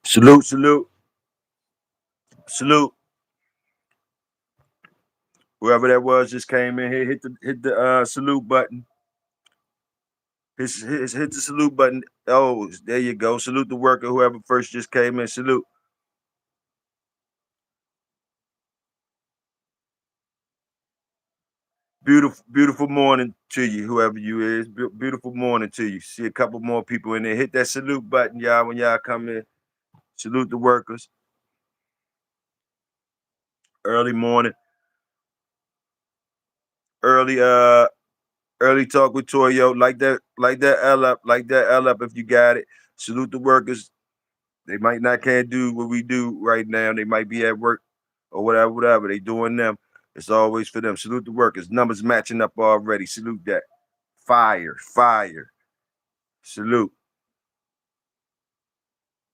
Salute, salute, salute. Whoever that was just came in here, hit the salute button. Hit the salute button. Oh, there you go. Salute the worker. Whoever first just came in. Salute. Beautiful, beautiful morning to you, whoever you is. Beautiful morning to you. See a couple more people in there. Hit that salute button, y'all, when y'all come in. Salute the workers. Early morning. Early early talk with Toyo. Like that L up. Like that L up if you got it. Salute the workers. They might not can't do what we do right now. They might be at work or whatever, whatever. They doing them. It's always for them. Salute the workers. Numbers matching up already. Salute that. Fire, fire. Salute.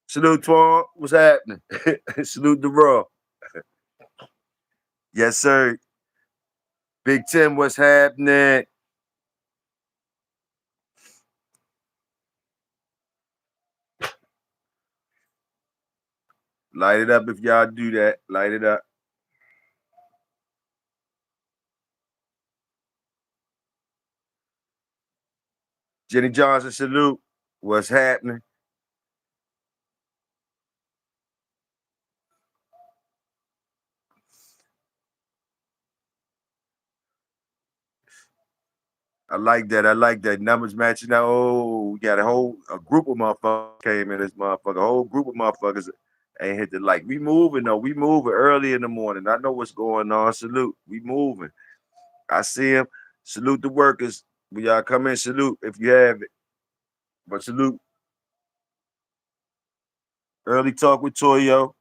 Salute Twan. What's happening? Salute the Raw. Yes, sir. Big Tim, what's happening? Light it up if y'all do that. Light it up. Jenny Johnson, salute. What's happening? I like that. I like that. Numbers matching out. Oh, we got a group of motherfuckers came in this motherfucker. A whole group of motherfuckers ain't hit the like. We moving though. We moving early in the morning. I know what's going on. Salute. We moving. I see him. Salute the workers. When y'all come in, salute if you have it. But salute. Early talk with Toyo.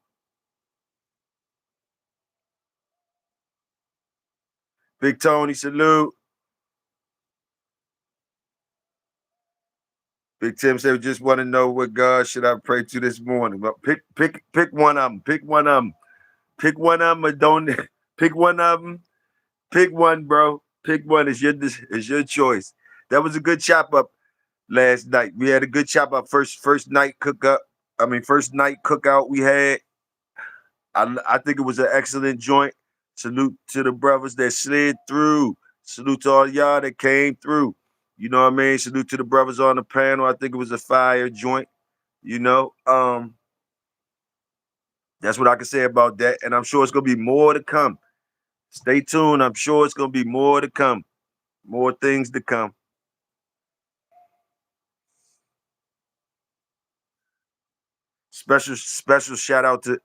Big Tony, salute. Big Tim said, just want to know what God should I pray to this morning. But pick one of them. Pick one of them. Pick one of them or don't pick one of them. Pick one, bro. Pick one. It's your choice. That was a good chop up last night. We had a good chop up first night cook up. I mean, first night cookout we had. I think it was an excellent joint. Salute to the brothers that slid through. Salute to all y'all that came through. You know what I mean? Salute to the brothers on the panel. I think it was a fire joint. You know, that's what I can say about that. And I'm sure it's gonna be more to come. Stay tuned. I'm sure it's gonna be more to come. More things to come. Special shout out to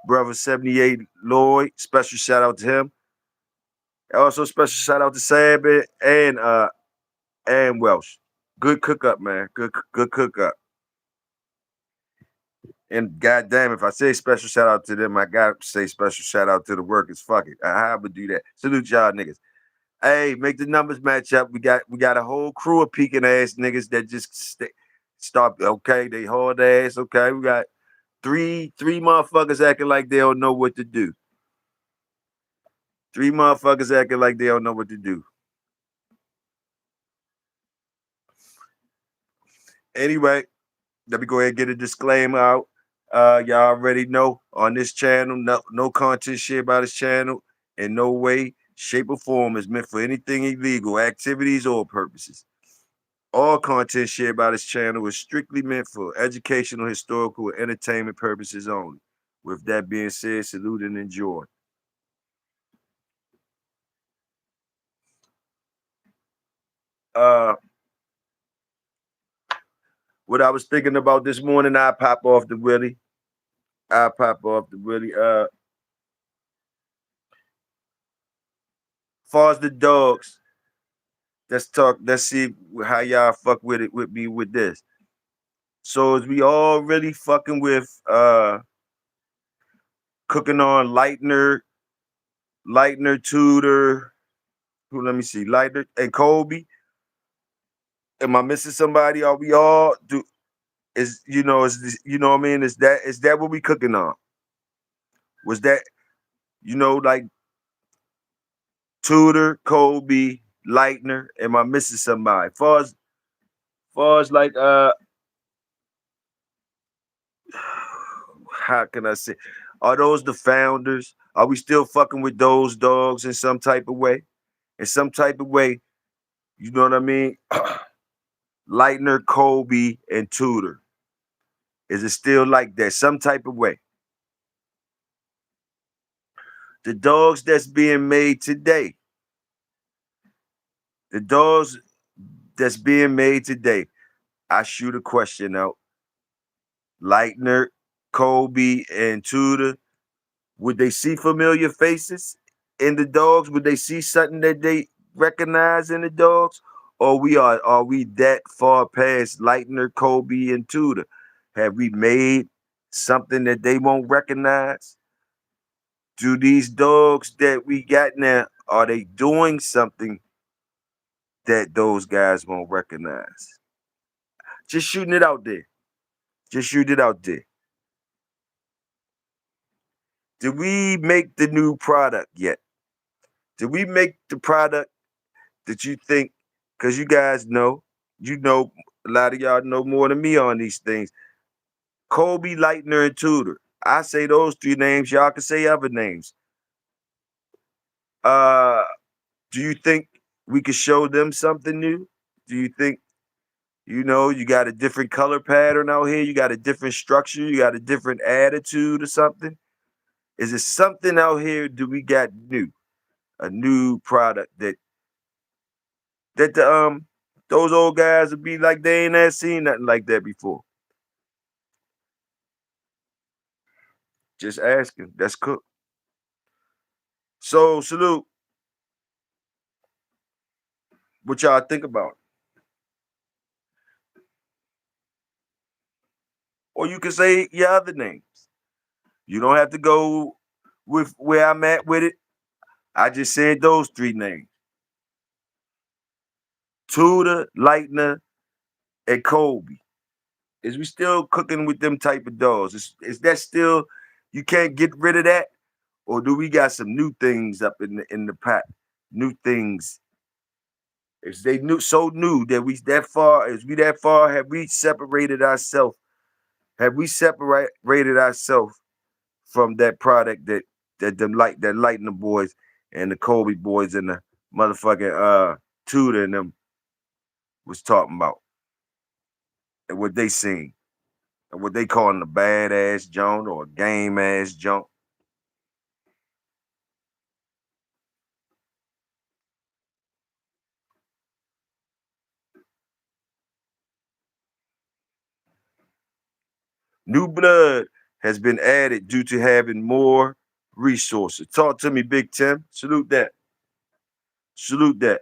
brother 78 Lloyd. Special shout out to him. Also special shout out to Sabin and Welsh. Good cook up, man. Good cook up. And goddamn, if I say special shout out to them, I gotta say special shout out to the workers. Fuck it. I would do that. Salute y'all niggas. Hey, make the numbers match up. We got a whole crew of peeking ass niggas that just stop. Okay, they hard ass. Okay, we got three motherfuckers acting like they don't know what to do. Three motherfuckers acting like they don't know what to do. Anyway, let me go ahead and get a disclaimer out. Y'all already know on this channel, no content shared by this channel in no way, shape, or form is meant for anything illegal, activities, or purposes. All content shared by this channel is strictly meant for educational, historical, and entertainment purposes only. With that being said, salute and enjoy. Uh, what I was thinking about this morning, I pop off the Willie. I pop off the Willie. Far as the dogs, let's talk. Let's see how y'all fuck with it with me with this. So is we all really fucking with cooking on Lightner, Tudor, who let me see, Lightner and Kobe. Am I missing somebody? Are we all do is you know what I mean? Is that what we cooking on? Was that like Tudor, Kobe, Lightner? Am I missing somebody? Far as like how can I say? Are those the founders? Are we still fucking with those dogs in some type of way? In some type of way, you know what I mean? Lightner, Kobe, and Tudor. Is it still like that? Some type of way. The dogs that's being made today, the dogs that's being made today, I shoot a question out. Lightner, Kobe, and Tudor, would they see familiar faces in the dogs? Would they see something that they recognize in the dogs? Or are we that far past Lightner, Kobe, and Tudor? Have we made something that they won't recognize? Do these dogs that we got now, are they doing something that those guys won't recognize? Just shooting it out there. Just shoot it out there. Did we make the new product yet? Did we make the product that you think, because you guys know, a lot of y'all know more than me on these things. Kobe, Lightner, and Tudor. I say those three names. Y'all can say other names. Uh, do you think we could show them something new? Do you think, you got a different color pattern out here? You got a different structure? You got a different attitude or something? Is it something out here do we got new? A new product that those old guys would be like they ain't had seen nothing like that before. Just asking. That's cool. So salute. What y'all think about it? Or you can say your other names. You don't have to go with where I'm at with it. I just said those three names. Tudor, Lightner, and Kobe. Is we still cooking with them type of dogs? Is that still, you can't get rid of that? Or do we got some new things up in the pot? New things. Is they new so new that we that far? Is we that far? Have we separated ourselves? Have we separated ourselves from that product that Lightning boys and the Kobe boys and the motherfucking Tudor and them was talking about, and what they seen, and what they calling a badass junk or a game ass junk? New blood has been added due to having more resources. Talk to me, Big Tim. Salute that. Salute that.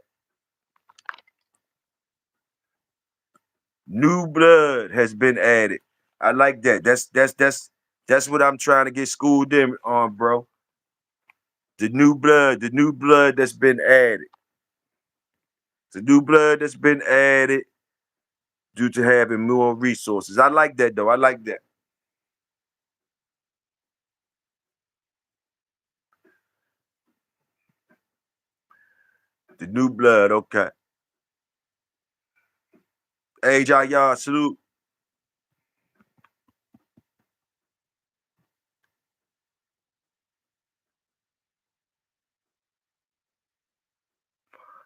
New blood has been added. I like that. That's what I'm trying to get schooled in on, bro. The new blood that's been added. The new blood that's been added due to having more resources. I like that though. I like that. The new blood, okay. Hey, y'all, salute.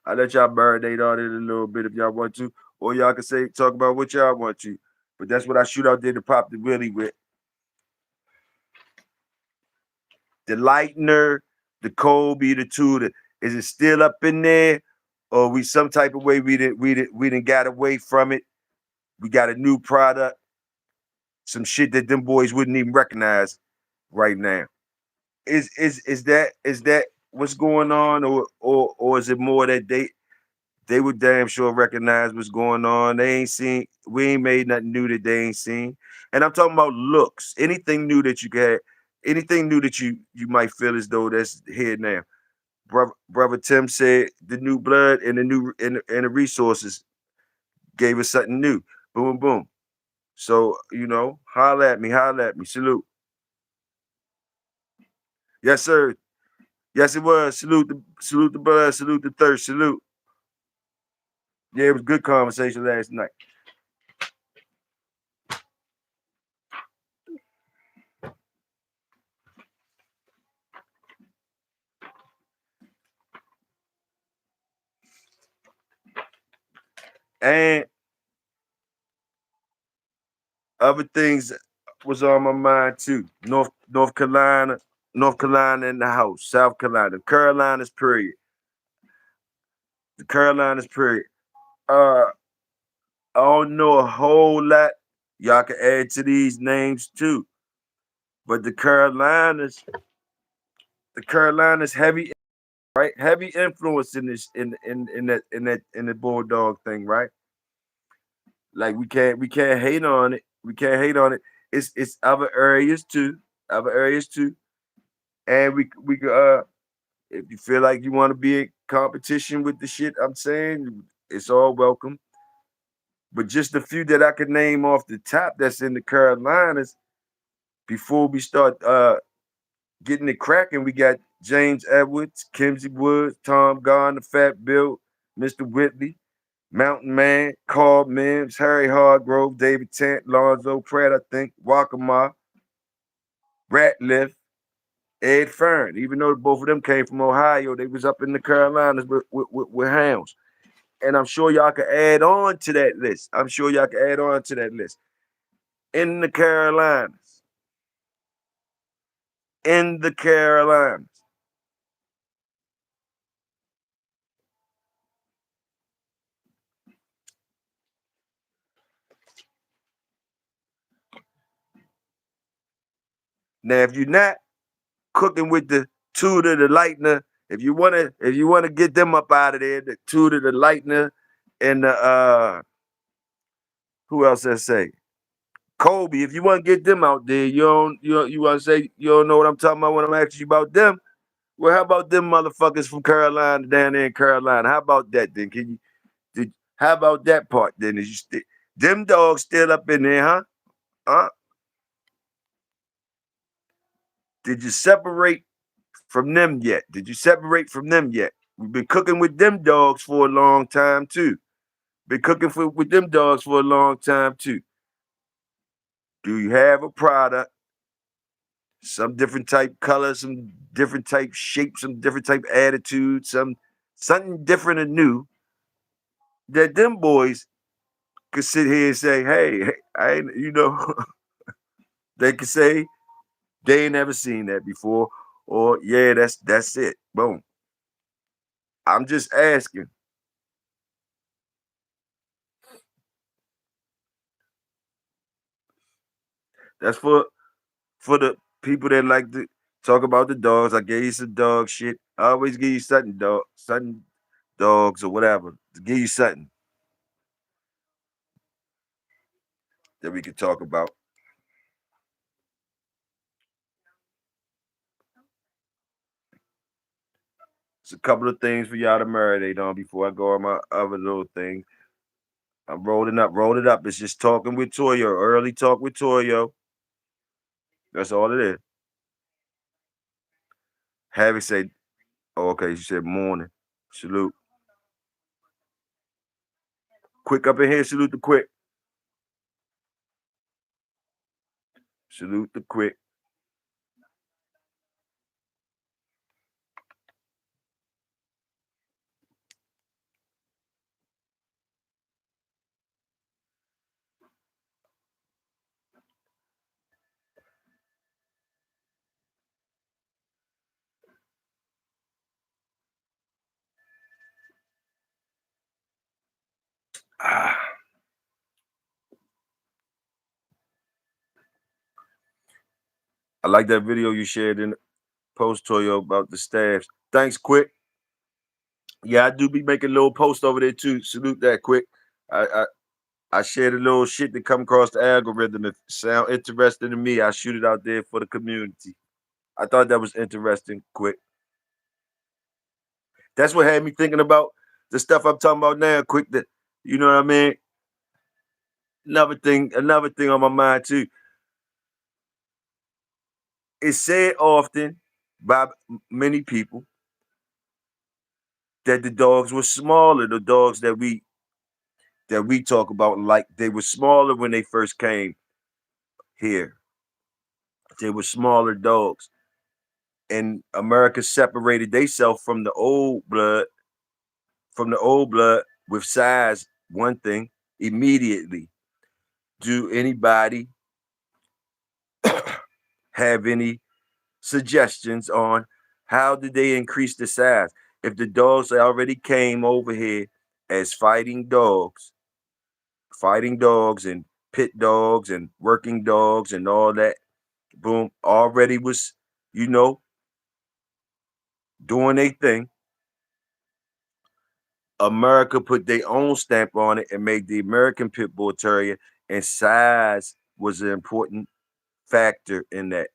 I let y'all marinate on it a little bit if y'all want to, or y'all can talk about what y'all want to. But that's what I shoot out there to pop the willy with. The Lightner, the Kobe, the Tudor. Is it still up in there, or we some type of way we didn't got away from it? We got a new product, some shit that them boys wouldn't even recognize right now. Is that what's going on, or is it more that they would damn sure recognize what's going on? They ain't seen, we ain't made nothing new that they ain't seen. And I'm talking about looks. Anything new that you got, anything new that you might feel as though that's here now. Brother Tim said the new blood and the new and the resources gave us something new. Boom, boom. So, holla at me. Salute. Yes, sir. Yes, it was. Salute the blood, salute the thirst, salute. Yeah, it was good conversation last night. And other things was on my mind too. North Carolina, North Carolina in the house, South Carolina, Carolinas period. The Carolinas period. I don't know a whole lot. Y'all can add to these names too. But the Carolinas heavy, right? Heavy influence in this in the Bulldog thing, right? Like we can't hate on it. We can't hate on it. It's other areas too. Other areas too. And we if you feel like you want to be in competition with the shit I'm saying, it's all welcome. But just a few that I could name off the top that's in the Carolinas before we start getting it cracking, we got James Edwards, Kimsey Woods, Tom Garner, Fat Bill, Mr. Whitley, Mountain Man, Carl Mims, Harry Hargrove, David Tant, Lonzo Pratt, I think, Waccamaw, Ratliff, Ed Fern. Even though both of them came from Ohio, they was up in the Carolinas with hounds. And I'm sure y'all can add on to that list. I'm sure y'all can add on to that list. In the Carolinas. In the Carolinas. Now, if you're not cooking with the Tudor, the Lightner, if you wanna get them up out of there, the Tudor, the Lightner, and the who else I say? Kobe. If you want to get them out there, you want to say you don't know what I'm talking about when I'm asking you about them. Well, how about them motherfuckers from Carolina down there in Carolina? How about that then? How about that part then? Is them dogs still up in there, huh? Huh? Did you separate from them yet? Did you separate from them yet? We've been cooking with them dogs for a long time too. Been cooking with them dogs for a long time too. Do you have a product, some different type color, some different type shape, some different type attitude, something different and new that them boys could sit here and say, hey, I ain't, they could say they ain't never seen that before, or yeah, that's it. Boom. I'm just asking. That's for the people that like to talk about the dogs. I gave you some dog shit. I always give you something dogs or whatever. To give you something that we can talk about. It's a couple of things for y'all to marinate on before I go on my other little thing. I'm rolling up, roll it up. It's just talking with Toyo, early talk with Toyo. That's all it is. Have it say, oh, okay, she said morning. Salute. Quick up in here, salute the quick. Salute the quick. Ah, I like that video you shared in the post Toyo about the staffs. Thanks, quick. Yeah, I do be making a little post over there too. Salute that quick. I I, I share the little shit that come across the algorithm. If it sound interesting to me, I shoot it out there for the community. I thought that was interesting, quick. That's what had me thinking about the stuff I'm talking about now, quick. That you know what I mean? Another thing on my mind too. It's said often by many people that the dogs were smaller. The dogs that we talk about, like they were smaller when they first came here. They were smaller dogs, and America separated themselves from the old blood with size one thing immediately. Do anybody have any suggestions on how did they increase the size? If the dogs already came over here as fighting dogs and pit dogs and working dogs and all that, boom, already was, you know, doing a thing. America put their own stamp on it and made the American Pit Bull Terrier, and size was an important factor in that.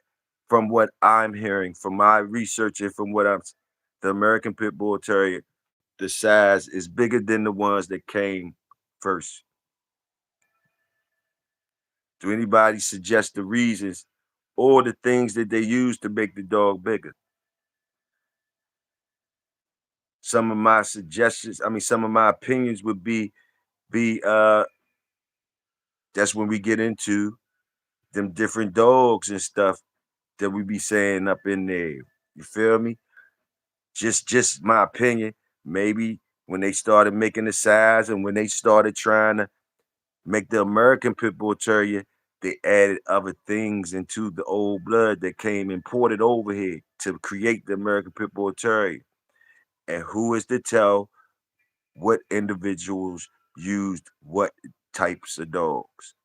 From what I'm hearing, from my research and from what the American Pit Bull Terrier, the size is bigger than the ones that came first. Do anybody suggest the reasons or the things that they use to make the dog bigger? Some of my suggestions, I mean, some of my opinions would be that's when we get into them different dogs and stuff that we be saying up in there. You feel me? Just my opinion. Maybe when they started making the size and when they started trying to make the American Pit Bull Terrier, they added other things into the old blood that came imported over here to create the American Pit Bull Terrier. And who is to tell what individuals used what types of dogs?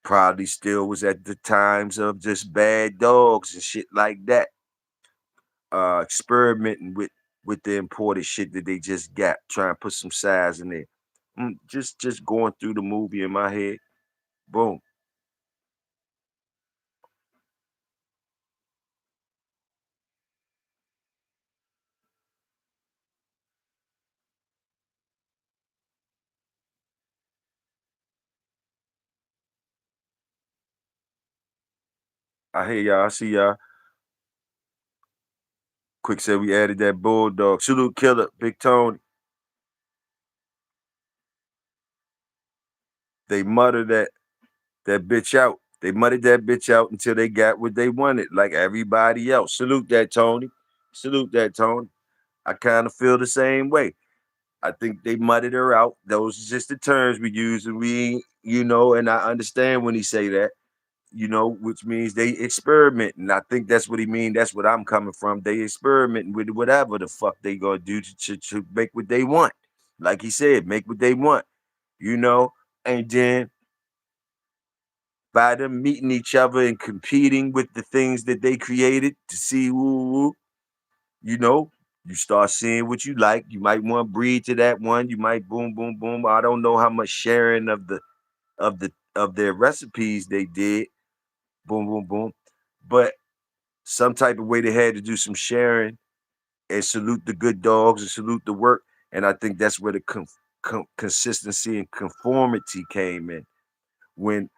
Probably still was at the times of just bad dogs and shit like that. Experimenting with the imported shit that they just got, trying to put some size in there. Just going through the movie in my head. Boom. I hear y'all. I see y'all. Quick said we added that bulldog. Salute killer, Big Tony. They mutter that bitch out. They muttered that bitch out until they got what they wanted, like everybody else. Salute that Tony. Salute that Tony. I kind of feel the same way. I think they muttered her out. Those are just the terms we use, and and I understand when he say that, which means they experiment, and I think that's what he mean. That's what I'm coming from. They experimenting with whatever the fuck they gonna do to make what they want. Like he said, make what they want, you know, and then by them meeting each other and competing with the things that they created to see who, you know, you start seeing what you like. You might want to breed to that one. You might boom, boom, boom. I don't know how much sharing of their recipes they did. Boom, boom, boom. But some type of way they had to do some sharing and salute the good dogs and salute the work. And I think that's where the consistency and conformity came in. When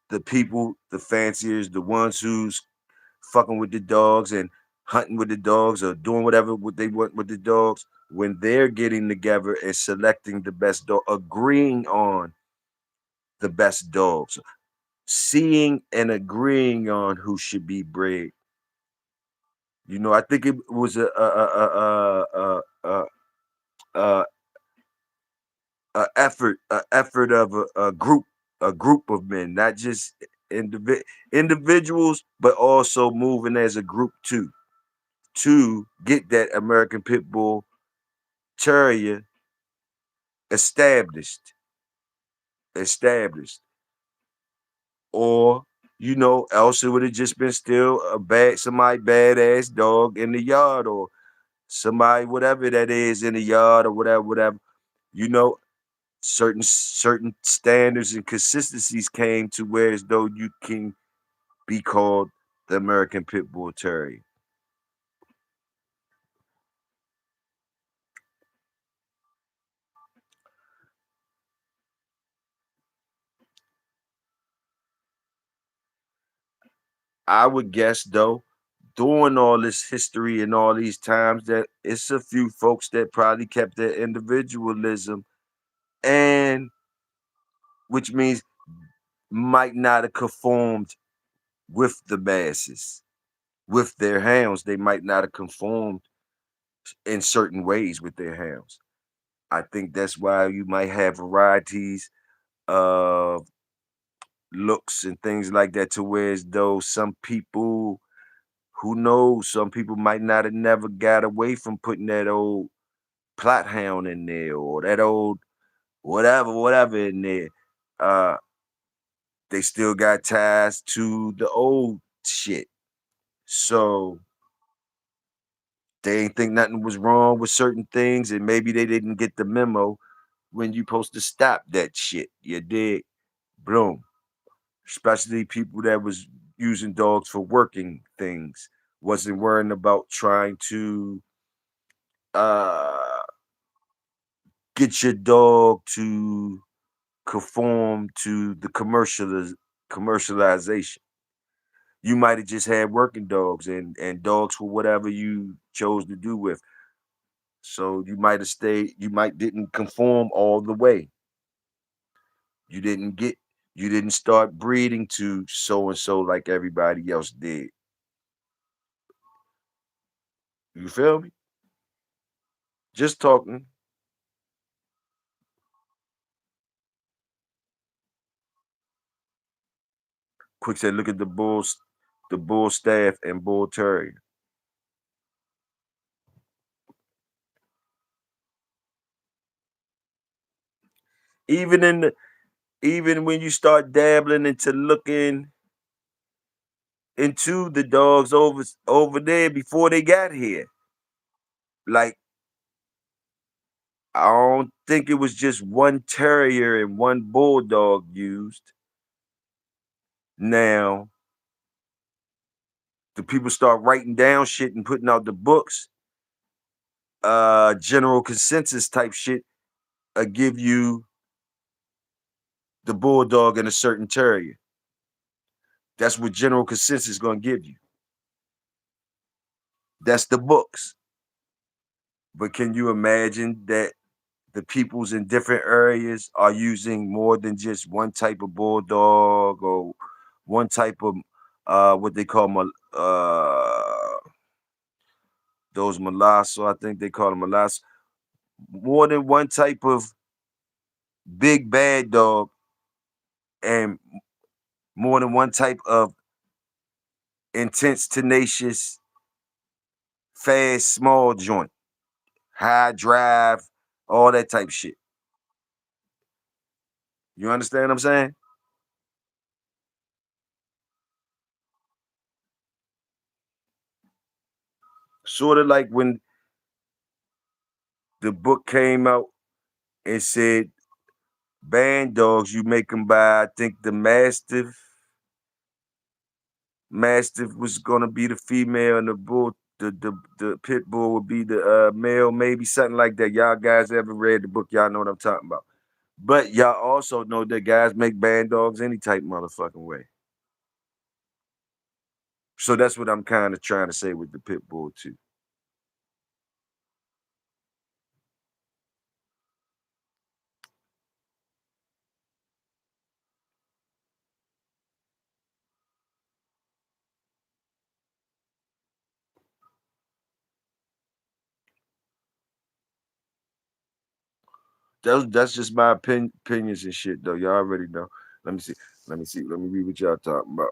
the people, the fanciers, the ones who's fucking with the dogs and hunting with the dogs or doing whatever what they want with the dogs, when they're getting together and selecting the best dog, agreeing on the best dogs, seeing and agreeing on who should be bred. I think it was a, a effort of a group of men, not just individuals, but also moving as a group too, to get that American Pit Bull Terrier established, established, or else it would have just been still somebody badass dog in the yard, or somebody whatever that is in the yard, or whatever, whatever. You know, certain standards and consistencies came to where as though you can be called the American Pit Bull Terrier. I would guess though, during all this history and all these times, that it's a few folks that probably kept their individualism, and which means might not have conformed with the masses. With their hounds, they might not have conformed in certain ways with their hounds. I think that's why you might have varieties of looks and things like that, to where as though some people, who knows, some people might not have never got away from putting that old plot hound in there, or that old whatever in there. Uh, they still got ties to the old shit. So they ain't think nothing was wrong with certain things, and maybe they didn't get the memo when you supposed to stop that shit. You dig? Boom. Especially people that was using dogs for working things, wasn't worrying about trying to uh get your dog to conform to the commercialization. You might have just had working dogs and dogs for whatever you chose to do with. So you might have stayed, you might didn't conform all the way. You didn't get you didn't start breeding to so and so like everybody else did. You feel me? Just talking. Quick said, look at the bull staff and bull terrier. Even in the even when you start dabbling into looking into the dogs over there before they got here. Like, I don't think it was just one terrier and one bulldog used. Now, the people start writing down shit and putting out the books, general consensus type shit, give you the bulldog and a certain terrier. That's what general consensus is gonna give you. That's the books. But can you imagine that the peoples in different areas are using more than just one type of bulldog, or one type of what they call those Malasso, I think they call them Malasso. More than one type of big bad dog, and more than one type of intense, tenacious, fast, small joint, high drive, all that type shit. You understand what I'm saying? Sort of like when the book came out and said band dogs, you make them by, I think the Mastiff was gonna be the female, and the bull, the pit bull would be the male, maybe something like that. Y'all guys ever read the book? Y'all know what I'm talking about. But y'all also know that guys make band dogs any type motherfucking way. So that's what I'm kind of trying to say with the pit bull too. That's just my opinions and shit though. Y'all already know. Let me see. Let me see. Let me read what y'all talking about.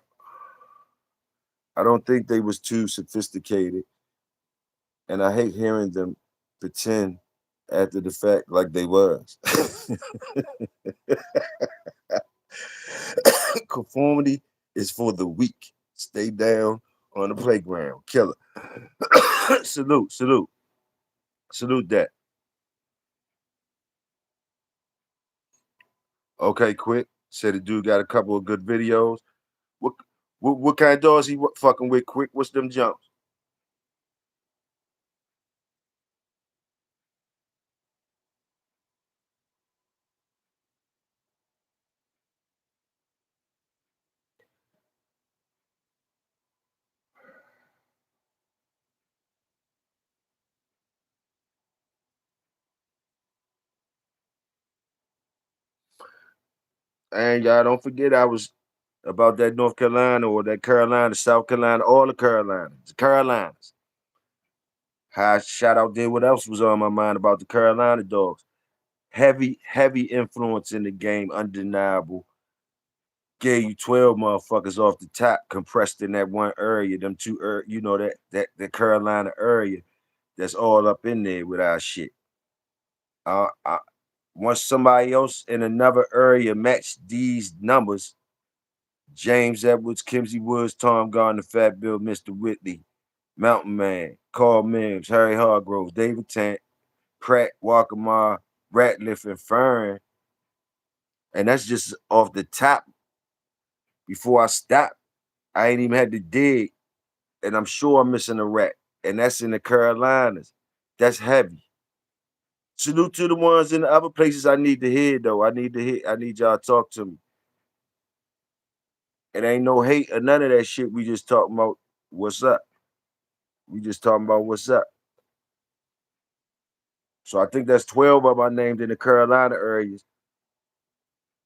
I don't think they was too sophisticated, and I hate hearing them pretend after the fact like they was. Conformity is for the weak. Stay down on the playground. Killer. Salute, salute, salute that. Okay, quick. Said the dude got a couple of good videos. What what kind of dogs he fucking with? Quick. What's them jumps? And y'all don't forget, I was about that North Carolina or that Carolina, South Carolina, all the Carolinas, the Carolinas. How shout out there, what else was on my mind about the Carolina dogs? heavy influence in the game, undeniable. Gave you 12 motherfuckers off the top, compressed in that one area, them two, that the Carolina area, that's all up in there with our shit. Uh, I, Once somebody else in another area matched these numbers, James Edwards, Kimsey Woods, Tom Gardner, Fat Bill, Mr. Whitley, Mountain Man, Carl Mims, Harry Hargrove, David Tant, Pratt, Walker Mar, Ratliff, and Fern. And that's just off the top. Before I stop, I ain't even had to dig. And I'm sure I'm missing a rat. And that's in the Carolinas. That's heavy. Salute to the ones in the other places I need to hear, though. I need y'all to talk to me. It ain't no hate or none of that shit. We just talking about what's up. We just talking about what's up. So I think that's 12 of my named in the Carolina areas.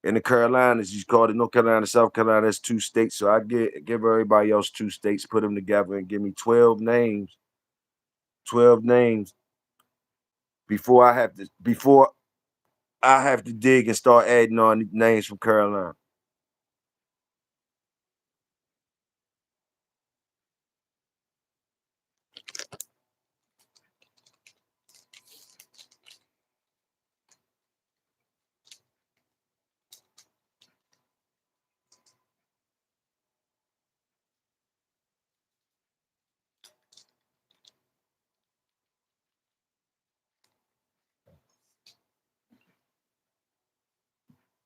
In the Carolinas, you call it North Carolina, South Carolina, that's 2 states. So I give everybody else 2 states, put them together and give me 12 names. 12 names before I have to dig and start adding on names from Carolina.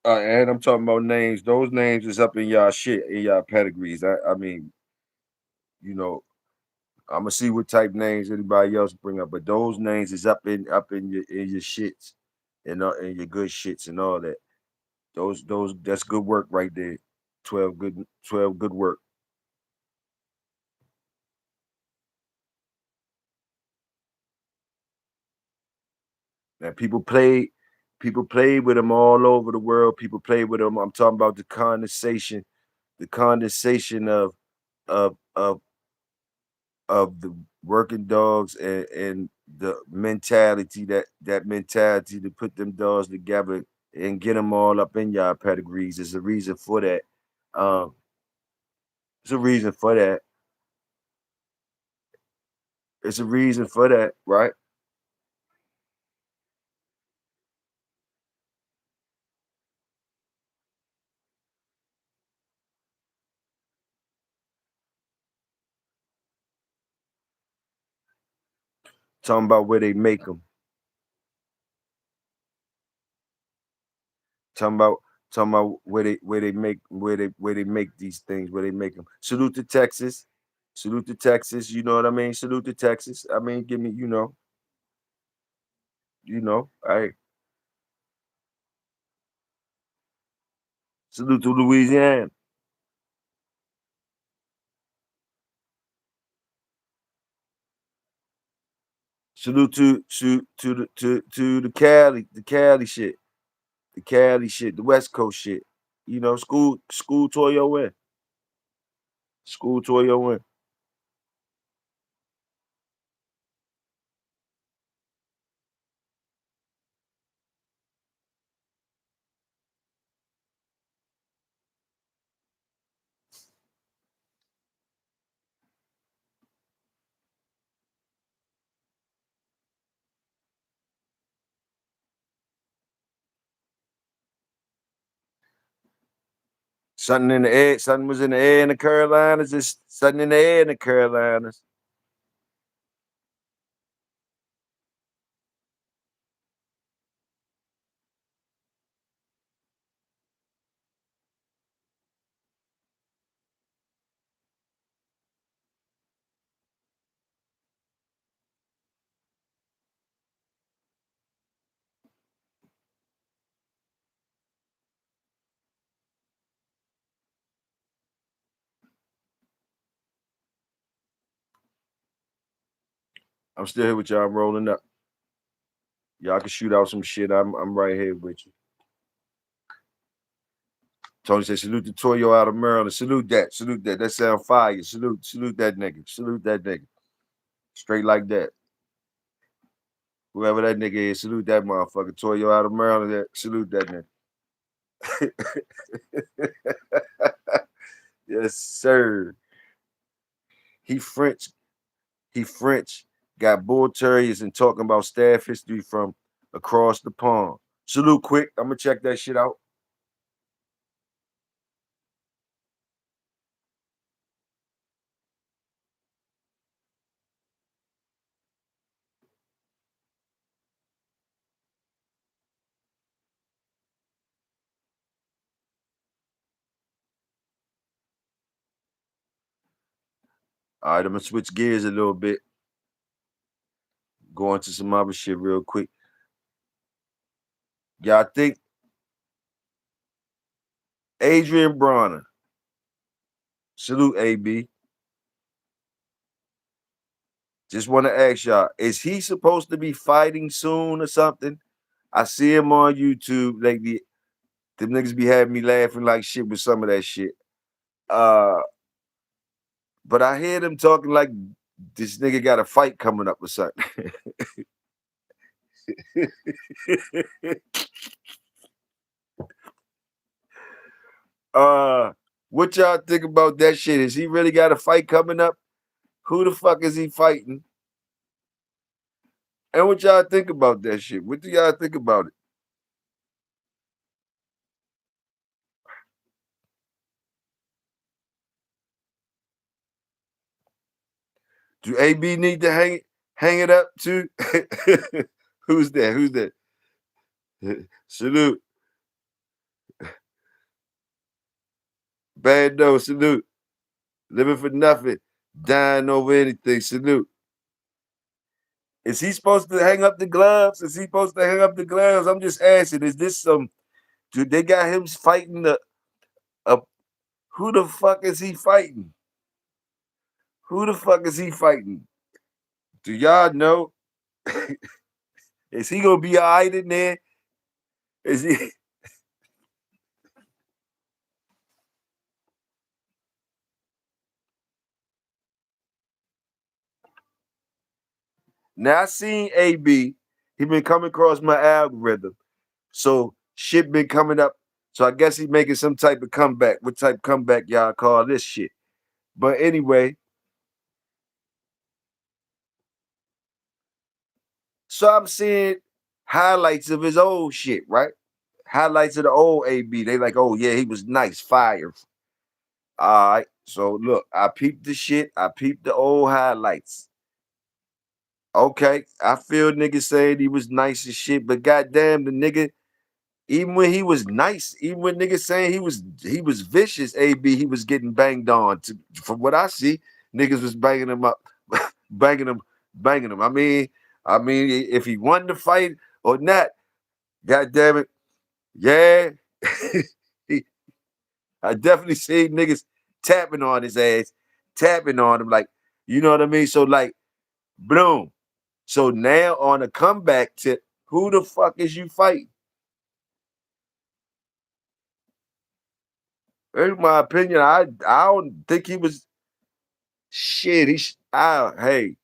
And I'm talking about names. Those names is up in y'all shit, in y'all pedigrees. I mean, you know, I'm gonna see what type names anybody else bring up, but those names is up in your shits and in your good shits and all that. Those that's good work right there. 12 good work. Now people play with them all over the world. People play with them. I'm talking about the condensation of of of the working dogs and the mentality that mentality to put them dogs together and get them all up in y'all pedigrees. There's a reason for that. Um, there's a reason for that. It's a reason for that, right? Talking about where they make them. Talking about talking about where they make these things, where they make them. Salute to Texas. Salute to Texas. You know what I mean? Salute to Texas. I mean, give me, I salute to Louisiana. Salute to the Cali shit, the West Coast shit. School Toyo win. School Toyo win. Something in the air, something was in the air in the Carolinas. It's something in the air in the Carolinas. I'm still here with y'all. I'm rolling up. Y'all can shoot out some shit. I'm right here with you. Tony said, salute to Toyo out of Maryland. Salute that. Salute that. That sound fire. Salute that nigga. Salute that nigga. Straight like that. Whoever that nigga is, salute that motherfucker. Toyo out of Maryland, salute that nigga. Yes, sir. He French. He French. Got bull terriers and talking about staff history from across the pond. Salute quick. I'm gonna check that shit out. All right, I'm gonna switch gears a little bit. Go into some other shit real quick. Y'all think Adrian Bronner, salute AB. Just want to ask y'all, is he supposed to be fighting soon or something? I see him on YouTube lately. Them niggas be having me laughing like shit with some of that shit. But I hear them talking like this nigga got a fight coming up or something. What y'all think about that shit? Is he really got a fight coming up? Who the fuck is he fighting? And what y'all think about that shit? What do y'all think about it? Do AB need to hang it up too? Who's that? Who's that? Salute. Bad no, salute. Living for nothing. Dying over anything. Salute. Is he supposed to hang up the gloves? Is he supposed to hang up the gloves? I'm just asking. Is this some? Dude, they got him fighting a. Who the fuck is he fighting? Who the fuck is he fighting? Do y'all know? Is he gonna be all right in there? Is he? Now I seen AB. He been coming across my algorithm, so shit been coming up. So I guess he making some type of comeback. What type of comeback y'all call this shit? But anyway, so I'm seeing highlights of his old shit, right? Highlights of the old AB. They like, oh yeah, he was nice, fire. All right. So look, I peeped the shit. I peeped the old highlights. Okay, I feel niggas saying he was nice as shit, but goddamn, the nigga, even when he was nice, even when niggas saying he was vicious, AB, he was getting banged on. From what I see, niggas was banging him up, banging him, banging him. I mean, if he won the fight or not, goddamn it, yeah. I definitely see niggas tapping on his ass, tapping on him, like, you know what I mean? So like, boom. So now on a comeback tip, who the fuck is you fighting? In my opinion, I don't think he was shit. Hey,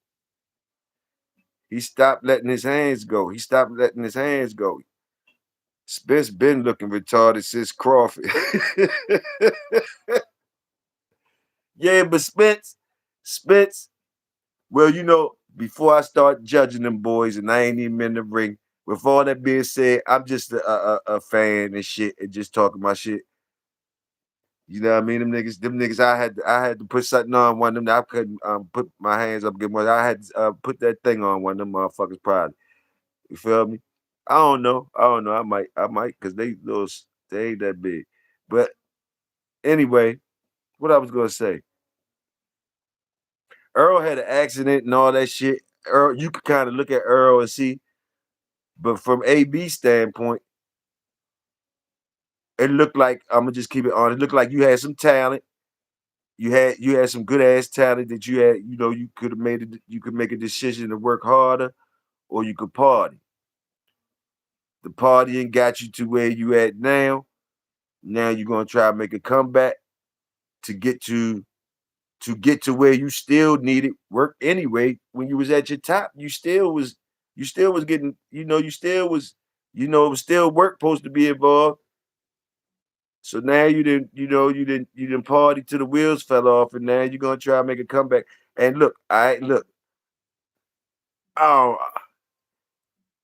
he stopped letting his hands go. He stopped letting his hands go. Spence been looking retarded since Crawford. Yeah, but Spence, well, before I start judging them boys, and I ain't even in the ring, with all that being said, I'm just a fan and shit and just talking my shit. You know what I mean? Them niggas, I had to put something on one of them. I couldn't put my hands up against one. I had to put that thing on one of them motherfuckers probably. You feel me? I don't know. I might, because they ain't that big. But anyway, what I was gonna say, Earl had an accident and all that shit. Earl, you could kind of look at Earl and see, but from AB standpoint, it looked like, I'm gonna just keep it on. It looked like you had some talent. You had some good ass talent that you had. You could have made it. You could make a decision to work harder, or you could party. The partying got you to where you at now. Now you're gonna try to make a comeback to get to where you still needed work anyway. When you was at your top, you still was you still was getting, you still was, it was still work supposed to be involved. So now you didn't party till the wheels fell off, and now you're gonna try to make a comeback. And look, oh,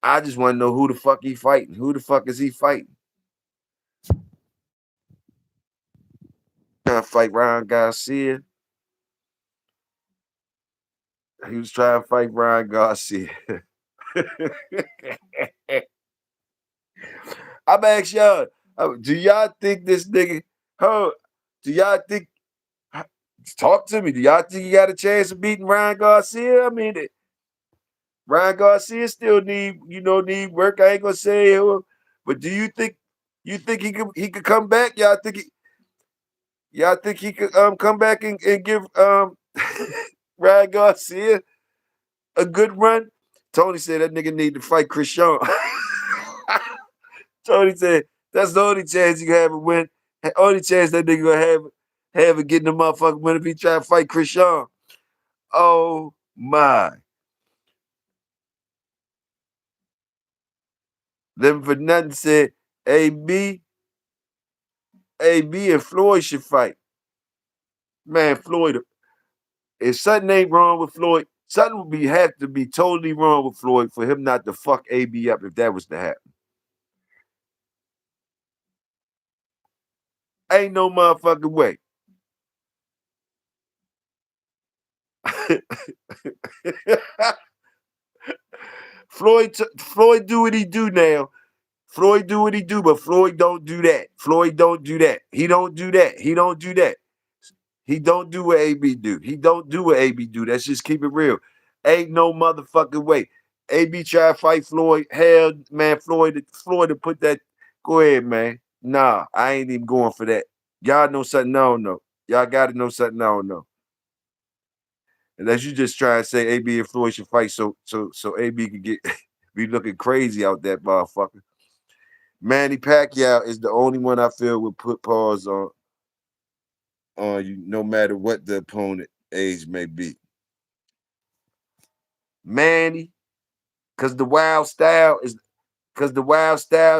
I just want to know who the fuck he fighting. Who the fuck is he fighting? Trying to fight Ryan Garcia. He was trying to fight Ryan Garcia. I'm asking y'all, do y'all think this nigga, huh? Do y'all think, talk to me, do y'all think he got a chance of beating Ryan Garcia? I mean, Ryan Garcia still need work. I ain't gonna say who, but do you think he could come back? Y'all think he could come back and give Ryan Garcia a good run? Tony said that nigga need to fight Christian. Tony said that's the only chance he can have a win. Only chance that nigga gonna have of getting the motherfucking win if he try to fight Christian. Oh my. Them for nothing said AB, AB and Floyd should fight. Man, Floyd, if something ain't wrong with Floyd, something would have to be totally wrong with Floyd for him not to fuck AB up if that was to happen. Ain't no motherfucking way. Floyd do what he do now. Floyd do what he do, but Floyd don't do that. Floyd don't do that. He don't do that. He don't do that. He don't do what AB do. He don't do what AB do. Let's just keep it real. Ain't no motherfucking way. AB try to fight Floyd. Hell, man, Floyd to put that. Go ahead, man. Nah, I ain't even going for that. Y'all know something I don't know. Y'all got to know something I don't know. Unless you just try and say AB and Floyd should fight so AB can get be looking crazy out that motherfucker. Manny Pacquiao is the only one I feel would put pause on you, no matter what the opponent age may be. Manny, because the wild style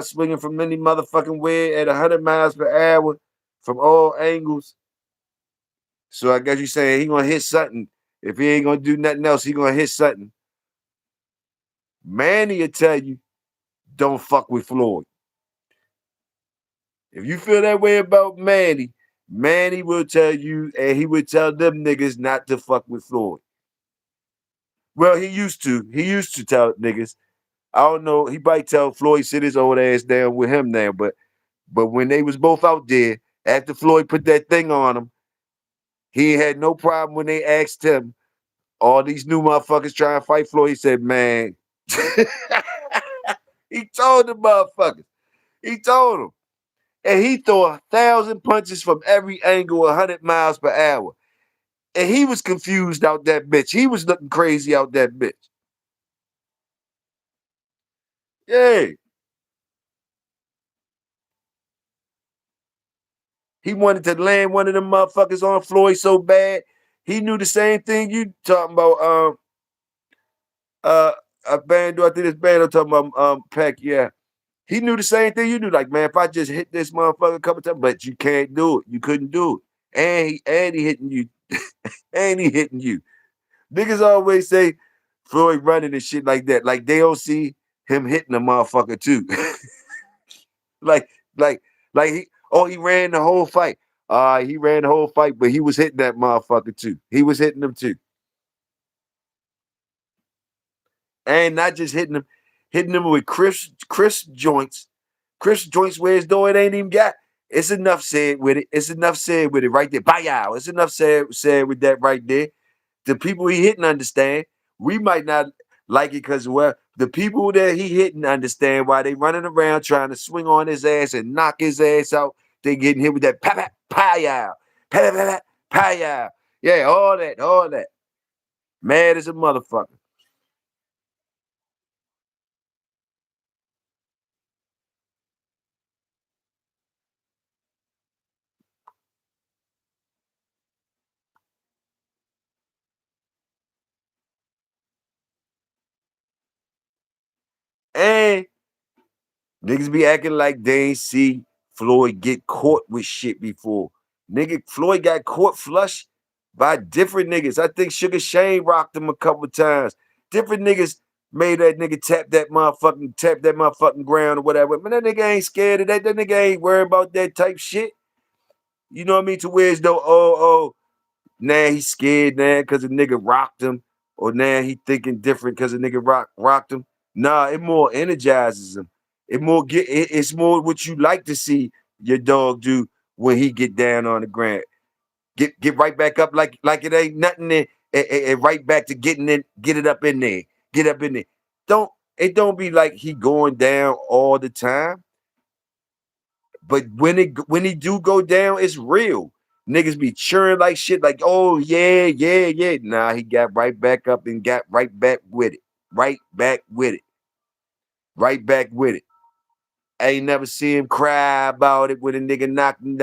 swinging from any motherfucking way at 100 miles per hour from all angles. So I guess you saying he gonna hit something. If he ain't gonna do nothing else, he gonna hit something. Manny will tell you, don't fuck with Floyd. If you feel that way about Manny, Manny will tell you, and he would tell them niggas not to fuck with Floyd. Well, he used to. He used to tell niggas. I don't know. He might tell Floyd sit his old ass down with him now, but when they was both out there, after Floyd put that thing on him, he had no problem when they asked him, all these new motherfuckers trying to fight Floyd. He said, man, he told the motherfuckers. He told them. And he threw 1,000 punches from every angle, 100 miles per hour. And he was confused out that bitch. He was looking crazy out that bitch. Yeah. He wanted to land one of them motherfuckers on Floyd so bad. He knew the same thing you talking about. A band, I think this band I'm talking about, Peck, yeah. He knew the same thing you knew. Like, man, if I just hit this motherfucker a couple times, but you can't do it. You couldn't do it. And he hitting you. And he hitting you. Niggas always say Floyd running and shit like that. Like they don't see him hitting a motherfucker too. like, like, he ran the whole fight. He ran the whole fight, but he was hitting that motherfucker too. He was hitting them too. And not just hitting them with crisp joints. Crisp joints where his door it ain't even got. It's enough said with it. It's enough said with it right there. Bye It's enough said with that right there. The people he hitting understand. We might not like it because, well, the people that he hitting understand why they running around trying to swing on his ass and knock his ass out. They getting hit with that pow, pow. Yeah, all that. Mad as a motherfucker. And niggas be acting like they ain't see Floyd get caught with shit before. Nigga, Floyd got caught flush by different niggas. I think Sugar Shane rocked him a couple times. Different niggas made that nigga tap that motherfucking ground or whatever. Man, that nigga ain't scared of that. That nigga ain't worried about that type shit. You know what I mean? To where it's though, now he's scared now because a nigga rocked him, or now he thinking different because a nigga rocked him. Nah, it more energizes him. It's more what you like to see your dog do when he get down on the ground. Get right back up like it ain't nothing there, and right back to getting in, get it up in there, get up in there. Don't be like he going down all the time. But when he do go down, it's real. Niggas be cheering like shit, like, oh yeah, yeah, yeah. Nah, he got right back up and got right back with it. Right back with it. Right back with it. I ain't never see him cry about it when a nigga knocked him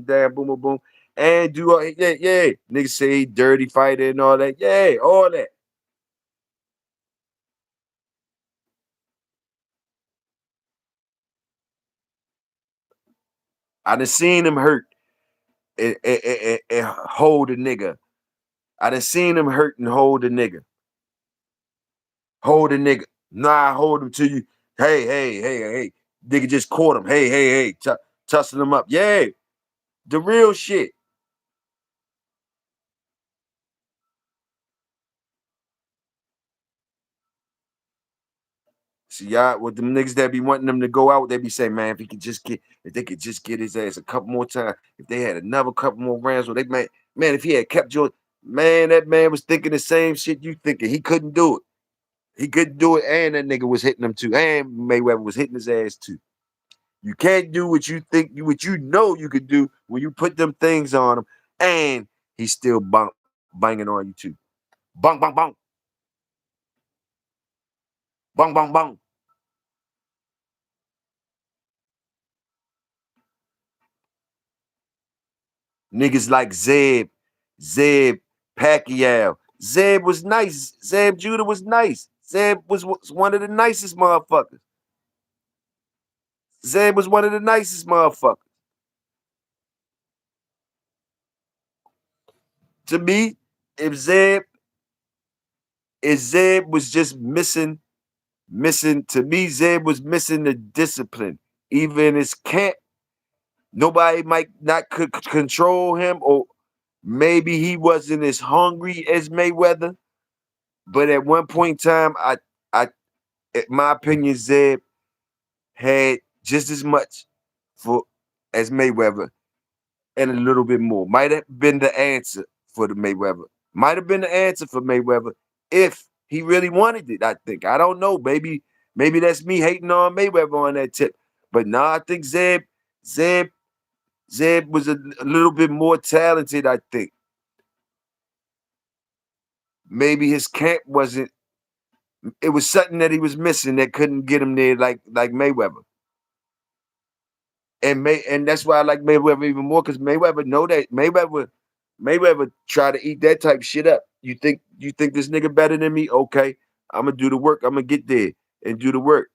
down, boom, boom, boom. And do all, yeah, yeah. Niggas say he dirty fighter and all that. Yeah, all that. I done seen him hurt and hold a nigga. I done seen him hurt and hold a nigga. Hold a nigga. Nah, hold him to you. Hey, hey, hey, hey. Nigga just caught him. Hey, hey, hey. Tussling him up. Yeah. The real shit. See, y'all, with them niggas that be wanting them to go out, they be saying, man, if they could just get his ass a couple more times, if they had another couple more rounds, where they man, if he had kept your man, that man was thinking the same shit you thinking. He couldn't do it. He couldn't do it, and that nigga was hitting him too, and Mayweather was hitting his ass too. You can't do what you think, what you know you could do when you put them things on him, and he's still banging on you too. Bang, bang, bang, bang, bang, bang. Niggas like Zeb, Pacquiao. Zeb was nice. Zeb Judah was nice. Zeb was one of the nicest motherfuckers. Zeb was one of the nicest motherfuckers. To me, if Zeb, if Zeb was just missing, to me, Zeb was missing the discipline. Even in his camp, nobody might not could control him, or maybe he wasn't as hungry as Mayweather. But at one point in time, I, in my opinion, Zeb had just as much for as Mayweather and a little bit more. Might have been the answer for the Mayweather. Might have been the answer for Mayweather if he really wanted it. I think. I don't know. Maybe that's me hating on Mayweather on that tip. But nah, I think Zeb, Zeb was a little bit more talented. I think maybe his camp wasn't. It was something that he was missing that couldn't get him there like Mayweather. And that's why I like Mayweather even more, because Mayweather know that Mayweather try to eat that type shit up. You think this nigga better than me? Okay, I'm gonna do the work. I'm gonna get there and do the work.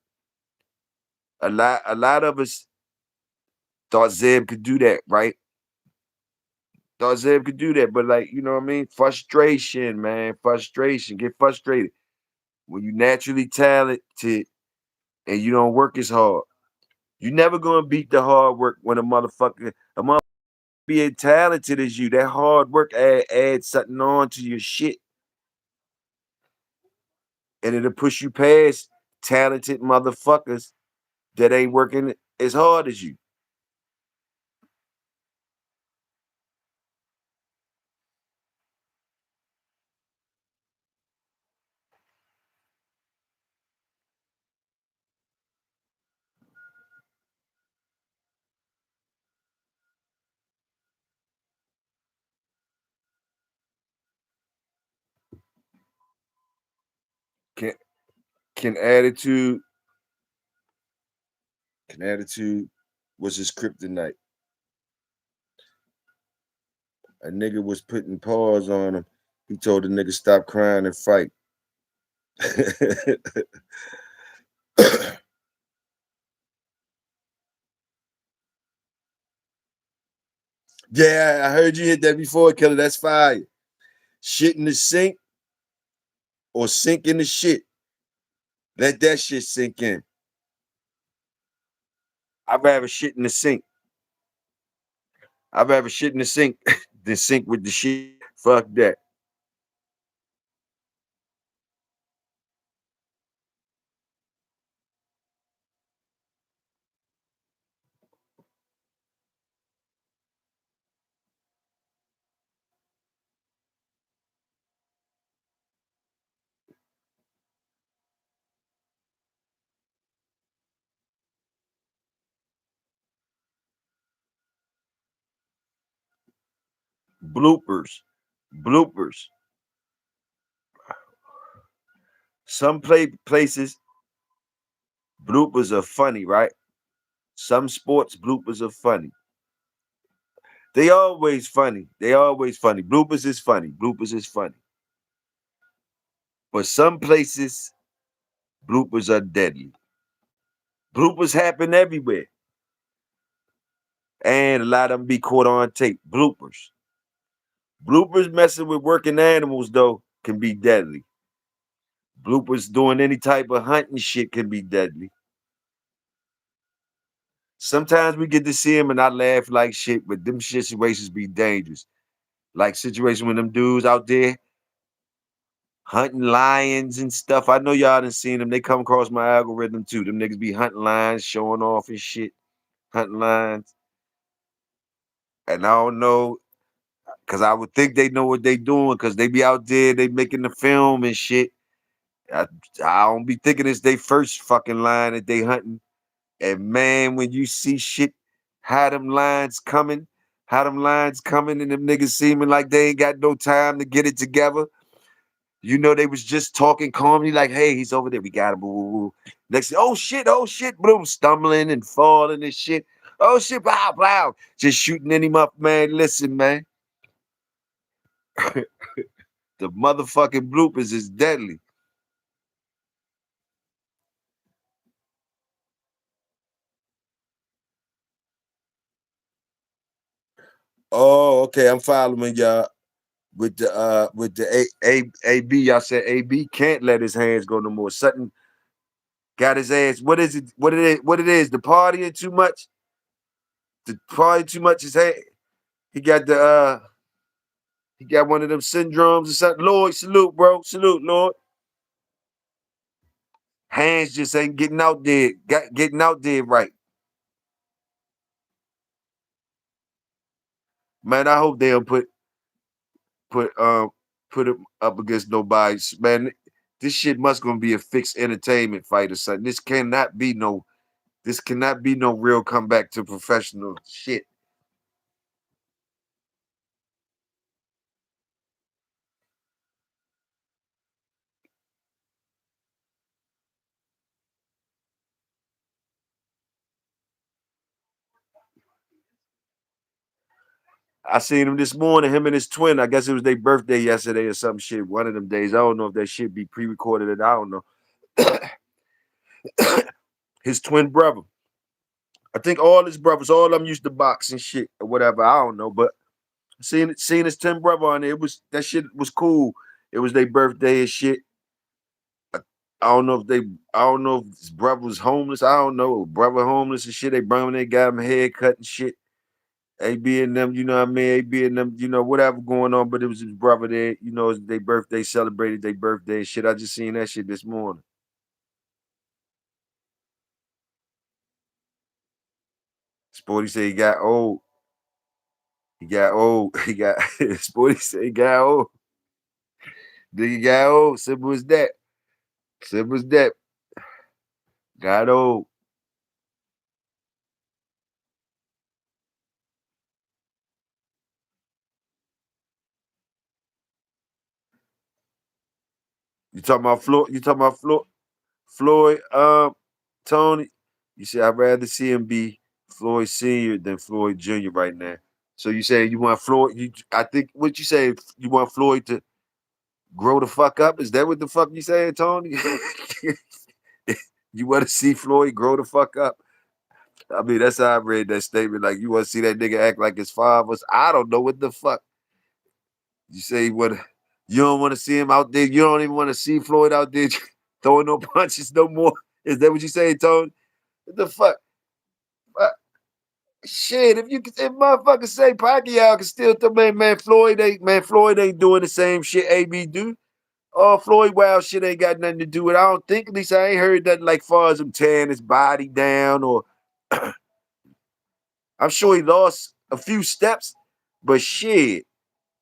A lot of us thought Zeb could do that, right? Thought Zeb could do that, but like, you know what I mean? Frustration, man, frustration. Get frustrated when you naturally talented and you don't work as hard. You never gonna beat the hard work when a motherfucker being talented as you. That hard work adds something on to your shit, and it'll push you past talented motherfuckers that ain't working as hard as you. Can can attitude can attitude was his kryptonite. A nigga was putting paws on him. He told the nigga stop crying and fight. Yeah, I heard you hit that before, Killer. That's fire. Shit in the sink or sink in the shit. Let that shit sink in. I'd rather shit in the sink. I'd rather shit in the sink than sink with the shit. Fuck that. Bloopers. Bloopers. Some places bloopers are funny, right? Some sports bloopers are funny. They always funny. They always funny. Bloopers is funny. Bloopers is funny. But some places bloopers are deadly. Bloopers happen everywhere. And a lot of them be caught on tape. Bloopers. Bloopers messing with working animals, though, can be deadly. Bloopers doing any type of hunting shit can be deadly. Sometimes we get to see them and I laugh like shit, but them situations be dangerous. Like situation when them dudes out there hunting lions and stuff. I know y'all done seen them. They come across my algorithm too. Them niggas be hunting lions, showing off and shit, hunting lions. And I don't know, cause I would think they know what they doing, cause they be out there, they making the film and shit. I, I don't be thinking it's they first fucking line that they hunting. And man, when you see shit, how them lines coming, and them niggas seeming like they ain't got no time to get it together. You know, they was just talking calmly, like, hey, he's over there. We got him. Woo, woo, woo. Next, oh shit, boom, stumbling and falling and shit. Oh shit, blah, blah. Just shooting him up, man. Listen, man. The motherfucking bloopers is deadly. Oh, okay. I'm following y'all with the AB. Y'all said AB can't let his hands go no more. Sutton got his ass. What is it? What it is? The partying too much? The party too much is hand. He got the he got one of them syndromes or something. Lord, salute, bro. Salute, Lord. Hands just ain't getting out there. Getting out there right. Man, I hope they don't put put him up against nobody. Man, this shit must gonna be a fixed entertainment fight or something. This cannot be no real comeback to professional shit. I seen him this morning, him and his twin. I guess it was their birthday yesterday or some shit. One of them days. I don't know if that shit be pre-recorded or I don't know. His twin brother. I think all his brothers, all of them used to box and shit or whatever. I don't know, but seeing his twin brother on there, it was that shit was cool. It was their birthday and shit. I don't know if they, I don't know if his brother was homeless. I don't know, brother homeless and shit. They brought him, they got him a haircut and shit. AB and them, you know what I mean? AB and them, you know, whatever going on, but it was his brother there, you know, it's their birthday, celebrated their birthday and shit. I just seen that shit this morning. Sporty said he got old. He got old. He got Sporty said he got old. Nigga got old. Simple as that. Simple as that. Got old. You talking about Floyd? You talking about Floyd? Floyd, Tony. You say I'd rather see him be Floyd Senior than Floyd Junior right now. So you say you want Floyd? I think what you say. You want Floyd to grow the fuck up? Is that what the fuck you saying, Tony? You want to see Floyd grow the fuck up? I mean, that's how I read that statement. Like, you want to see that nigga act like his father? I don't know what the fuck. You say what? You don't want to see him out there. You don't even want to see Floyd out there throwing no punches no more. Is that what you say, Tone? What the fuck? Uh, Shit, if motherfuckers say Pacquiao can still throw, Floyd ain't doing the same shit AB do. Oh, Floyd Wild shit ain't got nothing to do with it. I don't think, at least I ain't heard nothing like far as him tearing his body down or I'm sure he lost a few steps, but shit,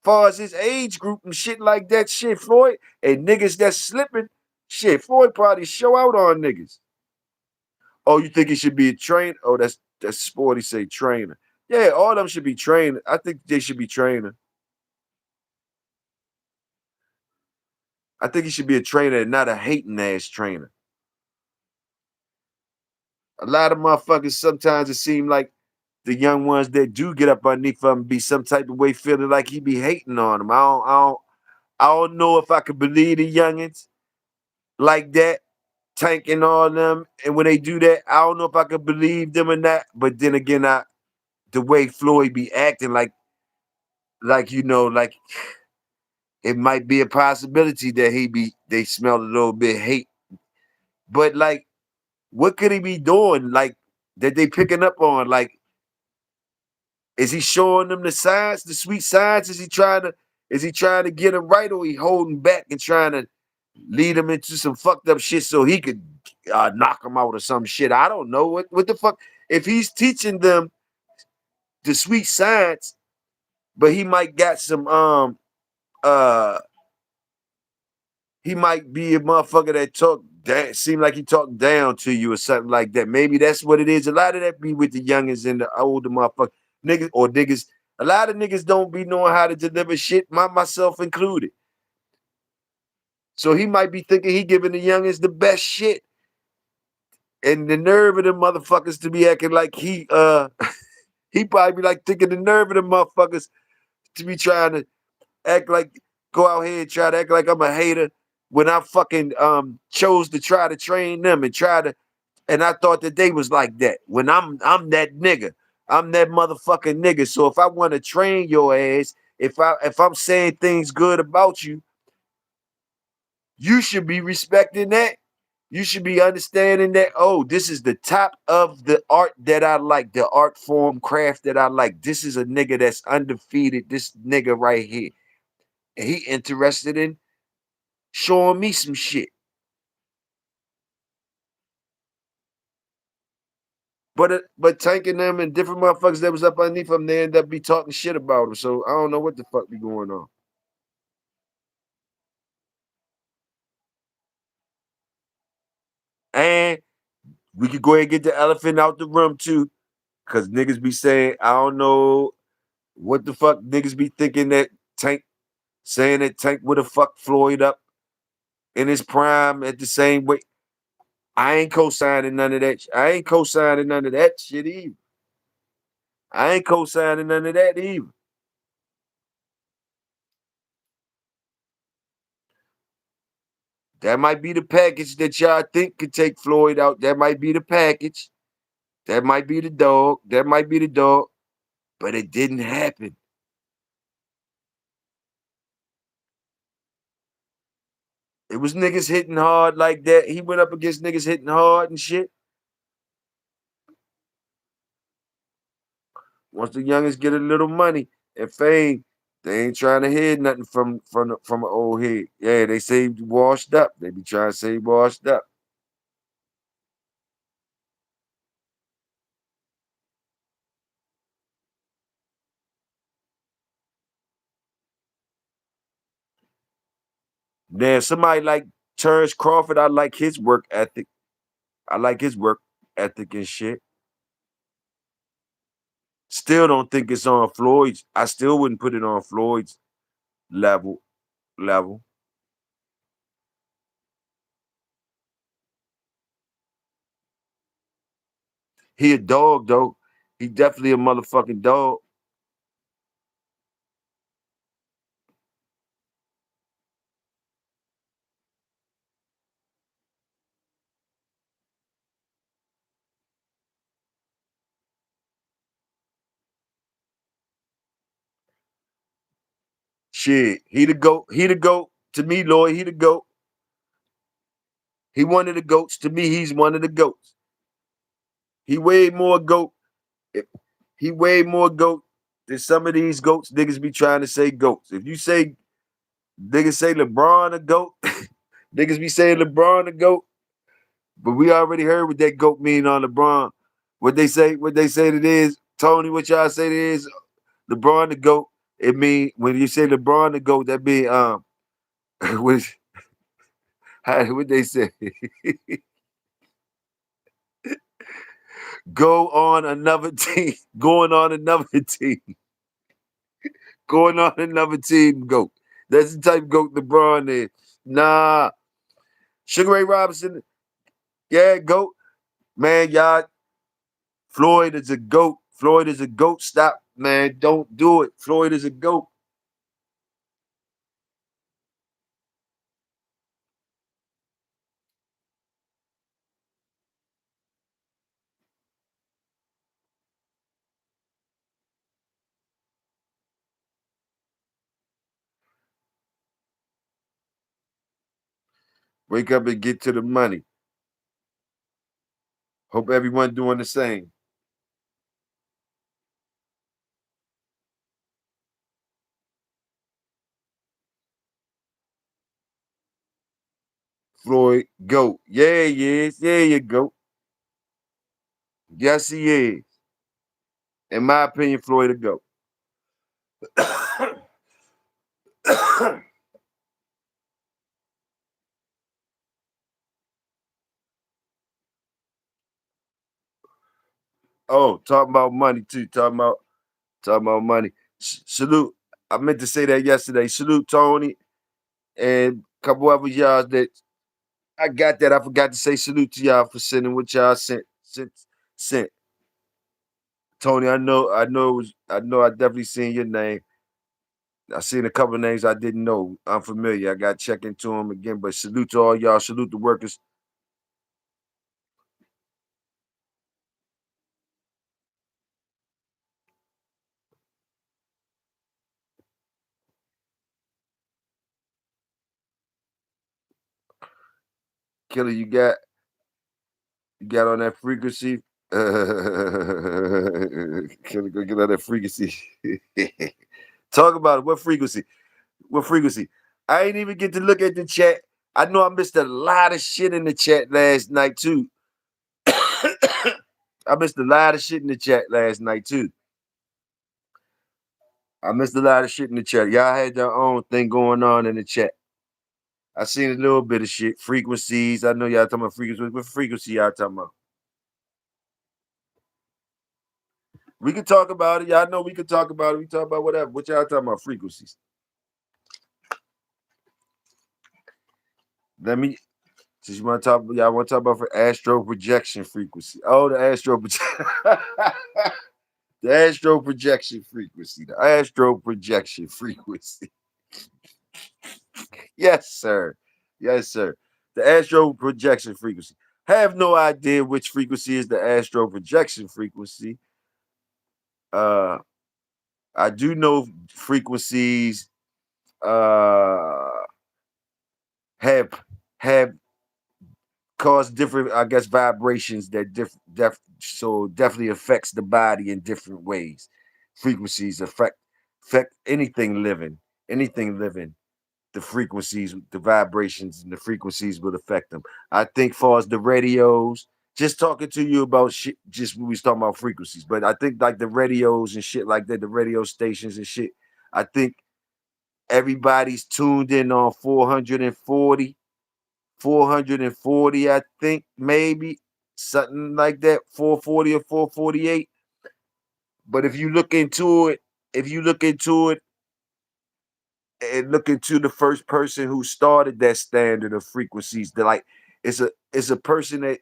far as his age group and shit like that, shit, Floyd, and niggas that's slipping, shit, Floyd probably show out on niggas. Oh, you think he should be a trainer? Oh, that's sporty say trainer. Yeah, all of them should be trainer. I think they should be trainer. I think he should be a trainer and not a hating ass trainer. A lot of motherfuckers sometimes it seem like the young ones that do get up underneath them be some type of way feeling like he be hating on them. I don't know if I could believe the youngins like that, Tank and all them. And when they do that, I don't know if I could believe them or not. But then again, the way Floyd be acting like it might be a possibility that they smell a little bit hate. But like, what could he be doing? Like that they picking up on? Like, is he showing them the signs, the sweet signs? Is he trying to get them right, or he holding back and trying to lead them into some fucked up shit so he could knock them out or some shit? I don't know what the fuck. If he's teaching them the sweet science, but he might got some uh he might be a motherfucker that seem like he talk down to you or something like that. Maybe that's what it is. A lot of that be with the youngins and the older motherfuckers, niggas or niggas. A lot of niggas don't be knowing how to deliver shit, myself included. So he might be thinking he giving the youngins the best shit. And the nerve of them motherfuckers to be acting like he probably be like thinking the nerve of them motherfuckers to be trying to act like go out here and try to act like I'm a hater when I fucking chose to try to train them and I thought that they was like that. When I'm that nigga. I'm that motherfucking nigga. So if I want to train your ass, if I'm saying things good about you, you should be respecting that. You should be understanding that, oh, this is the top of the art that I like, the art form craft that I like. This is a nigga that's undefeated. This nigga right here. And he interested in showing me some shit. But tanking them and different motherfuckers that was up underneath him, they end up be talking shit about him. So I don't know what the fuck be going on. And we could go ahead and get the elephant out the room too. Cause niggas be saying, I don't know what the fuck niggas be thinking that Tank saying that Tank would have fucked Floyd up in his prime at the same way. I ain't co-signing none of that. I ain't co-signing none of that shit either. I ain't co-signing none of that either. That might be the package that y'all think could take Floyd out. That might be the package. That might be the dog. That might be the dog. But it didn't happen. It was niggas hitting hard like that. He went up against niggas hitting hard and shit. Once the youngest get a little money and fame, they ain't trying to hear nothing from an old head. Yeah, they say washed up. They be trying to say washed up. Now, somebody like Terrence Crawford, I like his work ethic. I like his work ethic and shit. Still don't think it's on Floyd's. I still wouldn't put it on Floyd's level. Level. He a dog though. He definitely a motherfucking dog. Shit, he the goat. He the goat to me, Lloyd. He the goat. He one of the goats to me. He's one of the goats. He way more goat. He way more goat than some of these goats. Niggas be trying to say goats. If you say niggas say LeBron a goat, niggas be saying LeBron a goat. But we already heard what that goat mean on LeBron. What they say it is. Tony, what y'all say it is? LeBron the GOAT. It mean when you say LeBron the GOAT, that mean what, what they say? Go on another team. Going on another team. Going on another team GOAT. That's the type of GOAT LeBron is. Nah. Sugar Ray Robinson, yeah, GOAT. Man, y'all, Floyd is a GOAT. Floyd is a GOAT. Stop, man. Don't do it. Floyd is a GOAT. Wake up and get to the money. Hope everyone doing the same. Floyd, GOAT. Yeah, he is. Yeah, you go. Yes, he is. In my opinion, Floyd a GOAT. Oh, talking about money too. Talking about money. Salute. I meant to say that yesterday. Salute Tony and a couple other y'all that I got that. I forgot to say salute to y'all for sending what y'all sent. Tony, I know I definitely seen your name. I seen a couple of names I didn't know. Unfamiliar. I got to check into them again. But salute to all y'all. Salute the workers. Killer, you got on that frequency. Killer, go get on that frequency. Talk about it. What frequency? What frequency? I ain't even get to look at the chat. I know I missed a lot of shit in the chat last night too. I missed a lot of shit in the chat last night too. I missed a lot of shit in the chat. Y'all had your own thing going on in the chat. I seen a little bit of shit. Frequencies. I know y'all talking about frequencies. What frequency y'all talking about? We can talk about it. Y'all know we can talk about it. We talk about whatever. What y'all talking about? Frequencies. Let me. Since you want to talk, y'all want to talk about for astro projection frequency. Oh, the the astro projection frequency. The astro projection frequency. Yes, sir. Yes, sir. The astro projection frequency. Have no idea which frequency is the astro projection frequency. Uh, I do know frequencies have have caused different, I guess, vibrations that so definitely affects the body in different ways. Frequencies affect anything living. The frequencies, the vibrations, and the frequencies will affect them. I think, far as the radios, just talking to you about shit, just when we was talking about frequencies, but I think like the radios and shit like that, the radio stations and shit. I think everybody's tuned in on 440, 440, I think, maybe something like that, 440 or 448. But if you look into it and look into the first person who started that standard of frequencies, that like it's a person that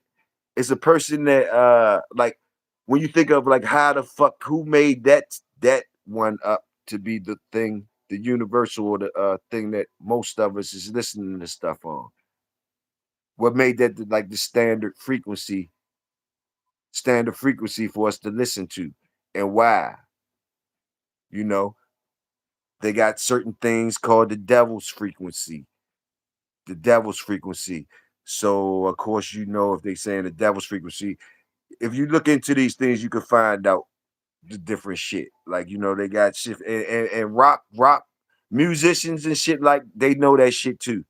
like when you think of like how the fuck who made that one up to be the thing, the universal or the thing that most of us is listening to stuff on. What made that like the standard frequency for us to listen to, and why? You know, They got certain things called the devil's frequency. The devil's frequency. So of course, you know, if they saying the devil's frequency, if you look into these things, you can find out the different shit. Like, you know, they got shit and rock musicians and shit, like they know that shit too.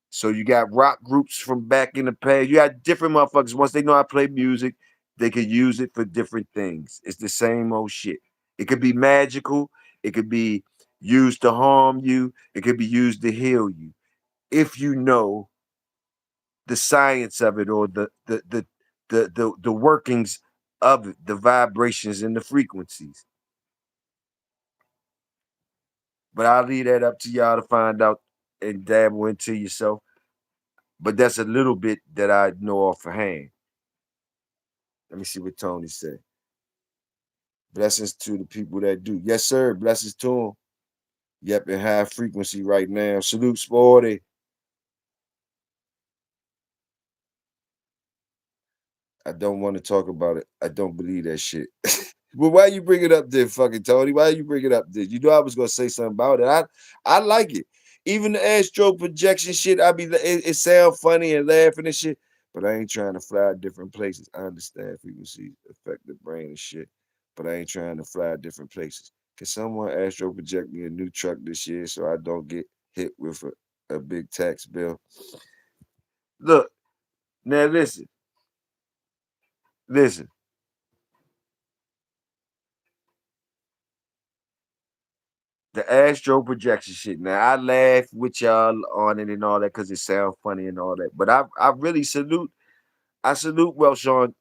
So you got rock groups from back in the past. You got different motherfuckers. Once they know how to play music, they can use it for different things. It's the same old shit. It could be magical. It could be used to harm you. It could be used to heal you. If you know the science of it, or the workings of it, the vibrations and the frequencies. But I'll leave that up to y'all to find out and dabble into yourself. But that's a little bit that I know off of hand. Let me see what Tony said. Blessings to the people that do. Yes, sir. Blessings to them. Yep, in high frequency right now. Salute, Sporty. I don't want to talk about it. I don't believe that shit. Well, why you bring it up there, fucking Tony? Why you bring it up there? You know I was gonna say something about it. I like it. Even the astro projection shit, it sound funny and laughing and shit, but I ain't trying to fly different places. I understand frequencies affect the brain and shit, but I ain't trying to fly different places. Can someone astro project me a new truck this year so I don't get hit with a big tax bill? Look, now listen. The astro projection shit. Now I laugh with y'all on it and all that because it sounds funny and all that. But I really salute Welsh on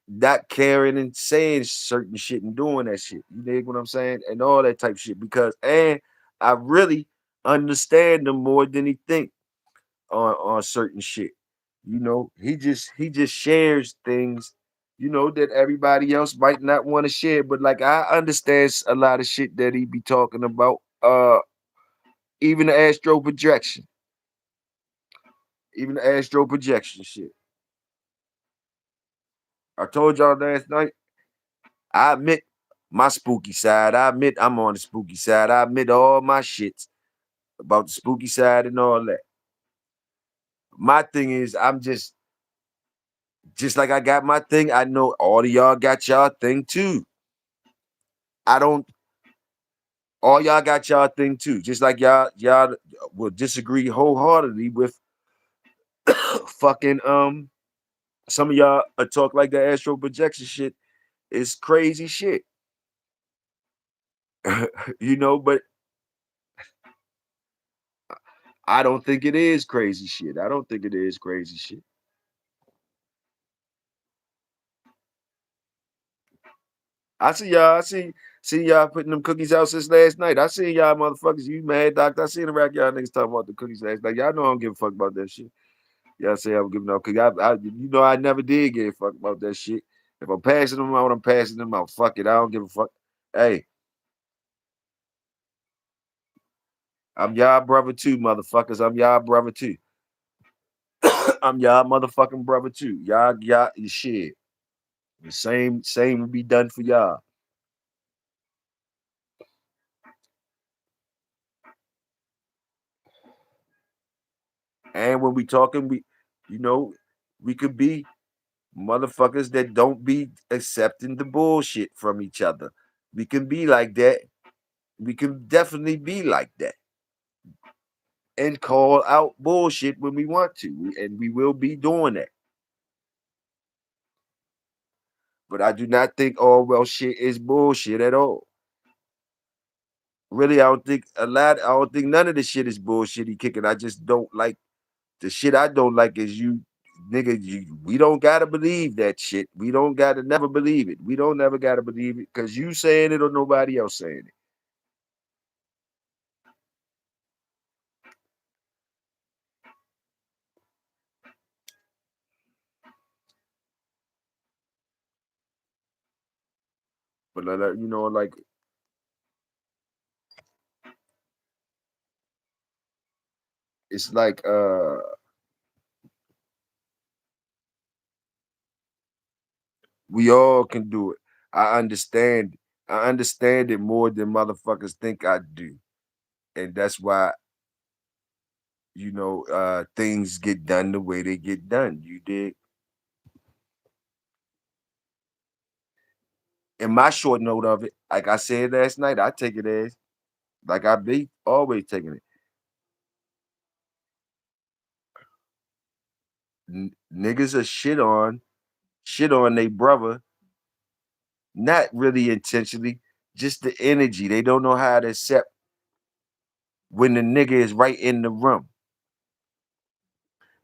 not caring and saying certain shit and doing that shit. You dig what I'm saying? And all that type of shit. Because and I really understand him more than he think on certain shit. You know, he just shares things, you know, that everybody else might not want to share. But like I understand a lot of shit that he be talking about. Even the astro projection, even the astro projection shit. I told y'all last night. I admit my spooky side. I admit I'm on the spooky side. I admit all my shits about the spooky side and all that. My thing is, I'm just like I got my thing. I know all of y'all got y'all thing too. I don't. All y'all got y'all thing too. Just like y'all will disagree wholeheartedly with fucking some of y'all talk like the astral projection shit is crazy shit. You know, but I don't think it is crazy shit. I don't think it is crazy shit. I see y'all. See y'all putting them cookies out since last night. I see y'all motherfuckers. You mad, doctor? I seen the rack y'all niggas talking about the cookies last night. Y'all know I don't give a fuck about that shit. Y'all say I'm giving no cookies. You know, I never did give a fuck about that shit. If I'm passing them out, I'm passing them out. Fuck it. I don't give a fuck. Hey, I'm y'all brother too, motherfuckers. I'm y'all brother too. I'm y'all motherfucking brother too. Y'all, shit. The same will be done for y'all. And when we talking, you know, we could be motherfuckers that don't be accepting the bullshit from each other. We can be like that. We can definitely be like that and call out bullshit when we want to, and we will be doing that. But I do not think all well shit is bullshit at all. Really, I don't think a lot. I don't think none of the shit is bullshit he kicking. I just don't like the shit. I don't like is you, nigga. We don't gotta believe that shit. We don't gotta never believe it. We don't never gotta believe it because you saying it or nobody else saying it. But you know, like it's like we all can do it. I understand. I understand it more than motherfuckers think I do. And that's why, things get done the way they get done. You dig? In my short note of it, like I said last night, I take it as like I be always taking it. Niggas are shit on their brother, not really intentionally, just the energy. They don't know how to accept when the nigga is right in the room.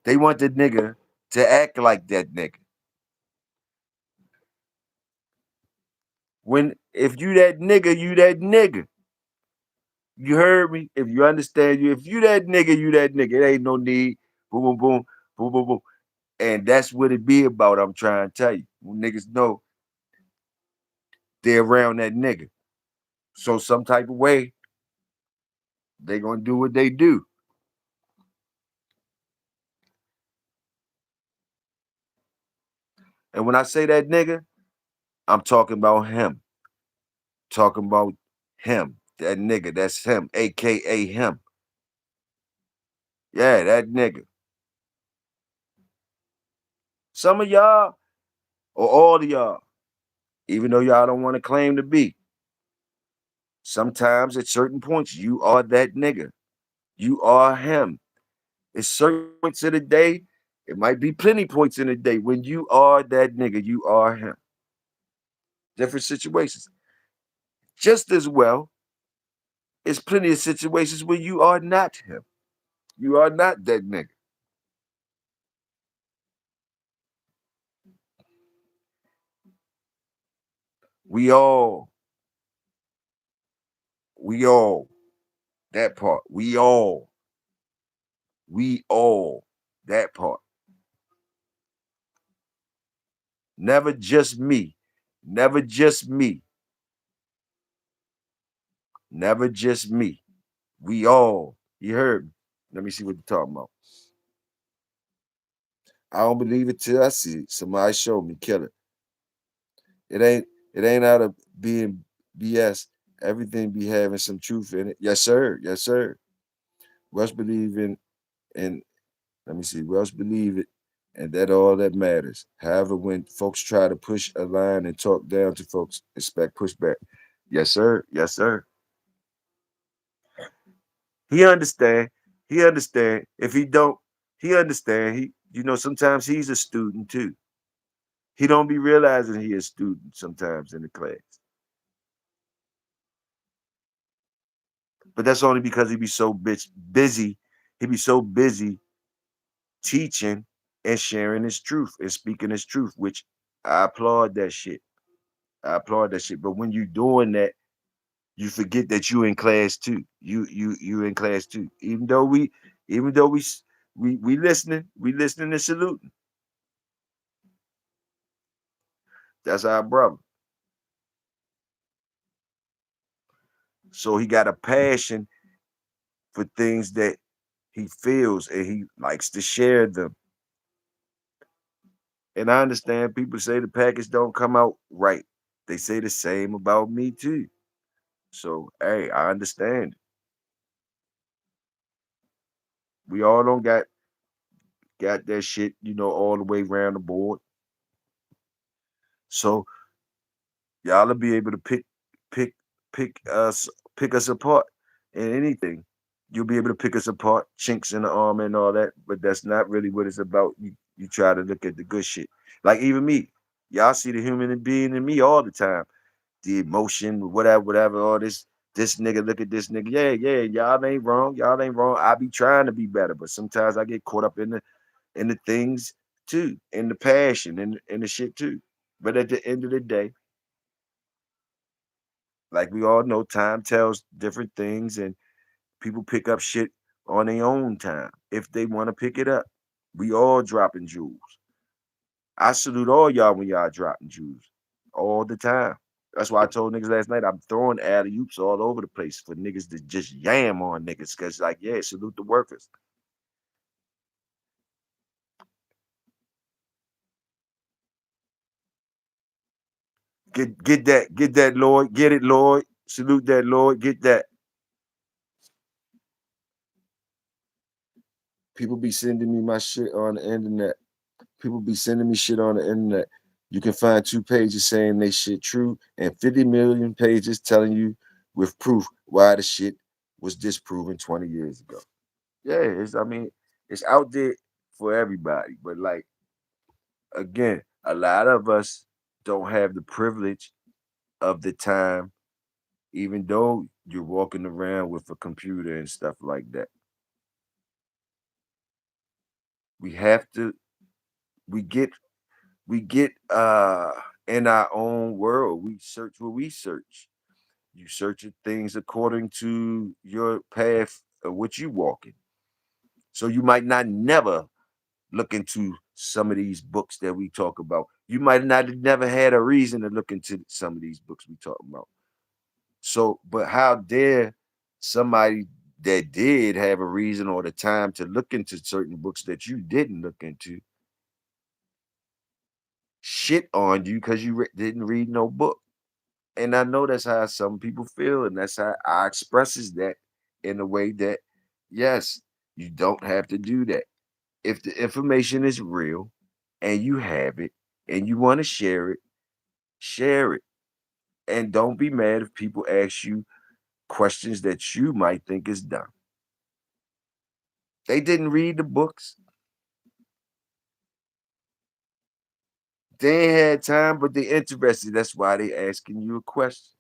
They want the nigga to act like that nigga. When if you that nigga, you that nigga. You heard me? If you understand you, if you that nigga, you that nigga. It ain't no need. Boom, boom, boom, boom, boom, boom. And that's what it be about. I'm trying to tell you. When niggas know they're around that nigga. So some type of way, they gonna do what they do. And when I say that nigga, I'm talking about him. Talking about him. That nigga. That's him. AKA him. Yeah, that nigga. Some of y'all, or all of y'all, even though y'all don't want to claim to be, sometimes at certain points, you are that nigga. You are him. It's certain points of the day. It might be plenty points in the day when you are that nigga. You are him. Different situations. Just as well, it's plenty of situations where you are not him. You are not that nigga. We all, we all, that part. We all, that part. Never just me. Never just me. Never just me. We all. You heard me. Let me see what you're talking about. I don't believe it till I see it. Somebody show me, kill it. It ain't it ain't out of being BS. Everything be having some truth in it. Yes, sir. Yes, sir. Rush believe in let me see, Rush believe it, and that all that matters. However, when folks try to push a line and talk down to folks, expect pushback. Yes, sir. Yes, sir. He understand. He understand. If he don't, he understand. Sometimes he's a student too. He don't be realizing he a student sometimes in the class. But that's only because he be so busy. He be so busy teaching and sharing his truth and speaking his truth, which I applaud that shit. I applaud that shit. But when you doing that, you forget that you in class too. You in class too. Even though we listening and saluting. That's our brother. So he got a passion for things that he feels and he likes to share them. And I understand people say the package don't come out right. They say the same about me too. So hey, I understand. We all don't got that shit, all the way around the board. So y'all will be able to pick, pick us, pick us apart in anything. You'll be able to pick us apart, chinks in the armor and all that, but that's not really what it's about. You try to look at the good shit. Like even me, y'all see the human being in me all the time. The emotion, whatever, all this nigga, look at this nigga. Yeah, y'all ain't wrong. Y'all ain't wrong. I be trying to be better, but sometimes I get caught up in the things too, in the passion and in the shit too. But at the end of the day, like we all know, time tells different things, and people pick up shit on their own time if they want to pick it up. We all dropping jewels. I salute all y'all when y'all dropping jewels all the time. That's why I told niggas last night I'm throwing alley oops all over the place for niggas to just yam on niggas. Cause like, yeah, salute the workers. Get that, Lloyd. Get it, Lloyd. Salute that, Lloyd. Get that. People be sending me my shit on the internet. People be sending me shit on the internet. You can find 2 pages saying they shit true and 50 million pages telling you with proof why the shit was disproven 20 years ago. Yeah, it's out there for everybody. But like again, a lot of us don't have the privilege of the time, even though you're walking around with a computer and stuff like that. We have to we get we get in our own world. We search what we search. You searching things according to your path of what you walking. So you might not never look into some of these books that we talk about. You might not have never had a reason to look into some of these books we talk about. So, but how dare somebody that did have a reason or the time to look into certain books that you didn't look into shit on you because you didn't read no book? And I know that's how some people feel, and that's how I expresses that in a way that, yes, you don't have to do that. If the information is real and you have it and you want to share it. And don't be mad if people ask you questions that you might think is dumb. They didn't read the books. They ain't had time, but they interested. That's why they asking you a question.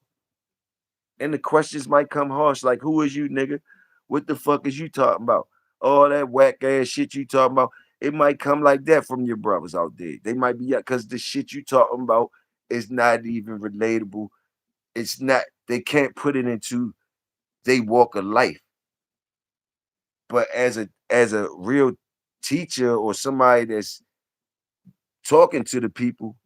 And the questions might come harsh, like, who is you, nigga? What the fuck is you talking about? All that whack ass shit you talking about. It might come like that from your brothers out there. They might be because the shit you talking about is not even relatable. It's not, they can't put it into they walk of life. But as a real teacher or somebody that's talking to the people,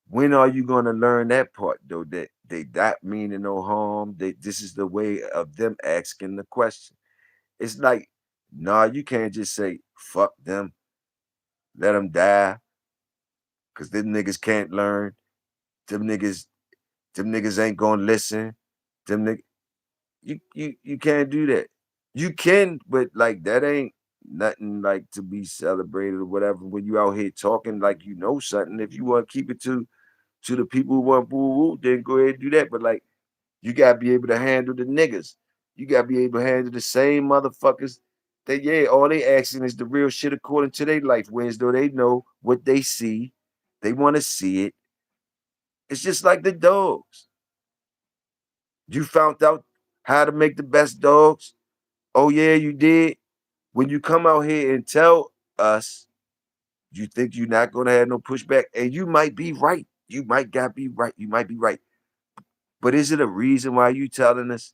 when are you gonna learn that part though? That they not meaning no harm. This is the way of them asking the question. It's like, nah, you can't just say fuck them, let them die, cause them niggas can't learn. Them niggas, them niggas ain't gonna listen. Them niggas, you can't do that. You can, but like that ain't nothing like to be celebrated or whatever. When you out here talking like you know something, if you want to keep it to the people who want boo woo, then go ahead and do that. But like you gotta be able to handle the niggas. You gotta be able to handle the same motherfuckers that yeah, all they asking is the real shit according to their life. Whereas though they know what they see, they want to see it. It's just like the dogs. You found out how to make the best dogs. Oh yeah, you did. When you come out here and tell us, you think you're not gonna have no pushback, and you might be right. You might got be right. You might be right. But is it a reason why you telling us?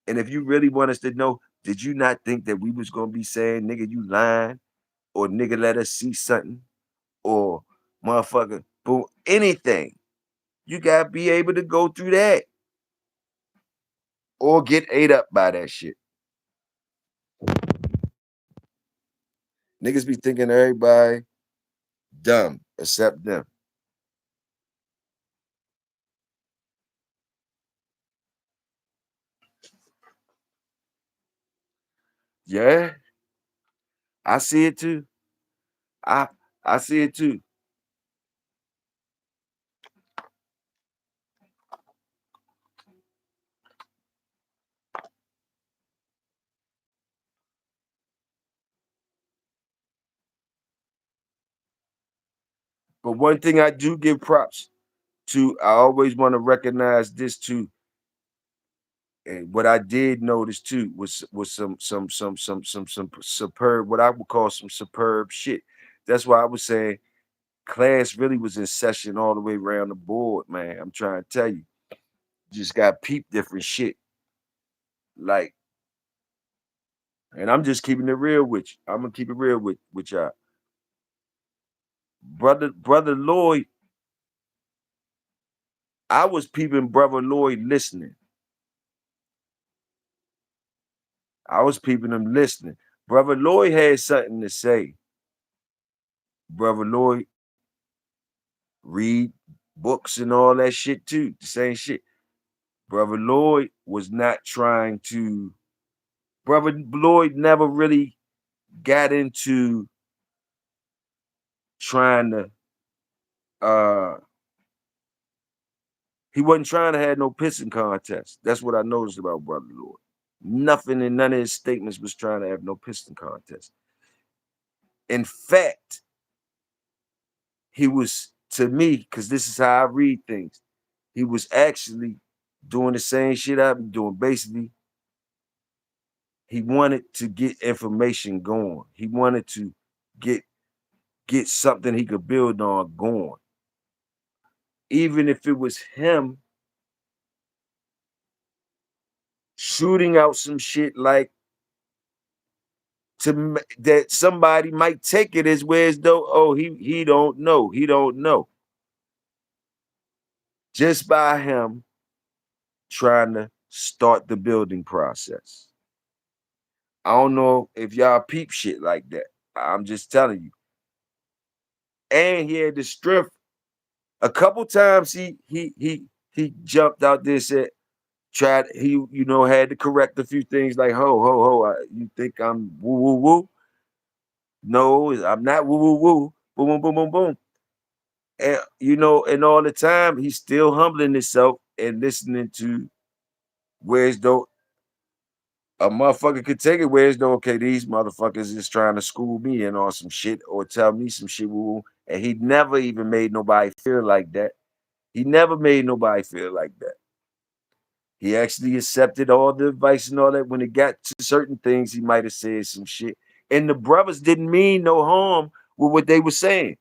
And if you really want us to know, did you not think that we was gonna be saying, nigga, you lying, or nigga, let us see something, or motherfucker, boom, anything? You gotta be able to go through that, or get ate up by that shit. Niggas be thinking everybody dumb except them. Yeah, I see it too. I I see it too. But one thing I do give props to, I always want to recognize this too. And what I did notice too was some superb, what I would call some superb shit. That's why I was saying class really was in session all the way around the board, man. I'm trying to tell you. Just got peep different shit. Like, and I'm just keeping it real with you. I'm gonna keep it real with y'all. Brother Lloyd, I was peeping Brother Lloyd listening. I was peeping him listening. Brother Lloyd had something to say. Brother Lloyd read books and all that shit too. The same shit. Brother Lloyd was not trying to. Brother Lloyd never really got into trying to he wasn't trying to have no pissing contest. That's what I noticed about Brother Lord. Nothing in none of his statements was trying to have no pissing contest. In fact, he was, to me, because this is how I read things, he was actually doing the same shit I've been doing. Basically, he wanted to get information going. He wanted to get something he could build on going. Even if it was him shooting out some shit like that somebody might take it as though, oh, he don't know. He don't know. Just by him trying to start the building process. I don't know if y'all peep shit like that. I'm just telling you. And he had the strength. A couple times he jumped out there and said, tried, he, had to correct a few things like, ho, ho, ho, you think I'm woo, woo, woo? No, I'm not woo, woo, woo. Boom, boom, boom, boom, boom. And, and all the time, he's still humbling himself and listening to where's though a motherfucker could take it where's though, okay, these motherfuckers is trying to school me in on some shit or tell me some shit. Woo, woo. And he never even made nobody feel like that. He never made nobody feel like that. He actually accepted all the advice and all that. When it got to certain things, he might have said some shit. And the brothers didn't mean no harm with what they were saying.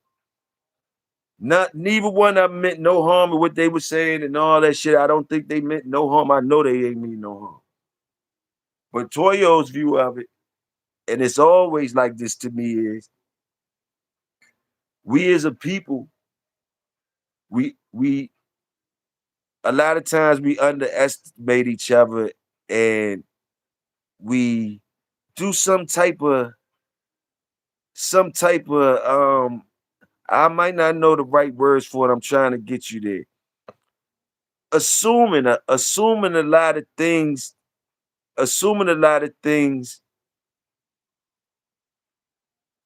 Neither one of them meant no harm with what they were saying and all that shit. I don't think they meant no harm. I know they ain't mean no harm. But Toyo's view of it, and it's always like this to me, is we as a people, we a lot of times we underestimate each other and we do some type of I might not know the right words for it. I'm trying to get you there. Assuming a lot of things, assuming a lot of things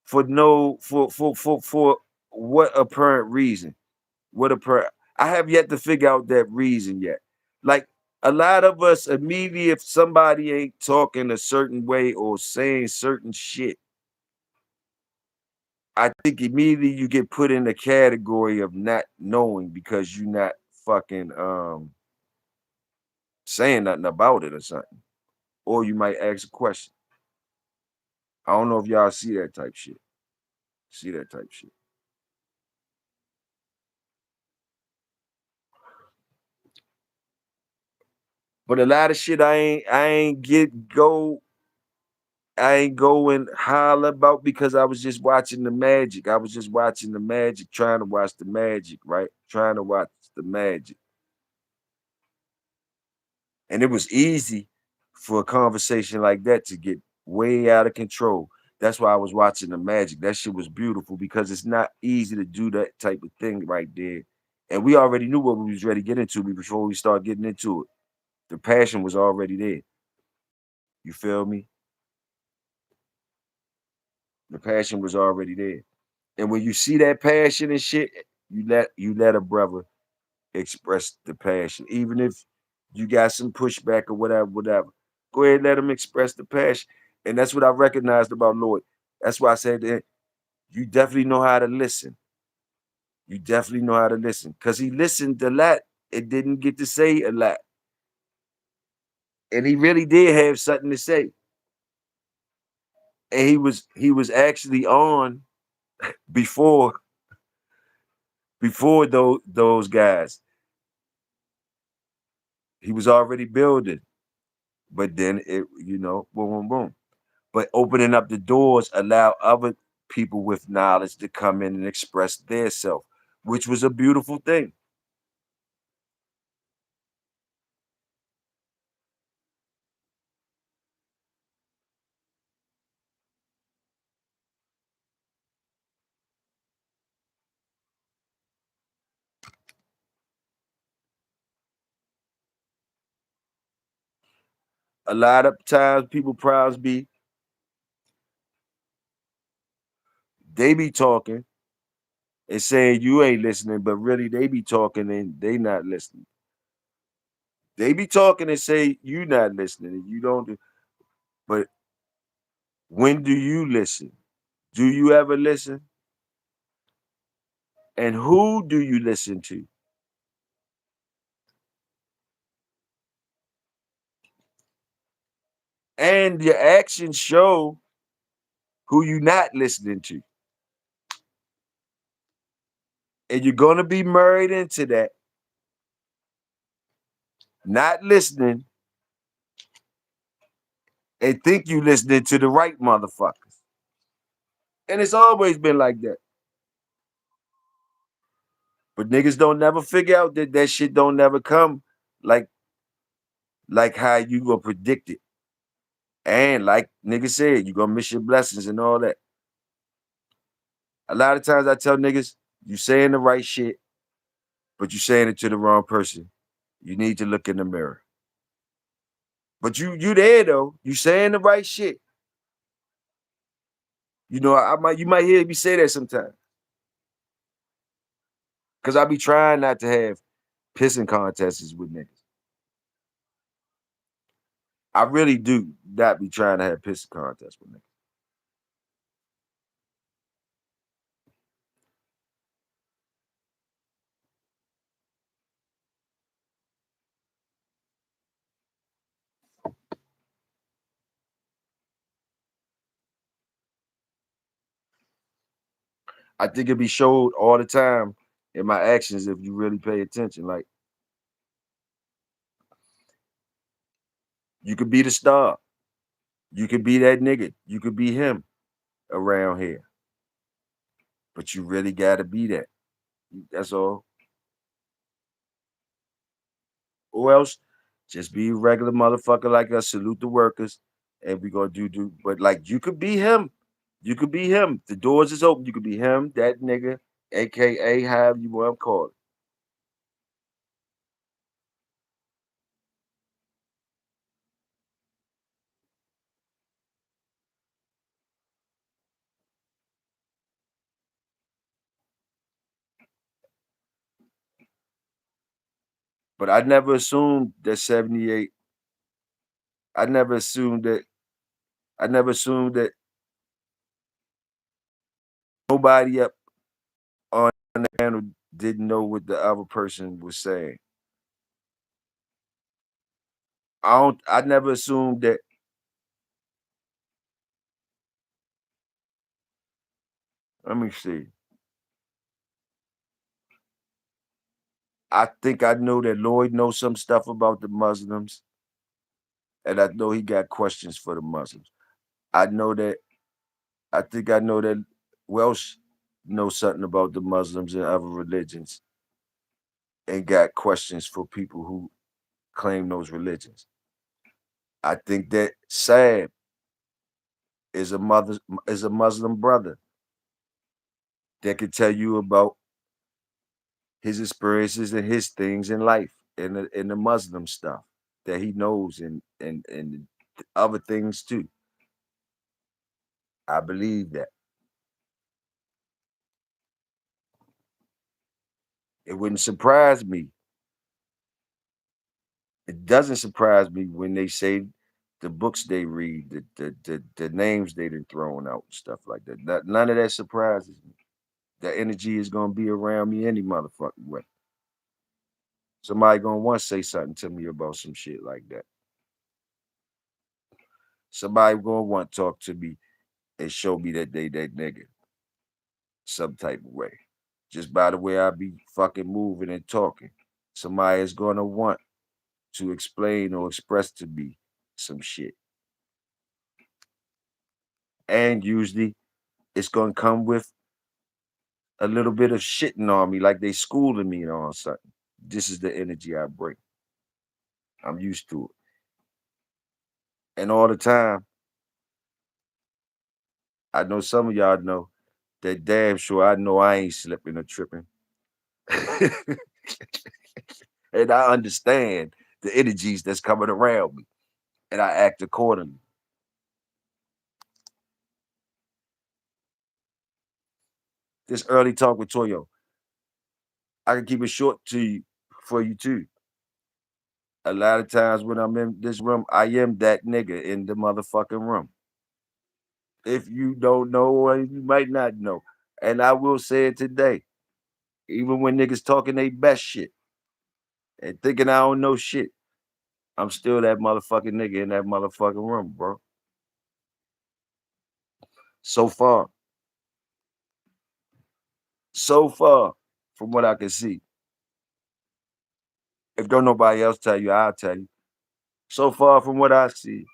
for no for what apparent reason. What apparent I have yet to figure out that reason yet. Like a lot of us immediately, if somebody ain't talking a certain way or saying certain shit, I think immediately you get put in the category of not knowing because you're not fucking saying nothing about it or something. Or you might ask a question. I don't know if y'all see that type shit. See that type shit. But a lot of shit I ain't go and holler about because I was just watching the magic. I was just watching the magic, trying to watch the magic, right? Trying to watch the magic. And it was easy for a conversation like that to get way out of control. That's why I was watching the magic. That shit was beautiful because it's not easy to do that type of thing right there. And we already knew what we was ready to get into before we start getting into it. The passion was already there. You feel me? The passion was already there. And when you see that passion and shit, you let a brother express the passion. Even if you got some pushback or whatever, whatever. Go ahead and let him express the passion. And that's what I recognized about Lloyd. That's why I said that you definitely know how to listen. You definitely know how to listen. Because he listened a lot and didn't get to say a lot. And he really did have something to say. And he was actually on before those guys. He was already building. But then boom, boom, boom. But opening up the doors allow other people with knowledge to come in and express their self, which was a beautiful thing. A lot of times people probably be They be talking and saying you ain't listening, but really they be talking and they not listening. They be talking and say you not listening and you don't do. But when do you listen? Do you ever listen? And who do you listen to? And your actions show who you not listening to. And you're gonna be married into that, not listening, and think you listening to the right motherfuckers. And it's always been like that. But niggas don't never figure out that that shit don't never come like like how you gonna predict it. And like niggas said, you gonna miss your blessings and all that. A lot of times I tell niggas, you saying the right shit, but you saying it to the wrong person. You need to look in the mirror. But you there though. You saying the right shit. You know, I might you might hear me say that sometimes. Cause I be trying not to have pissing contests with niggas. I really do not be trying to have pissing contests with niggas. I think it be showed all the time in my actions if you really pay attention. Like you could be the star. You could be that nigga. You could be him around here. But you really gotta be that. That's all. Or else just be a regular motherfucker like us, salute the workers, and we gonna do. But like you could be him. You could be him. The doors is open. You could be him, that nigga, aka however you want to call it. But I never assumed that 78, I never assumed that I never assumed that nobody up on the panel didn't know what the other person was saying. I never assumed that. Let me see. I think I know that Lloyd knows some stuff about the Muslims, and I know he got questions for the Muslims. I know that I think I know that Welsh knows something about the Muslims and other religions and got questions for people who claim those religions. I think that Sad is a Muslim brother that could tell you about his experiences and his things in life and the Muslim stuff that he knows and other things too. I believe that. It wouldn't surprise me. It doesn't surprise me when they say the books they read, the names they done thrown out and stuff like that. None of that surprises me. The energy is gonna be around me any motherfucking way. Somebody gonna want to say something to me about some shit like that. Somebody gonna want to talk to me and show me that they that nigga some type of way. Just by the way I be fucking moving and talking. Somebody is gonna want to explain or express to me some shit. And usually it's gonna come with a little bit of shitting on me, like they schooling me on something. This is the energy I bring. I'm used to it. And all the time, I know some of y'all know that damn sure I know I ain't slipping or tripping. And I understand the energies that's coming around me. And I act accordingly. This early talk with Toyo. I can keep it short to you for you too. A lot of times when I'm in this room, I am that nigga in the motherfucking room. If you don't know, or you might not know. And I will say it today. Even when niggas talking they best shit and thinking I don't know shit, I'm still that motherfucking nigga in that motherfucking room, bro. So far, so far, from what I can see. If don't nobody else tell you, I'll tell you. So far from what I see.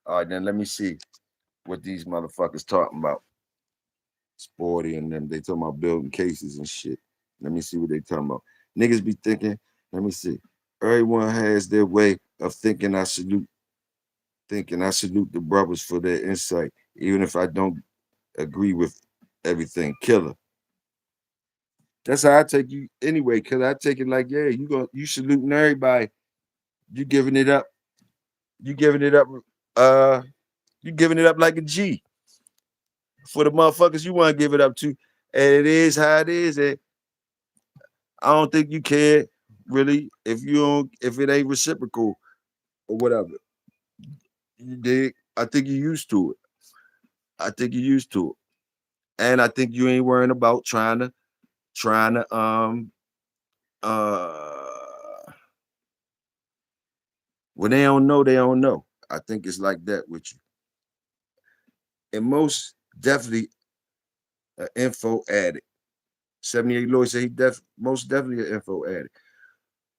All right, then let me see what these motherfuckers talking about. Sporty and them. They talking about building cases and shit. Let me see what they talking about. Niggas be thinking, let me see. Everyone has their way of thinking I salute the brothers for their insight, even if I don't agree with everything. Killer. That's how I take you anyway, cause I take it like, yeah, you saluting everybody. You giving it up. You giving it up. Uh, you giving it up like a G for the motherfuckers you want to give it up to. And it is how it is. And I don't think you care really if it ain't reciprocal or whatever. You dig? I think you're used to it. I think you're used to it. And I think you ain't worrying about trying to uh when they don't know, they don't know. I think it's like that with you. And most definitely an info addict. 78 Lloyd said most definitely an info addict.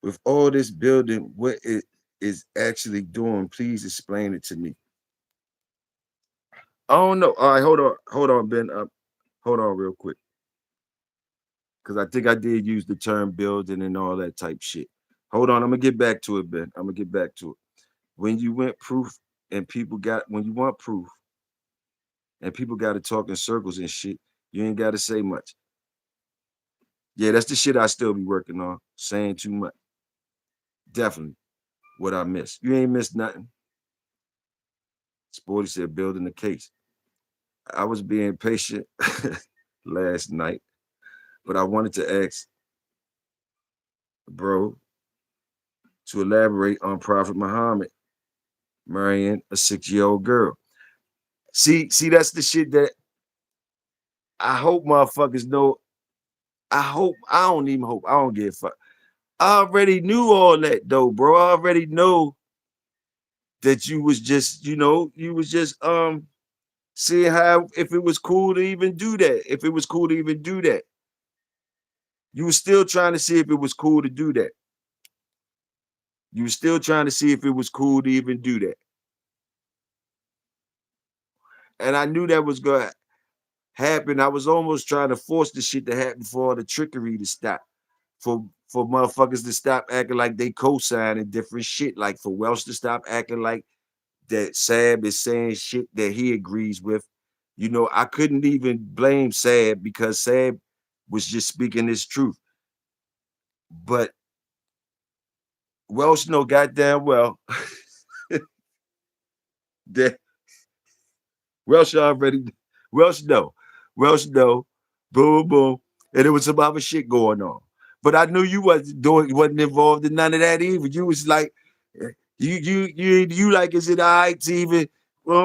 With all this building, what it is actually doing, please explain it to me. I don't know. All right, hold on, Ben. Hold on real quick. Because I think I did use the term building and all that type shit. Hold on, I'm gonna get back to it, Ben. I'm gonna get back to it. When you want proof when you want proof and people got to talk in circles and shit, you ain't got to say much. Yeah, that's the shit I still be working on. Saying too much. Definitely what I miss. You ain't missed nothing. Sporty said building the case. I was being patient last night, but I wanted to ask bro to elaborate on Prophet Muhammad marrying a 6-year-old girl. See, that's the shit that I hope motherfuckers know. I don't even hope. I don't give a fuck. I already knew all that though, bro. I already know that you was just, you was just seeing how if it was cool to even do that. If it was cool to even do that. You were still trying to see if it was cool to do that. You were still trying to see if it was cool to even do that. And I knew that was gonna happen. I was almost trying to force the shit to happen for all the trickery to stop. For motherfuckers to stop acting like they co-signing different shit. Like for Welsh to stop acting like that Sab is saying shit that he agrees with. I couldn't even blame Sab because Sab was just speaking his truth. But Welsh know goddamn well that Welsh already Welsh know. Welsh know. Boom, boom. And there was some other shit going on. But I knew wasn't involved in none of that either. You was like, you like, is it all right to even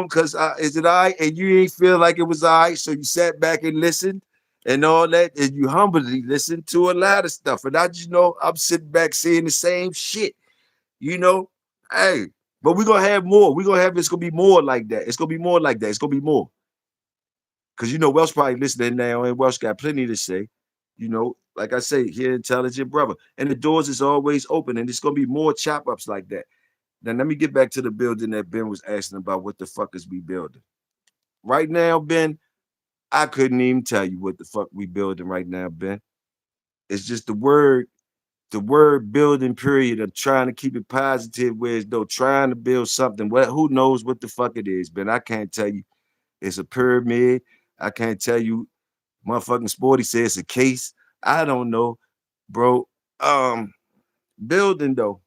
cause is it all right? And you ain't feel like it was all right. So you sat back and listened and all that, and you humbly listened to a lot of stuff. And I just know I'm sitting back saying the same shit, you know. Hey, but we're gonna have more. It's gonna be more like that. It's gonna be more like that. It's gonna be more. Because Welsh probably listening now, and Welsh got plenty to say. Like I say, he an intelligent brother. And the doors is always open, and it's gonna be more chop ups like that. Now let me get back to the building that Ben was asking about. What the fuck is we building? Right now, Ben, I couldn't even tell you what the fuck we building right now, Ben. It's just the word building period of trying to keep it positive, whereas though trying to build something. Well, who knows what the fuck it is, Ben? I can't tell you. It's a pyramid. I can't tell you Motherfucking Sporty says it's a case. I don't know, bro. Um, building though.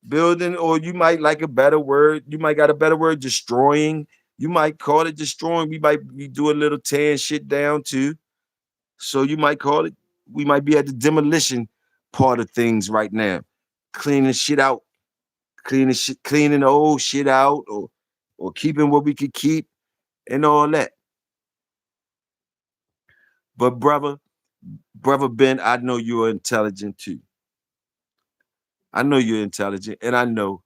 Building, or you might like a better word. You might got a better word, destroying. You might call it destroying. We might be do a little tearing shit down too. So you might call it, we might be at the demolition part of things right now. Cleaning shit out, cleaning the old shit out, or keeping what we could keep and all that. But brother Ben, I know you're intelligent too. I know you're intelligent, and I know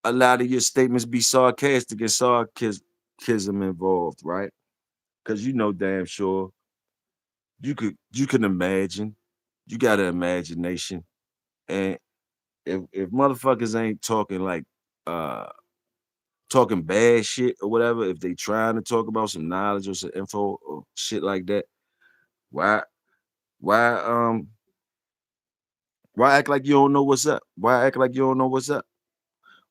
a lot of your statements be sarcastic and sarcasm involved, right? Because you know damn sure you can imagine. You got an imagination. And if motherfuckers ain't talking like uh talking bad shit or whatever, if they trying to talk about some knowledge or some info or shit like that, why why um why act like you don't know what's up? Why act like you don't know what's up?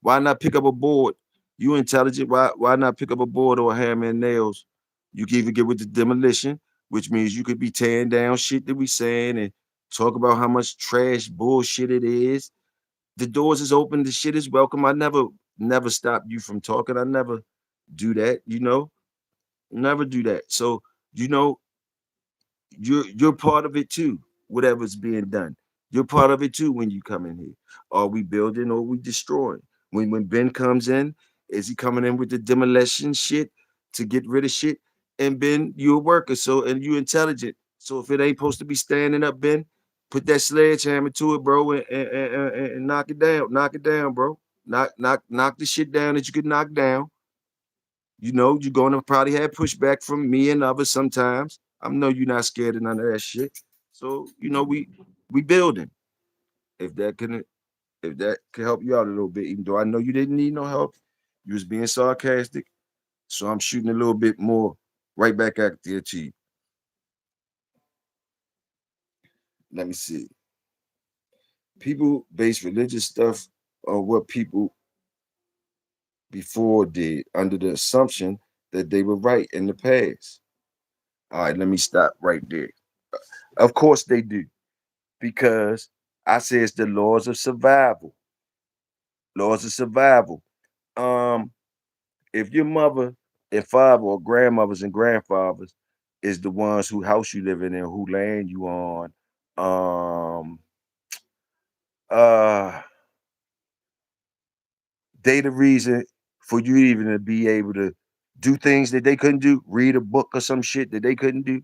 Why not pick up a board? You intelligent. Why not pick up a board or a hammer and nails? You can even get with the demolition, which means you could be tearing down shit that we saying and talk about how much trash bullshit it is. The doors is open, the shit is welcome. I never stop you from talking. I never do that, you know. Never do that. So, you know, you're part of it too, whatever's being done. You're part of it too when you come in here. Are we building or we destroying? When Ben comes in, is he coming in with the demolition shit to get rid of shit? And Ben, you're a worker, so and you intelligent. So if it ain't supposed to be standing up, Ben, put that sledgehammer to it, bro, and knock it down. Knock it down, bro. Knock the shit down that you could knock down. You know, you're gonna probably have pushback from me and others sometimes. I know you're not scared of none of that shit. So, you know, we building. If that can if that can help you out a little bit, even though I know you didn't need no help, you was being sarcastic. So I'm shooting a little bit more right back at there to you. Let me see. People base religious stuff on what people before did under the assumption that they were right in the past. All right, let me stop right there. Of course they do, because I say it's the laws of survival. Laws of survival. Um, if your mother and father or grandmothers and grandfathers is the ones who house you living in, who land you on, um, uh, they the reason for you even to be able to do things that they couldn't do, read a book or some shit that they couldn't do,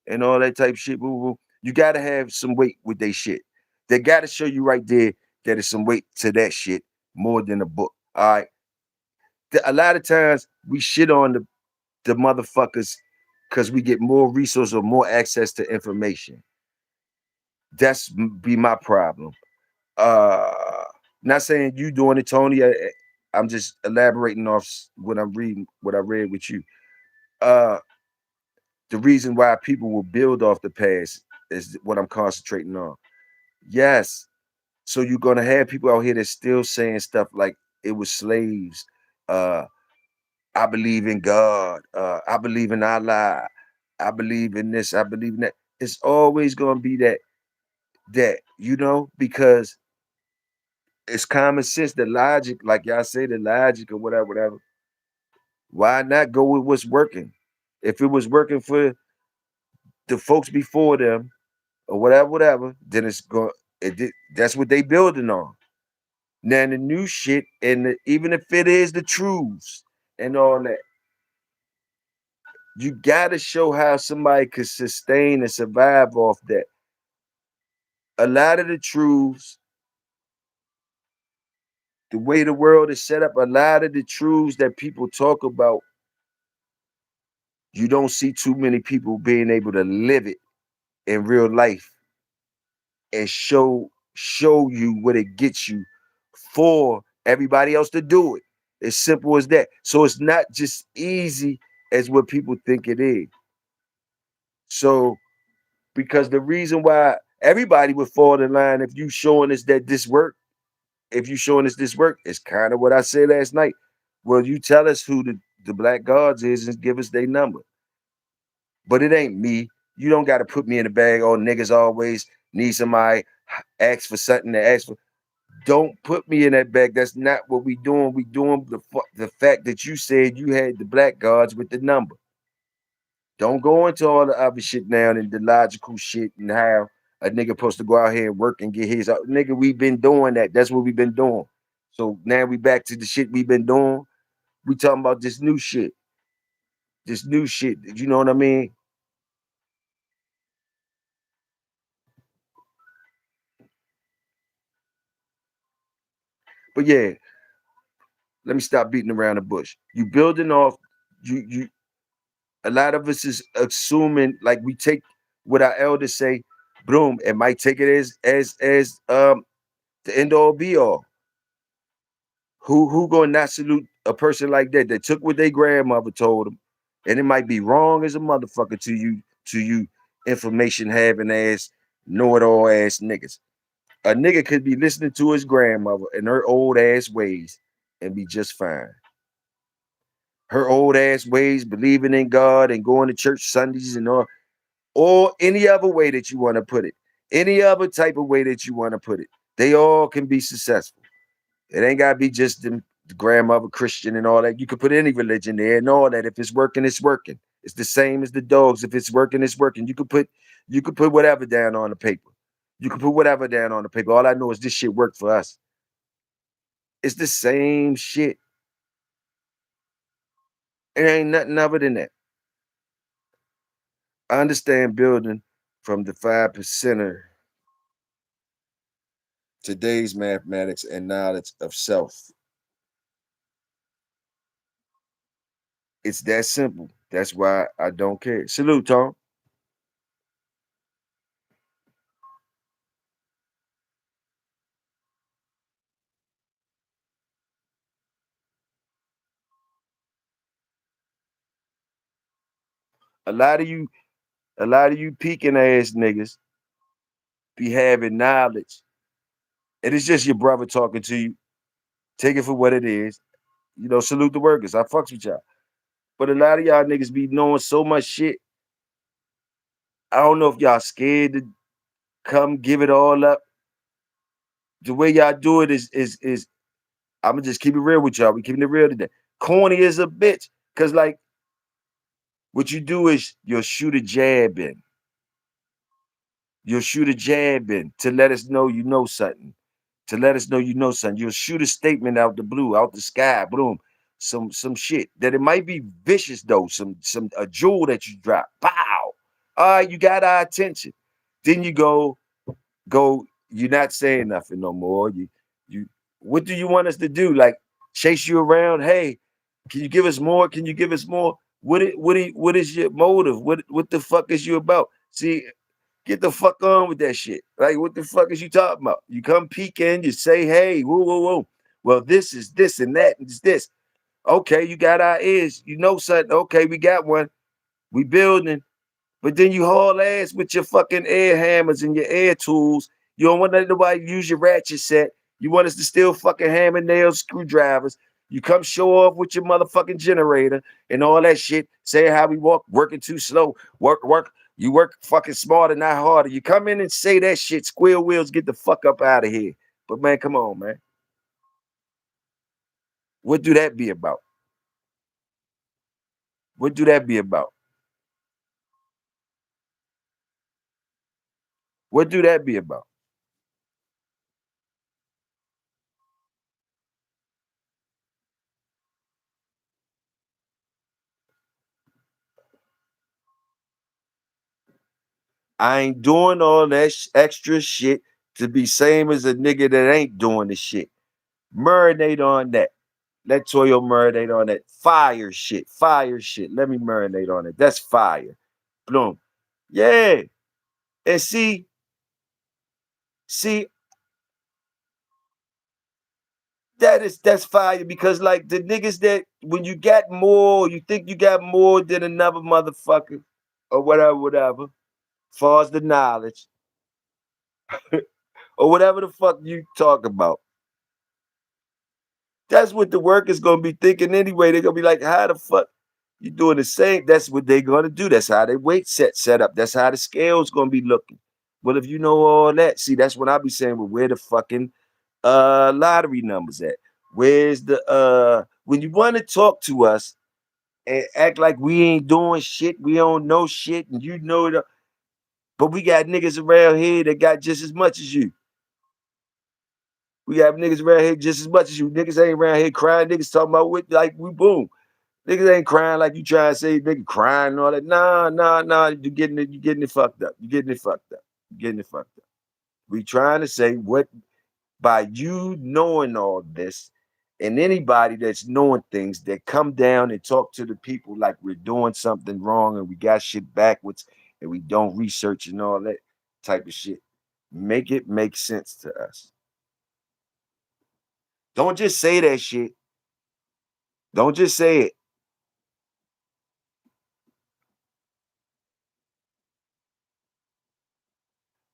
and all that type of shit. Boo, boo. You gotta have some weight with they shit. They gotta show you right there that it's some weight to that shit more than a book. All right. A lot of times we shit on the motherfuckers because we get more resources or more access to information. That's be my problem. Uh Not saying you doing it, Tony. I'm just elaborating off what I'm reading, what I read with you. Uh the reason why people will build off the past is what I'm concentrating on. Yes. So you're gonna have people out here that's still saying stuff like it was slaves. Uh I believe in God. I believe in Allah. I believe in this. I believe in that. It's always gonna be that, you know, because it's common sense, the logic, like y'all say, the logic or whatever, whatever. Why not go with what's working? If it was working for the folks before them or whatever, whatever, then it's going. That's what they building on. Now the new shit, and even if it is the truths and all that, you gotta show how somebody could sustain and survive off that. A lot of the truths, the way the world is set up, a lot of the truths that people talk about, you don't see too many people being able to live it in real life and show you what it gets you for everybody else to do it. As simple as that. So it's not just easy as what people think it is. So because the reason why everybody would fall in line if you showing us that this work, if you showing us this work, it's kind of what I said last night. Well, you tell us who the black guards is and give us their number. but it ain't me. You don't got to put me in the bag. Oh, niggas always need somebody ask for something to ask for. Don't put me in that bag. That's not what we doing. We doing the fact that you said you had the black guards with the number. Don't go into all the other shit now and the logical shit and how a nigga supposed to go out here and work and get his. Nigga, we've been doing that. That's what we've been doing. So now we back to the shit we've been doing. We talking about this new shit. This new shit. You know what I mean? But yeah, let me stop beating around the bush. You building off. You. A lot of us is assuming like we take what our elders say. Boom, and might take it as the end all be all. Who gonna not salute a person like that that took what their grandmother told them, and it might be wrong as a motherfucker to you information having ass know it all ass niggas. A nigga could be listening to his grandmother and her old ass ways and be just fine. Her old ass ways, believing in God and going to church Sundays and all, or any other way that you want to put it, any other type of way that you want to put it. They all can be successful. It ain't gotta be just the grandmother Christian and all that. You could put any religion there and all that. If it's working, it's working. It's the same as the dogs. If it's working, it's working. You could put whatever down on the paper. You can put whatever down on the paper. All I know is this shit worked for us. It's the same shit. It ain't nothing other than that. I understand building from the 5%er, today's mathematics and knowledge of self. It's that simple. That's why I don't care. Salute, Tom. A lot of you, a lot of you peeking ass niggas be having knowledge. And it's just your brother talking to you. Take it for what it is. Salute the workers. I fucks with y'all. But a lot of y'all niggas be knowing so much shit. I don't know if y'all scared to come give it all up. The way y'all do it is I'ma just keep it real with y'all. We keeping it real today. Corny as a bitch. Cause like what you do is you'll shoot a jab in. You'll shoot a jab in to let us know you know something. To let us know you know something. You'll shoot a statement out the blue, out the sky, boom. Some shit. That it might be vicious though. Some a jewel that you drop. Pow. All right, you got our attention. Then you go, you're not saying nothing no more. You what do you want us to do? Like chase you around? Hey, can you give us more? Can you give us more? What is your motive? What the fuck is you about? See, get the fuck on with that shit. Like, what the fuck is you talking about? You come peek in, you say, hey, whoa, whoa, whoa. Well, this is this and that and this. Okay, you got our ears. You know something. Okay, we got one. We building. But then you haul ass with your fucking air hammers and your air tools. You don't want nobody to use your ratchet set. You want us to steal fucking hammer nails, screwdrivers. You come show off with your motherfucking generator and all that shit. Say how we walk, working too slow. Work. You work fucking smarter, not harder. You come in and say that shit. Squeal wheels, get the fuck up out of here. But man, come on, man. What do that be about? What do that be about? What do that be about? I ain't doing all that extra shit to be same as a nigga that ain't doing the shit. Marinate on that. Let Toyo marinate on that. Fire shit. Fire shit. Let me marinate on it. That's fire. Boom. Yeah. And see, that's fire because like the niggas that when you got more, you think you got more than another motherfucker or whatever, far as the knowledge or whatever the fuck you talk about. That's what the workers gonna be thinking anyway. They're gonna be like, how the fuck? You doing the same. That's what they're gonna do. That's how they weight set up. That's how the scale's gonna be looking. But if you know all that, see, that's what I be saying. Well, where the fucking lottery numbers at? Where's the when you want to talk to us and act like we ain't doing shit, we don't know shit, and you know it, but we got niggas around here that got just as much as you. We got niggas around here just as much as you. Niggas ain't around here crying. Niggas talking about what like we boom. Niggas ain't crying like you trying to say nigga crying and all that. Nah, nah, nah. You getting it fucked up. You getting it fucked up. You getting it fucked up. We trying to say what by you knowing all this, and anybody that's knowing things that come down and talk to the people like we're doing something wrong and we got shit backwards and we don't research and all that type of shit. Make it make sense to us. Don't just say that shit. Don't just say it.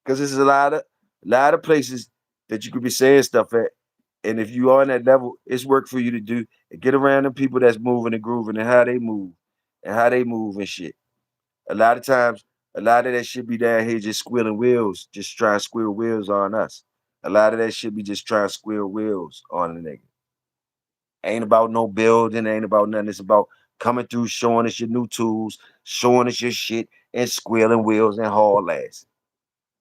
Because there's a lot of places that you could be saying stuff at. And if you are on that level, it's work for you to do and get around the people that's moving and grooving and how they move and shit. A lot of times, a lot of that shit be down here just squealing wheels, just trying to squeal wheels on us. A lot of that shit be just trying to squeal wheels on the nigga. Ain't about no building, ain't about nothing. It's about coming through, showing us your new tools, showing us your shit, and squealing wheels and haul ass.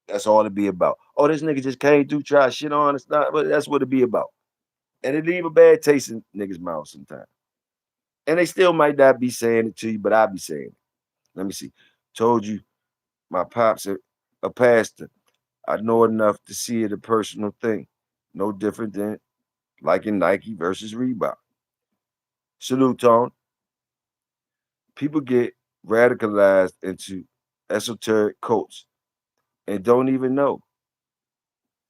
That's all it be about. Oh, this nigga just came through, try shit on us. Not, but that's what it be about. And it leave a bad taste in niggas' mouth sometimes. And they still might not be saying it to you, but I be saying it. Let me see. Told you my pops a pastor. I know enough to see it a personal thing. No different than liking Nike versus Reebok. Salute, Tone. People get radicalized into esoteric cults and don't even know.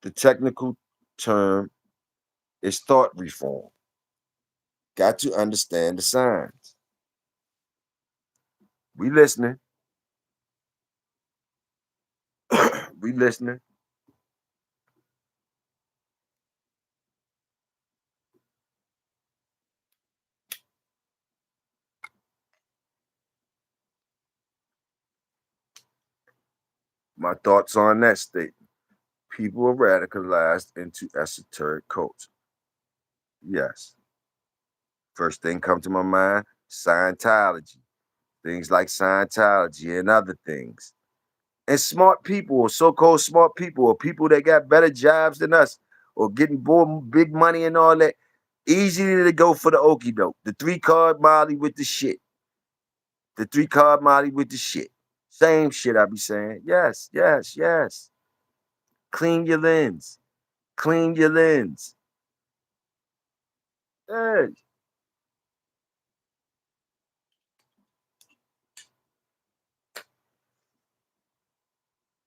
The technical term is thought reform. Got to understand the signs. We listening. We listening. My thoughts on that statement. People are radicalized into esoteric cults. Yes. First thing come to my mind, Scientology. Things like Scientology and other things. And smart people, or so-called smart people, or people that got better jobs than us, or getting more big money and all that. Easy to go for the okie doke. The 3-card Molly with the shit. The 3-card Molly with the shit. Same shit I be saying. Yes, yes, yes. Clean your lens. Clean your lens. Hey,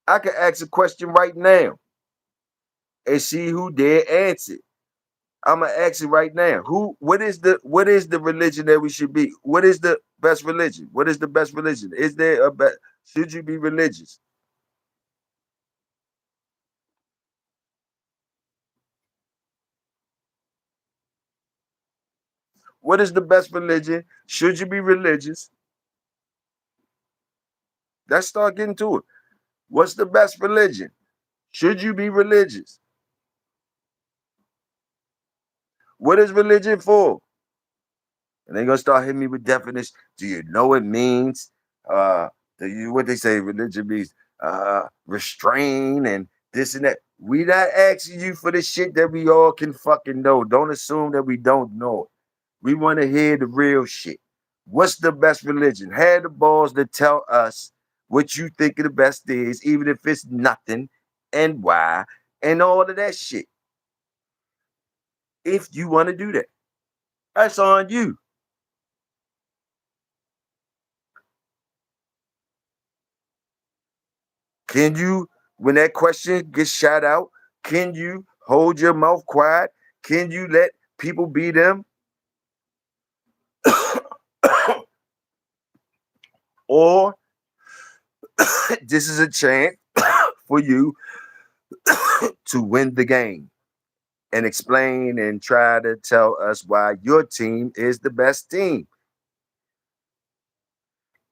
I can ask a question right now and see who dare answer. I'm gonna ask it right now. What is the religion that we should be? What is the best religion? What is the best religion? Is there a should you be religious? What is the best religion? Should you be religious? Let's start getting to it. What's the best religion? Should you be religious? What is religion for? And they're gonna start hitting me with definitions. Do you know what it means? Uh, do you what they say religion means? Restrain and this and that. We not asking you for the shit that we all can fucking know. Don't assume that we don't know it. We want to hear the real shit. What's the best religion? Have the balls to tell us what you think the best is, even if it's nothing, and why, and all of that shit. If you want to do that, that's on you. Can you, when that question gets shot out, can you hold your mouth quiet? Can you let people be them? Or this is a chance for you to win the game and explain and try to tell us why your team is the best team.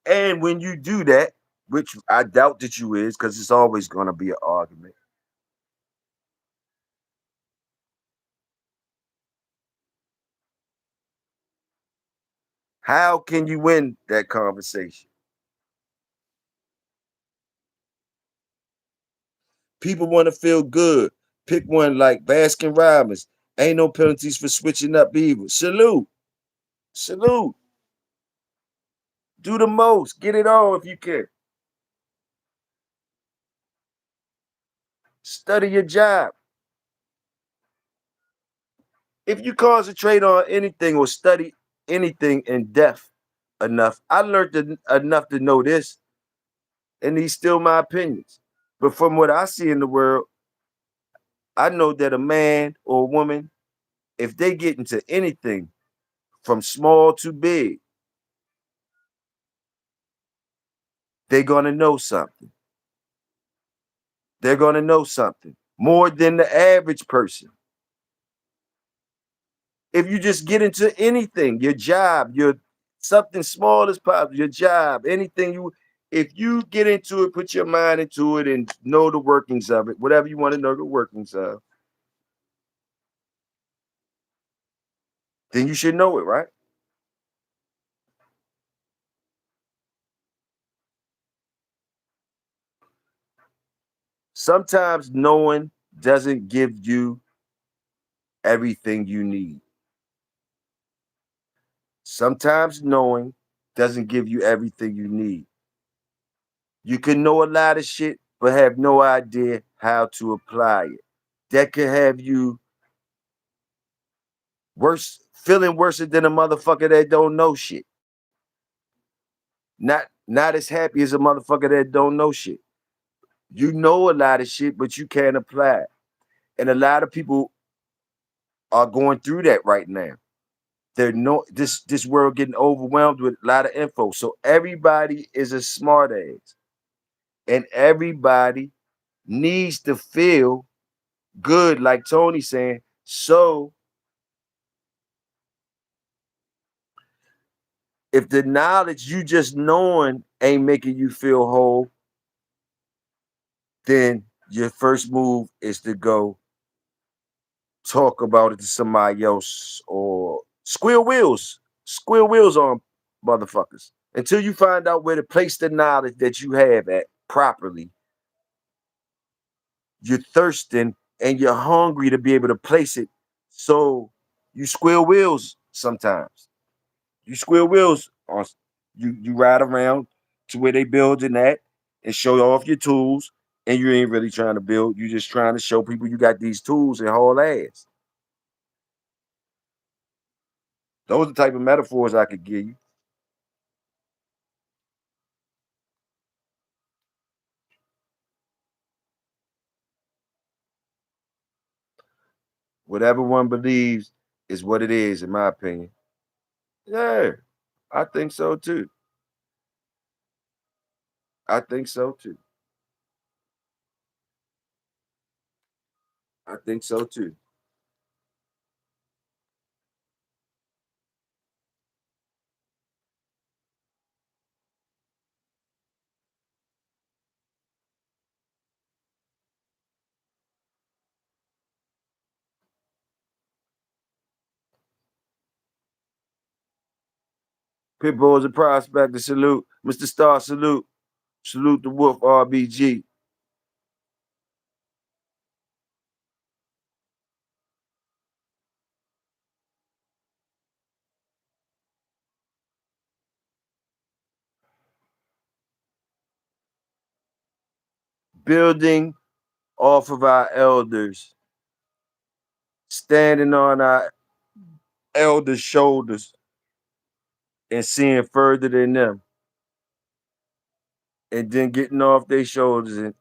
And when you do that, which I doubt that you is, because it's always going to be an argument. How can you win that conversation? People want to feel good. Pick one like Baskin Robbins. Ain't no penalties for switching up either. Salute. Salute. Do the most. Get it all if you can. Study your job. If you concentrate on anything or study anything in depth enough, I learned enough to know this, and these still my opinions. But from what I see in the world, I know that a man or a woman, if they get into anything from small to big, they're gonna know something. They're gonna know something more than the average person. If you just get into anything, your job, your something small as possible, your job, anything you, if you get into it, put your mind into it and know the workings of it, whatever you want to know the workings of, then you should know it, right? Sometimes knowing doesn't give you everything you need. Sometimes knowing doesn't give you everything you need. You can know a lot of shit, but have no idea how to apply it. That could have you worse, feeling worse than a motherfucker that don't know shit. Not as happy as a motherfucker that don't know shit. You know a lot of shit, but you can't apply it. And a lot of people are going through that right now. They're no this world getting overwhelmed with a lot of info. So everybody is a smart ass. And everybody needs to feel good, like Tony saying. So if the knowledge you just knowing ain't making you feel whole, then your first move is to go talk about it to somebody else or squeal wheels on motherfuckers until you find out where to place the knowledge that you have at properly. You're thirsting and you're hungry to be able to place it. So you squeal wheels sometimes. You squeal wheels on you ride around to where they building that and show off your tools, and you ain't really trying to build. You just trying to show people you got these tools and haul ass. Those are the type of metaphors I could give you. Whatever one believes is what it is, in my opinion. Yeah, I think so too. I think so too. I think so too. Pitbull is a prospect to salute. Mr. Star, salute. Salute the Wolf RBG. Building off of our elders, standing on our elders' shoulders and seeing further than them, and then getting off their shoulders and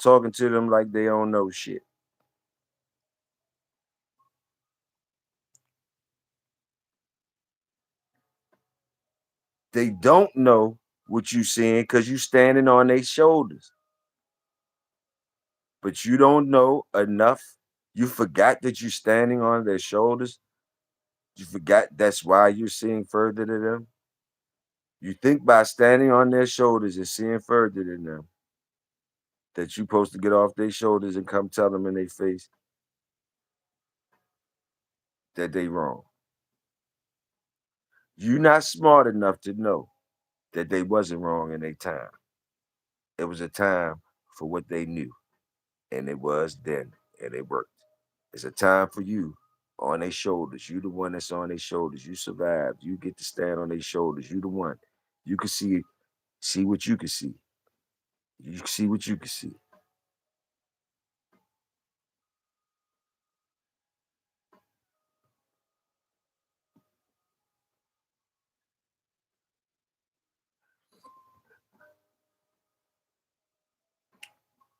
talking to them like they don't know shit. They don't know what you seeing because you standing on their shoulders, but you don't know enough. You forgot that you're standing on their shoulders. You forgot that's why you're seeing further to them. You think by standing on their shoulders and seeing further than them that you're supposed to get off their shoulders and come tell them in their face that they wrong. You're not smart enough to know that they wasn't wrong in their time. It was a time for what they knew, and it was then, and it worked. It's a time for you on their shoulders. You the one that's on their shoulders. You survived. You get to stand on their shoulders. You the one. You can see what you can see. You can see what you can see.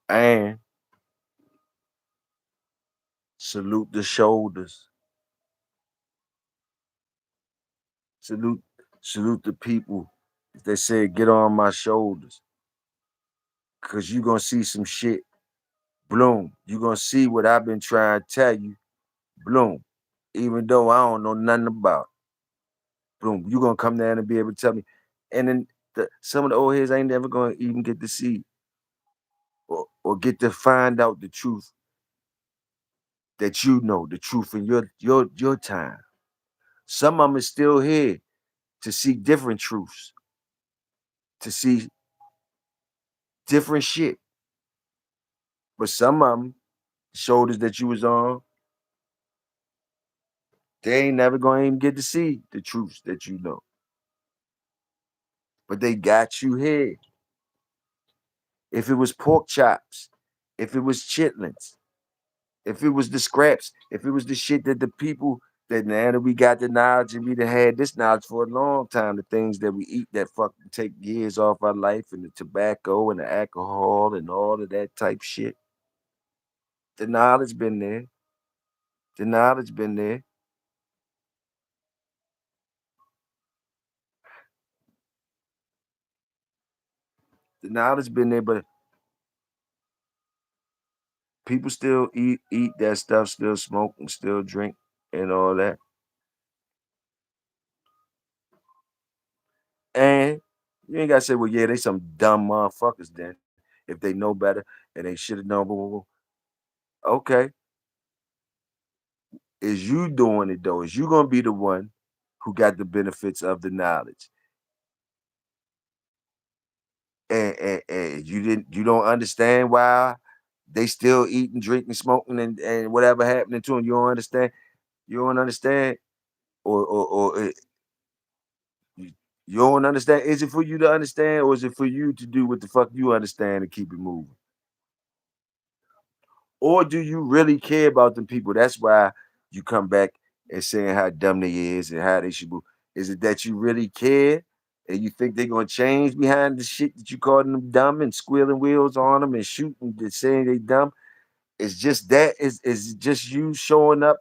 And salute the shoulders. Salute, salute the people. If they said get on my shoulders, cause you gonna see some shit. Bloom. You gonna see what I've been trying to tell you. Bloom. Even though I don't know nothing about it. Bloom. You gonna come down and be able to tell me. And then some of the old heads ain't never gonna even get to see or get to find out the truth that you know, the truth in your time. Some of them is still here to see different truths, to see different shit. But some of them, shoulders that you was on, they ain't never gonna even get to see the truths that you know. But they got you here. If it was pork chops, if it was chitlins, if it was the scraps, if it was the shit that the people that now that we got the knowledge and we done had this knowledge for a long time, the things that we eat that fucking take years off our life and the tobacco and the alcohol and all of that type shit. The knowledge been there. The knowledge been there. The knowledge been there, but people still eat that stuff, still smoke and still drink and all that. And you ain't gotta say, well, yeah, they some dumb motherfuckers then. If they know better and they should have known, blah, blah, blah. Okay. Is you doing it though? Is you gonna be the one who got the benefits of the knowledge? And you don't understand why they still eating, drinking, smoking, and whatever happening to them. You don't understand. You don't understand, or you you don't understand. Is it for you to understand, or is it for you to do what the fuck you understand and keep it moving? Or do you really care about them people? That's why you come back and saying how dumb they is and how they should move. Is it that you really care and you think they're gonna change behind the shit that you calling them dumb and squealing wheels on them and shooting and saying they dumb? It's just that is it just you showing up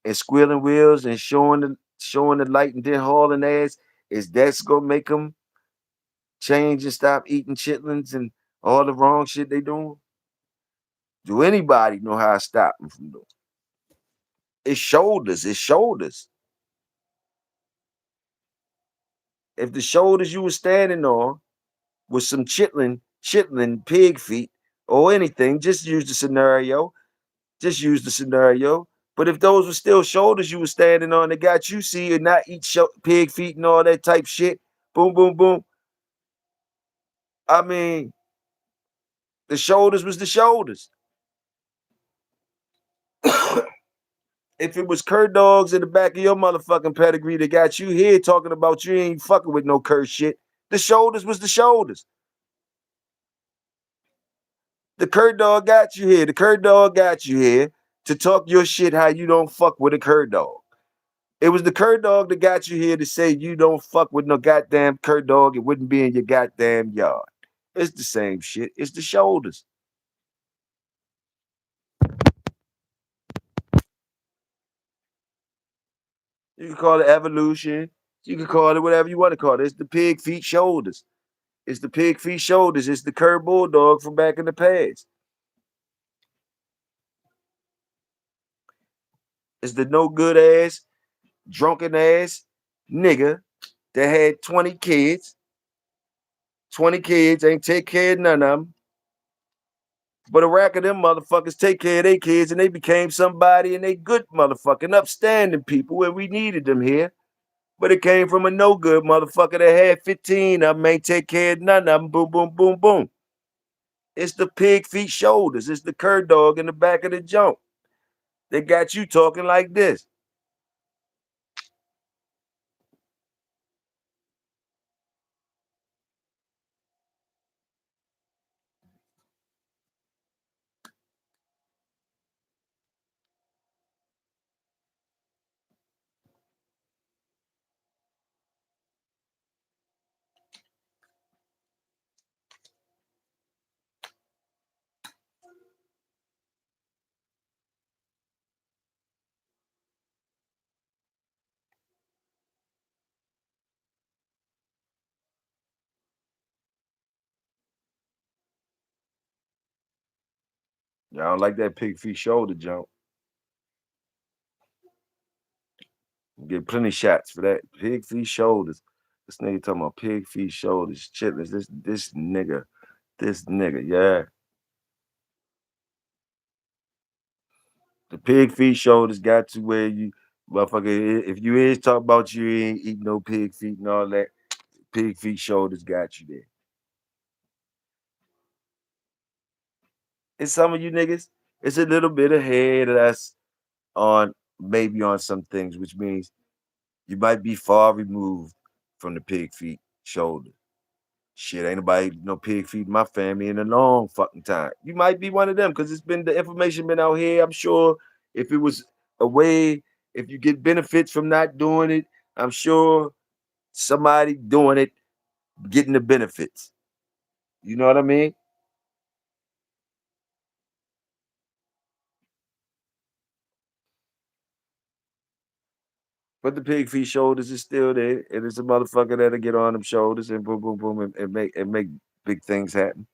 and squealing wheels and showing the light and then hauling ass? Is that's gonna make them change and stop eating chitlins and all the wrong shit they doing? Do anybody know how to stop them from doing? It's shoulders. It's shoulders. If the shoulders you were standing on was some chitlin pig feet or anything, just use the scenario. Just use the scenario. But if those were still shoulders you were standing on that got you see and not eat pig feet and all that type shit, boom, boom, boom. I mean, the shoulders was the shoulders. If it was cur dogs in the back of your motherfucking pedigree that got you here talking about you ain't fucking with no cur shit, the shoulders was the shoulders. The cur dog got you here. The cur dog got you here to talk your shit how you don't fuck with a cur dog. It was the cur dog that got you here to say you don't fuck with no goddamn cur dog. It wouldn't be in your goddamn yard. It's the same shit. It's the shoulders. You can call it evolution. You can call it whatever you want to call it. It's the pig feet shoulders. It's the pig feet shoulders. It's the cur bulldog from back in the past. It's the no good ass, drunken ass nigga that had 20 kids 20 kids, ain't take care of none of them. But a rack of them motherfuckers take care of their kids and they became somebody and they good motherfucking upstanding people where we needed them here. But it came from a no good motherfucker that had 15 of them, ain't take care of none of them. Boom, boom, boom, boom. It's the pig feet shoulders. It's the cur dog in the back of the jump. They got you talking like this. Y'all don't like that pig feet shoulder jump. Get plenty shots for that. Pig feet shoulders. This nigga talking about pig feet shoulders, chitlins. This nigga, yeah. The pig feet shoulders got to where you, motherfucker. If you is talking about you ain't eat no pig feet and all that, pig feet shoulders got you there. And some of you niggas, it's a little bit ahead of us on maybe on some things, which means you might be far removed from the pig feet shoulder. Shit, ain't nobody no pig feet in my family in a long fucking time. You might be one of them because it's been the information been out here. I'm sure if it was a way, if you get benefits from not doing it, I'm sure somebody doing it getting the benefits. You know what I mean? But the pig feet shoulders is still there, and it's a motherfucker that'll get on them shoulders and boom, boom, boom, and make big things happen.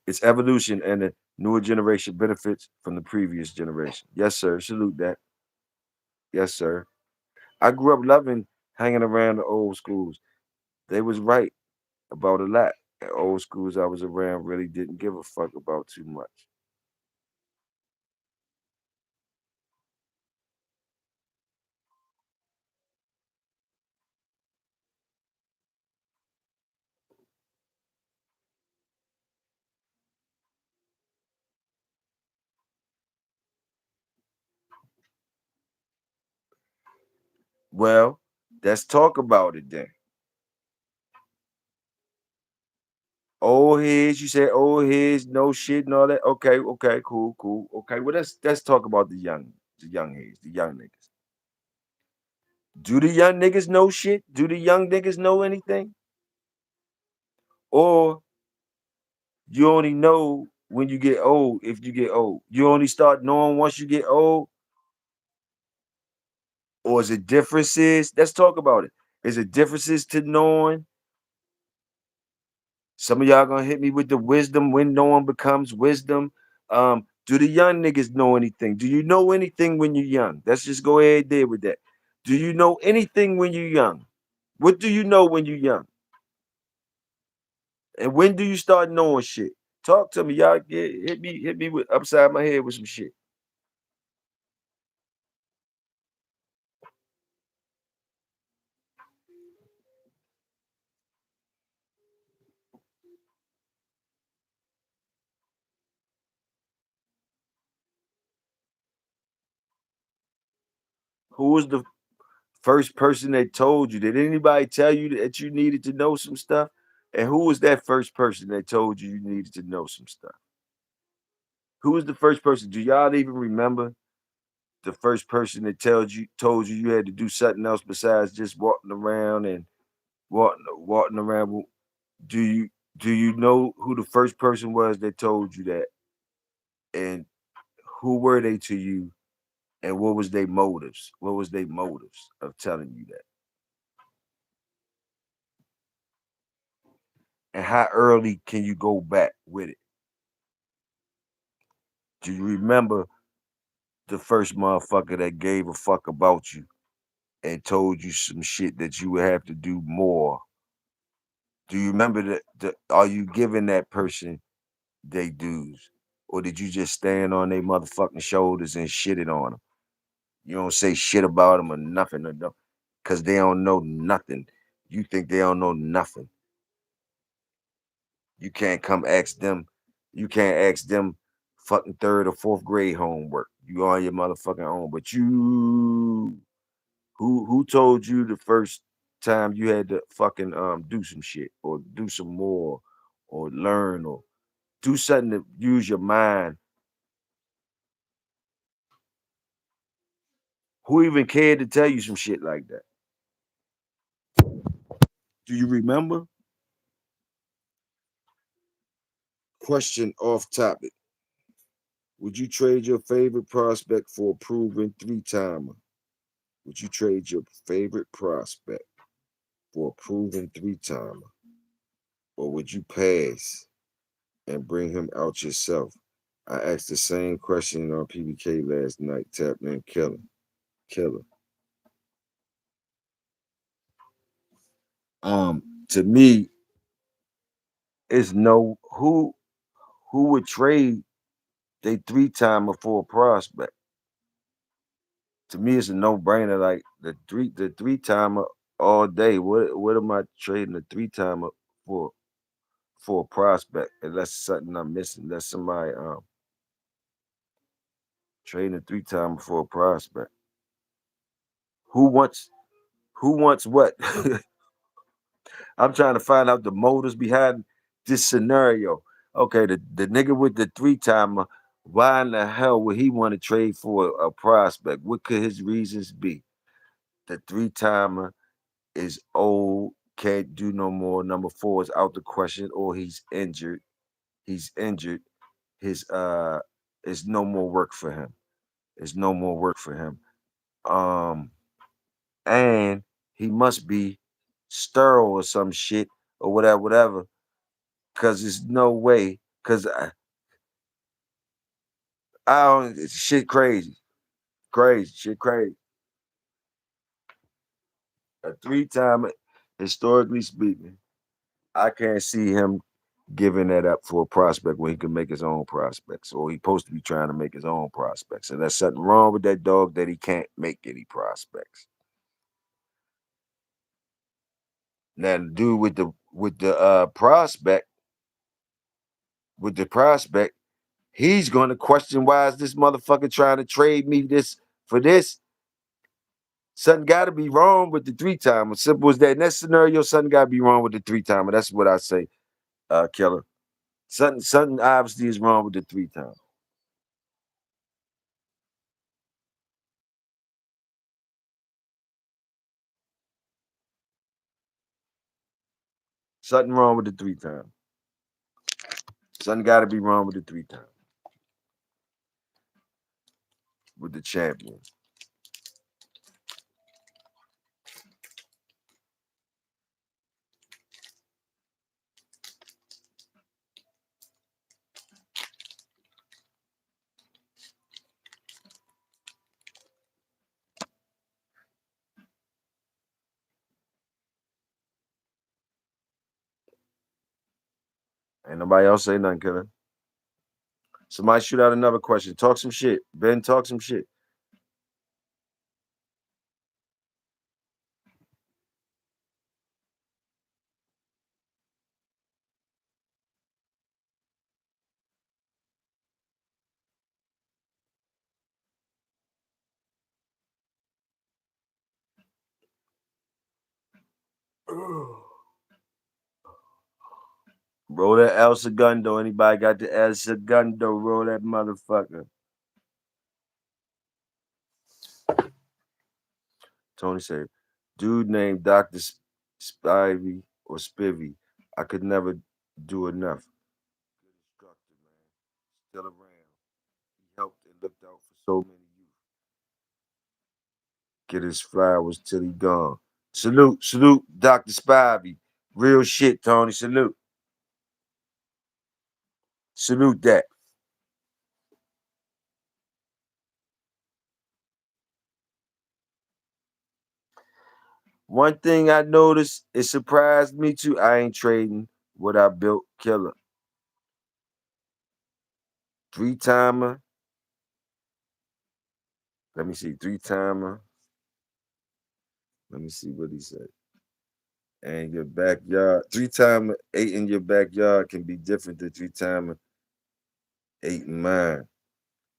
It's evolution, and the newer generation benefits from the previous generation. Yes, sir. Salute that. Yes, sir. I grew up loving hanging around the old schools. They was right about a lot. The old schools I was around really didn't give a fuck about too much. Well, let's talk about it then. Old heads, you said old heads, no shit and all that. Okay, okay, cool, cool. Okay, well let's talk about the young heads, the young niggas. Do the young niggas know shit? Do the young niggas know anything? Or you only know when you get old if you get old? You only start knowing once you get old? Or is it differences? Let's talk about it. Is it differences to knowing? Some of y'all gonna hit me with the wisdom when knowing becomes wisdom. Do the young niggas know anything? Do you know anything when you're young? Let's just go ahead there with that. Do you know anything when you're young? What do you know when you're young? And when do you start knowing shit? Talk to me, y'all. Hit me with upside my head with some shit. Who was the first person that told you? Did anybody tell you that you needed to know some stuff? And who was that first person that told you you needed to know some stuff? Who was the first person? Do y'all even remember the first person that told you you had to do something else besides just walking around and walking around? Do you do you know who the first person was that told you that? And who were they to you? And what was their motives? What was their motives of telling you that? And how early can you go back with it? Do you remember the first motherfucker that gave a fuck about you? and told you some shit that you would have to do more, do you remember are you giving that person they dues? Or did you just stand on their motherfucking shoulders and shit it on them? You don't say shit about them or nothing, because they don't know nothing. You think they don't know nothing. You can't come ask them. You can't ask them fucking third or fourth grade homework. You on your motherfucking own. But who told you the first time you had to fucking do some shit or do some more or learn or do something to use your mind? Who even cared to tell you some shit like that? Do you remember? Question off topic. Would you trade your favorite prospect for a proven three-timer? Would you trade your favorite prospect for a proven three-timer? Or would you pass and bring him out yourself? I asked the same question on PBK last night. Tapped in Killer. Killer. To me, it's no who would trade they three-timer for a prospect. To me, it's a no-brainer. Like the three-timer all day. What am I trading the three-timer for for a prospect? Unless something I'm missing. That's somebody trading a three-timer for a prospect. Who wants who wants what? I'm trying to find out the motives behind this scenario. Okay, the nigga with the three-timer, why in the hell would he want to trade for a prospect? What could his reasons be? The three-timer is old, can't do no more. Number four is out the question, or he's injured. He's injured. His is no more work for him. There's no more work for him. Um, and he must be sterile or some shit or whatever, whatever. Cause there's no way. Cause I don't. It's shit crazy, crazy, shit crazy. A three-time, historically speaking, I can't see him giving that up for a prospect when he can make his own prospects, or he's supposed to be trying to make his own prospects. And there's something wrong with that dog that he can't make any prospects. Now, the dude with the prospect, he's going to question why is this motherfucker trying to trade me this for this? Something got to be wrong with the three-timer. Simple as that. In that scenario, something got to be wrong with the three-timer. That's what I say, Killer. Something obviously is wrong with the three-timer. Something wrong with the three-timer. Something got to be wrong with the three-timer. With the champion. Ain't nobody else say nothing, Killer. Somebody shoot out another question. Talk some shit. Ben, talk some shit. Roll that El Segundo. Anybody got the El Segundo? Roll that motherfucker. Tony said, dude named Dr. Spivey or Spivey. I could never do enough. Good instructor, man. Still around. He helped and looked out for so many youth. Get his flowers till he gone. Salute, salute, Dr. Spivey. Real shit, Tony. Salute. Salute that. One thing I noticed, it surprised me too. I ain't trading what I built, killer. Three timer. Let me see. Three timer. Let me see what he said. And your backyard. Three timer eight in your backyard can be different than three timer eight in mine.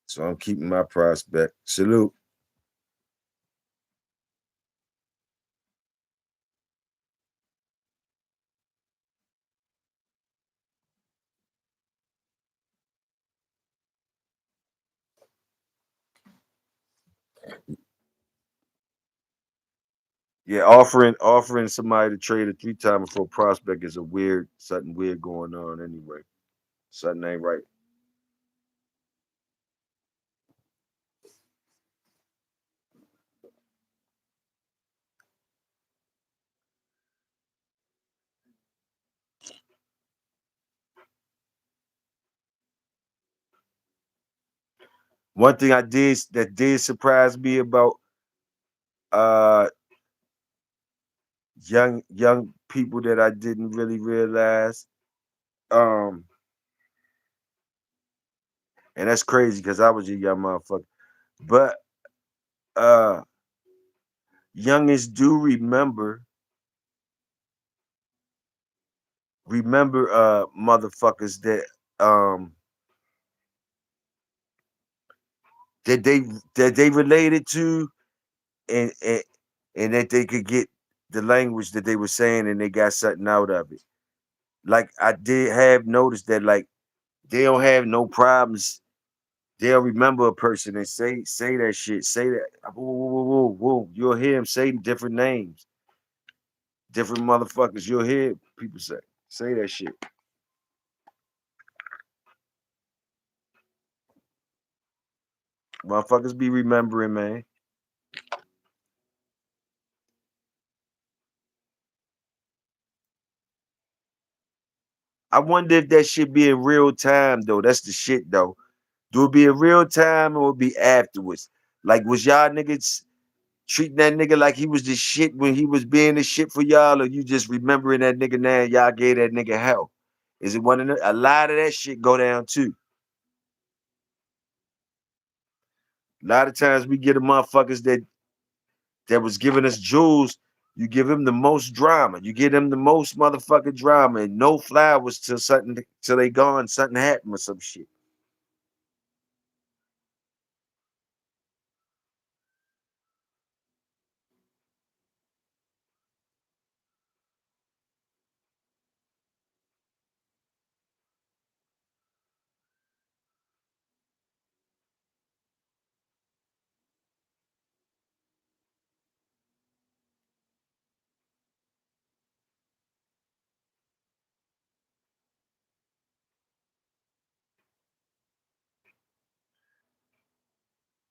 So I'm keeping my prospect. Salute. Yeah, offering somebody to trade a three timer for a prospect is a weird something weird going on anyway. Something ain't right. One thing I did that did surprise me about uh young people that I didn't really realize. Um, and that's crazy because I was a young motherfucker. But uh youngest do remember motherfuckers um that they that they related to and and, and that they could get the language that they were saying and they got something out of it. Like I did have noticed that like they don't have no problems. They'll remember a person and say that shit. Say that. Whoa, whoa, whoa, whoa, whoa. You'll hear him say different names, different motherfuckers. You'll hear people say that shit. Motherfuckers be remembering, man. I wonder if that shit be in real time though. That's the shit though. Do it be in real time or it be afterwards? Like was y'all niggas treating that nigga like he was the shit when he was being the shit for y'all, or you just remembering that nigga now and y'all gave that nigga hell? Is it one of the, a lot of that shit go down too? A lot of times we get the motherfuckers that was giving us jewels. You give him the most drama. You give them the most motherfucking drama, and no flowers till something till they gone. Something happened or some shit.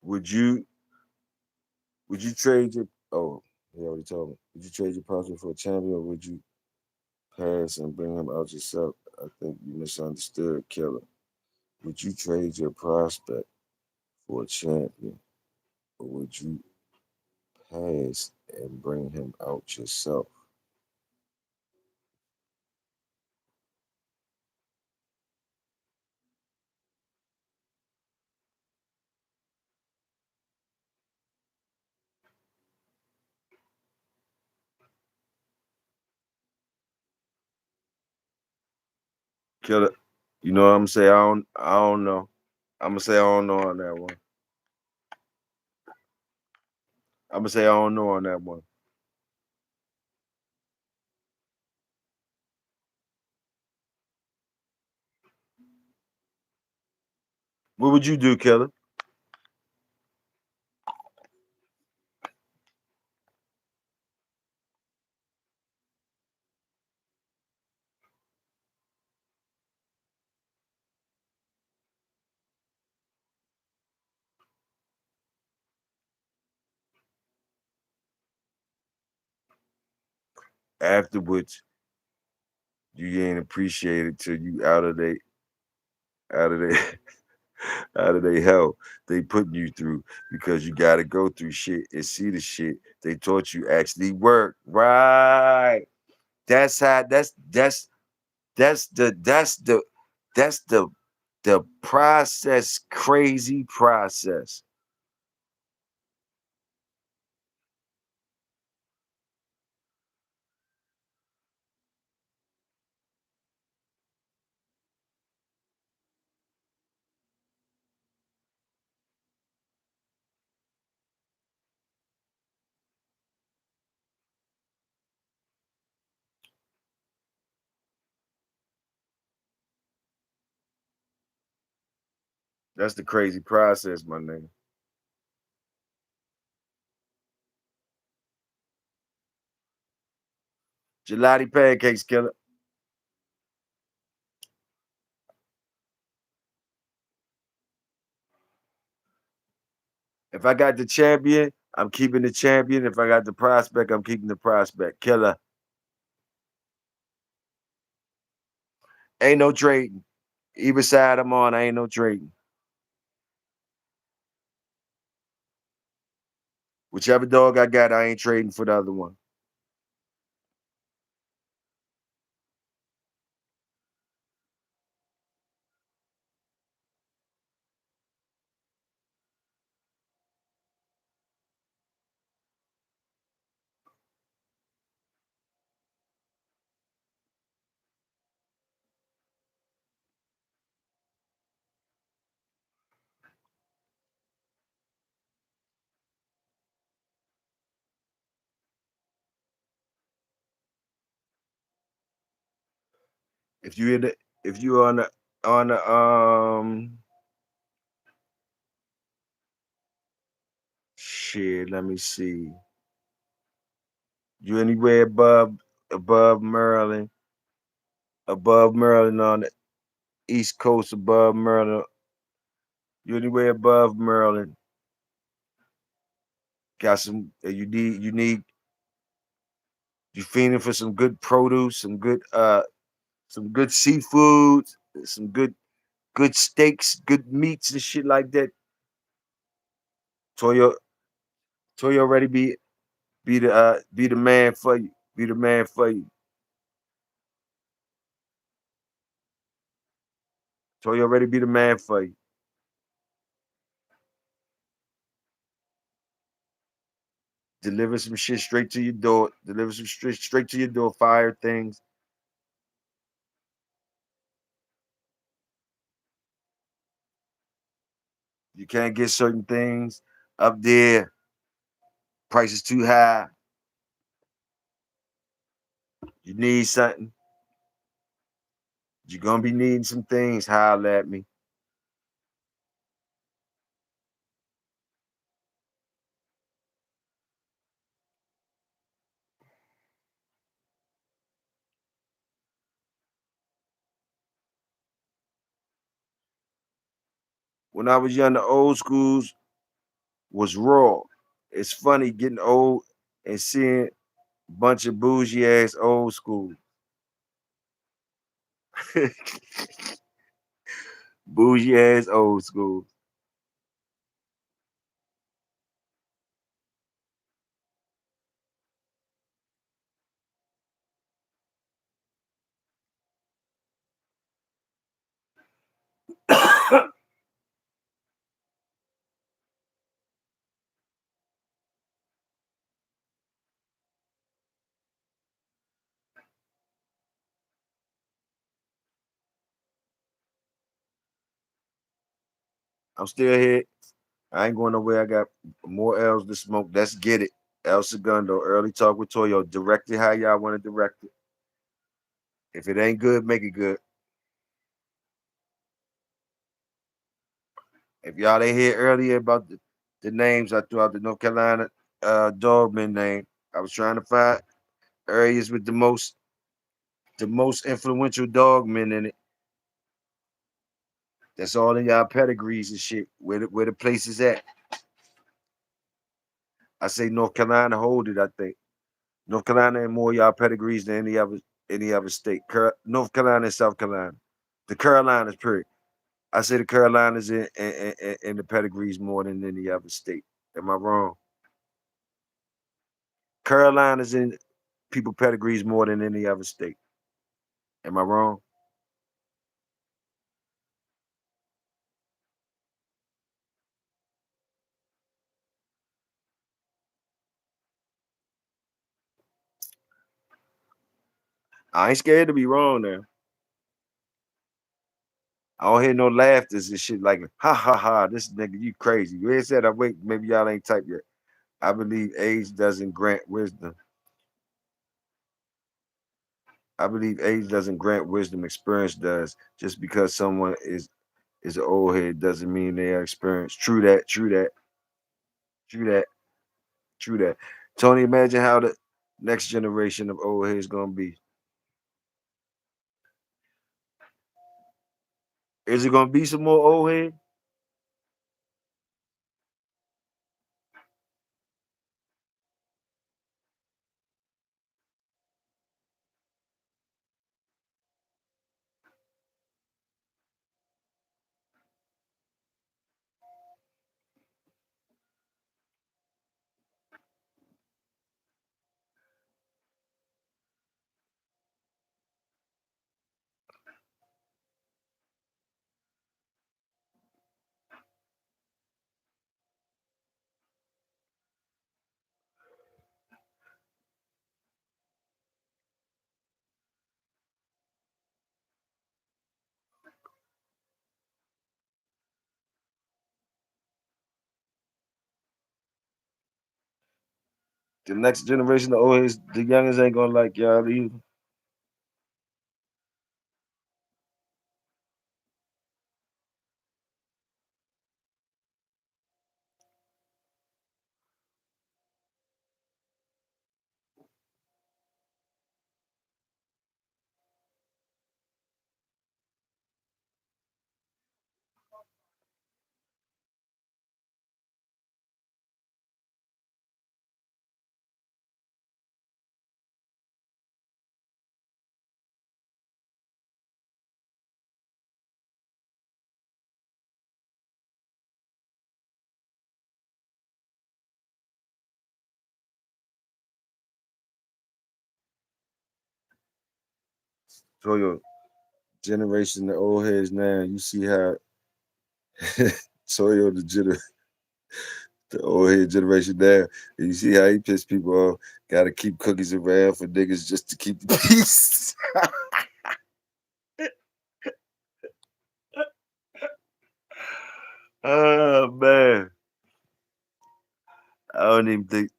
Would you would you trade your oh he already told me. Would you trade your prospect for a champion or would you pass and bring him out yourself? I think you misunderstood, Killer. Would you trade your prospect for a champion or would you pass and bring him out yourself? Killer, you know what I'm saying? I don't know. I'm gonna say I don't know on that one. I'm gonna say I don't know on that one. What would you do, Killer? Afterwards, you ain't appreciated till you out of they. out of their hell they putting you through because you got to go through shit and see the shit they taught you actually work. Right. That's how. That's the process. Crazy process. That's the crazy process, my nigga. Gelati pancakes, killer. If I got the champion, I'm keeping the champion. If I got the prospect, I'm keeping the prospect. Killer. Ain't no trading. Either side I'm on, I ain't no trading. Whichever dog I got, I ain't trading for the other one. If you in the, if you on the shit, let me see. You anywhere above Maryland on the East Coast, above Maryland. You anywhere above Maryland? Got some. You feeding for some good produce, some good seafood, some good steaks, good meats and shit like that. Toyo Toyo already be the man for you. Be the man for you. Toyo already be the man for you. Deliver some shit straight to your door. Deliver some straight to your door. Fire things. You can't get certain things up there. Price is too high. You need something. You're gonna be needing some things. Holler at me. When I was young, the old schools was raw. It's funny getting old and seeing a bunch of bougie ass old school. Bougie ass old school. I'm still here. I ain't going nowhere. I got more L's to smoke. Let's get it. El Segundo, early talk with Toyo. Direct it how y'all want to direct it. If it ain't good, make it good. If y'all ain't hear earlier about the names I threw out the North Carolina dogman name, I was trying to find areas with the most influential dogmen in it. That's all in y'all pedigrees and shit. Where the place is at. I say North Carolina hold it, I think. North Carolina and more y'all pedigrees than any other state. North Carolina and South Carolina. The Carolinas, period. I say the Carolinas and the pedigrees more than any other state. Am I wrong? Carolinas and people pedigrees more than any other state. Am I wrong? I ain't scared to be wrong there. I don't hear no laughters and shit like ha ha ha. This nigga, you crazy. You ain't said I wait. Maybe y'all ain't typed yet. I believe age doesn't grant wisdom. I believe age doesn't grant wisdom. Experience does. Just because someone is an old head doesn't mean they are experienced. True that. True that. True that. True that. Tony, imagine how the next generation of old heads gonna be. Is it gonna be some more old head? The next generation of old heads, the youngest ain't gonna like y'all either. Toyo, generation of old heads now, you see how Toyo the old head generation now, and you see how he piss people off. Gotta keep cookies around for niggas just to keep the peace. Oh man. I don't even think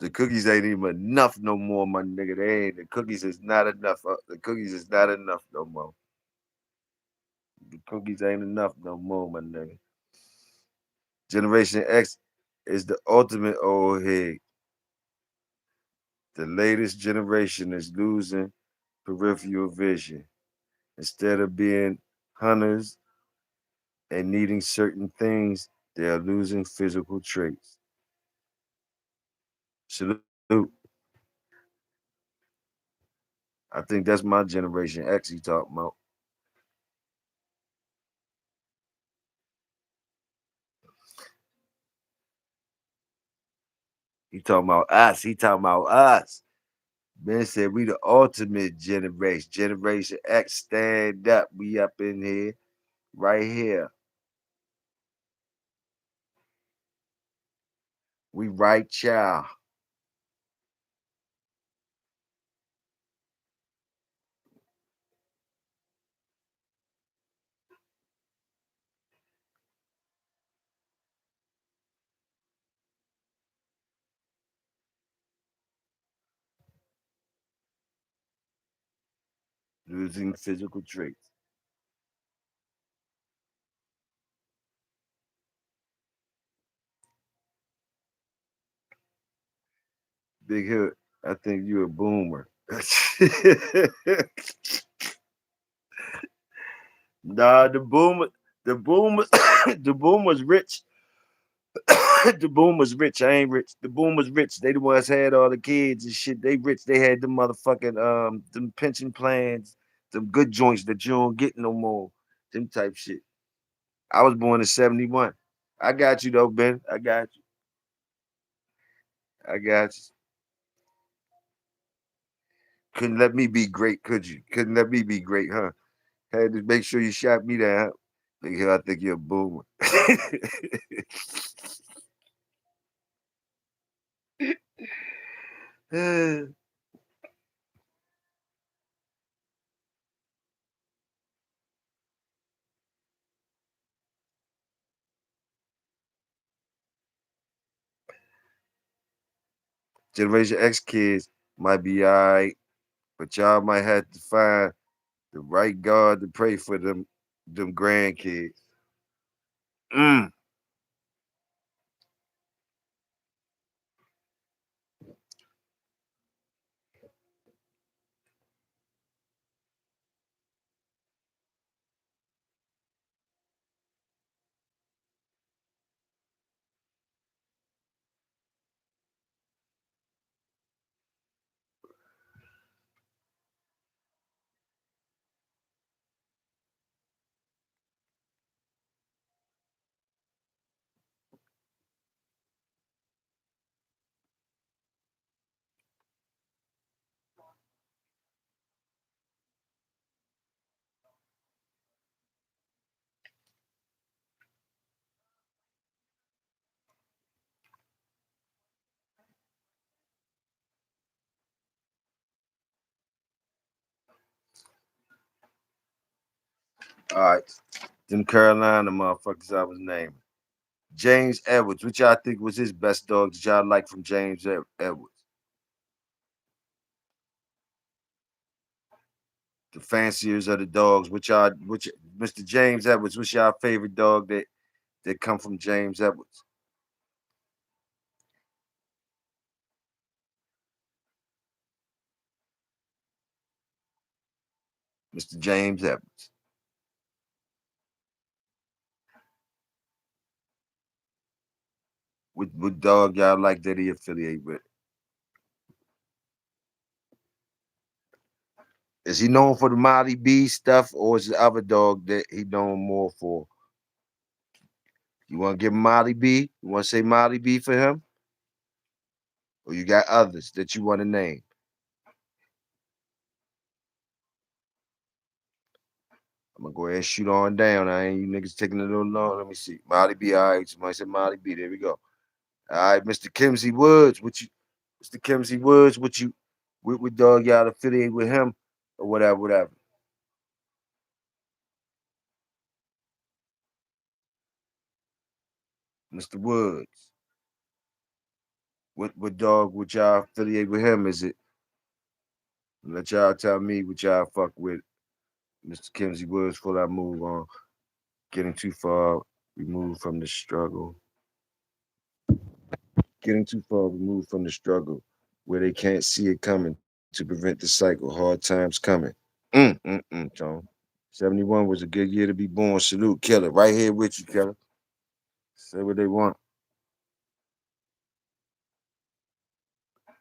the cookies ain't even enough no more, my nigga. They ain't the cookies is not enough. The cookies is not enough no more. The cookies ain't enough no more, my nigga. Generation X is the ultimate old head. The latest generation is losing peripheral vision. Instead of being hunters and needing certain things, they are losing physical traits. Salute. I think that's my generation X he talking about. He talking about us. He talking about us. Ben said we the ultimate generation. Generation X, stand up. We up in here, right here. We right, child. Losing physical traits. Big Hood, I think you a boomer. Nah, the boomer, the boomers rich. The boomers rich. I ain't rich. The boomers rich. They the ones had all the kids and shit. They rich. They had the motherfucking them pension plans, them good joints that you don't get no more. Them type shit. I was born in 71. I got you though, Ben. I got you. I got you. Couldn't let me be great, could you? Couldn't let me be great, huh? Had to make sure you shot me down. Nigga, I think you're a boomer. Generation X kids might be all right, but y'all might have to find the right God to pray for them grandkids. Mm. All right. Them Carolina motherfuckers I was naming. James Edwards, which y'all think was his best dog that y'all like from James Edwards? The fanciers of the dogs, which Mr. James Edwards, what's y'all favorite dog that come from James Edwards? Mr. James Edwards. What dog y'all like that he affiliate with? Is he known for the Molly B stuff, or is the other dog that he known more for? You want to give him Molly B? You want to say Molly B for him, or you got others that you want to name? I'm gonna go ahead and shoot on down. I ain't you niggas taking a little long. Let me see. Molly B. All right. Somebody said Molly B. There we go. All right, Mr. Kimsey Woods. Mr. Kimsey Woods? What dog y'all affiliate with him or whatever, whatever. Mr. Woods. What dog would y'all affiliate with him? Is it? Let y'all tell me what y'all fuck with Mr. Kimsey Woods before I move on. Getting too far removed from the struggle. Getting too far removed from the struggle where they can't see it coming to prevent the cycle. Hard times coming. Tom. 71 was a good year to be born. Salute, Killer. Right here with you, Killer. Say what they want.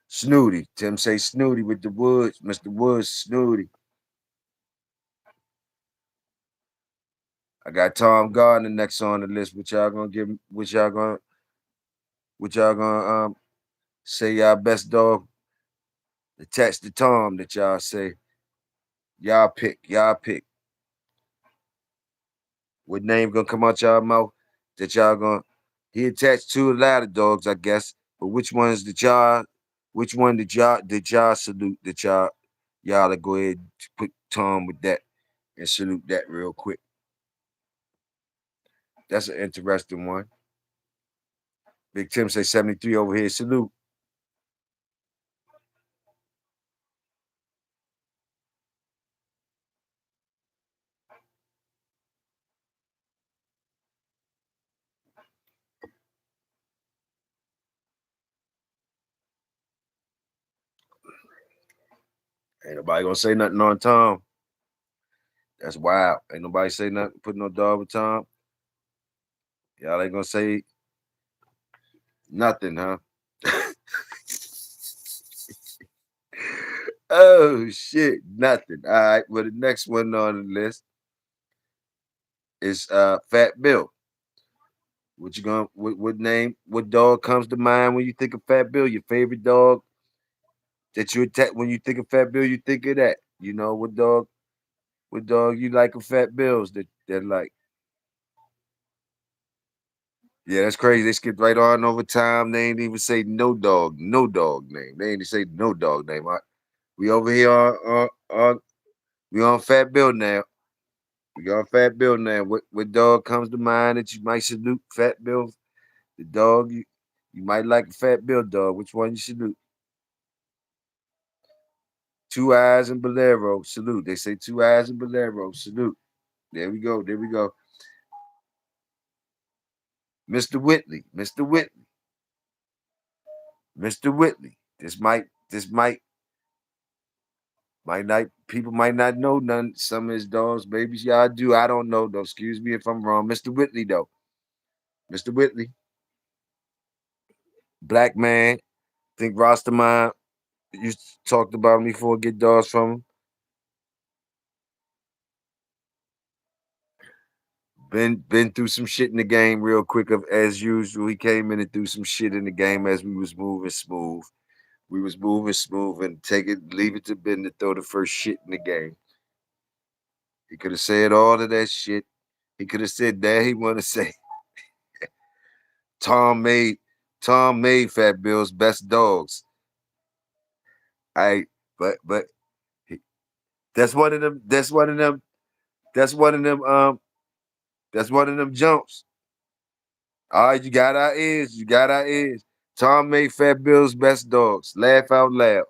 Snooty. Tim say Snooty with the Woods. Mr. Woods, Snooty. I got Tom Gardner next on the list. What y'all gonna say y'all best dog attached to Tom that y'all say. Y'all pick. Y'all pick. What name gonna come out y'all mouth that y'all gonna he attached to a lot of dogs, I guess. But which one did y'all salute that y'all go ahead and put Tom with that and salute that real quick. That's an interesting one. Big Tim say 73 over here. Salute. Ain't nobody gonna say nothing on Tom. That's wild. Ain't nobody say nothing, put no dog with Tom. Y'all ain't gonna say nothing, huh? Oh shit, nothing. All right. Well, the next one on the list It's Fat Bill. What you gonna what name? What dog comes to mind when you think of Fat Bill? Your favorite dog that you attack when you think of Fat Bill, you think of that. You know what dog? What dog you like of Fat Bills that like? Yeah, that's crazy. They skipped right on over time. They ain't even say no dog name. They ain't even say no dog name. We over here on we on Fat Bill now. We on Fat Bill now. What dog comes to mind that you might salute? Fat Bill, the dog you might like a Fat Bill dog. Which one you salute? Two Eyes and Bolero, salute. They say Two Eyes and Bolero, salute. There we go. There we go. Mr. Whitley, Mr. Whitley, Mr. Whitley. This might not people might not know none. Some of his dogs, babies, y'all do. I don't know though. Excuse me if I'm wrong. Mr. Whitley though. Mr. Whitley, black man. Think Rastaman you talked about me before. Get dogs from him. Been through some shit in the game real quick. Of as usual, he came in and threw some shit in the game as we was moving smooth. We was moving smooth and leave it to Ben to throw the first shit in the game. He could have said all of that shit. He could have said that he want to say Tom made Tom made Fat Bill's best dogs. I but he, that's one of them. That's one of them. That's one of them. That's one of them jumps. All right, you got our ears. You got our ears. Tom made Fat Bill's best dogs. Laugh out loud.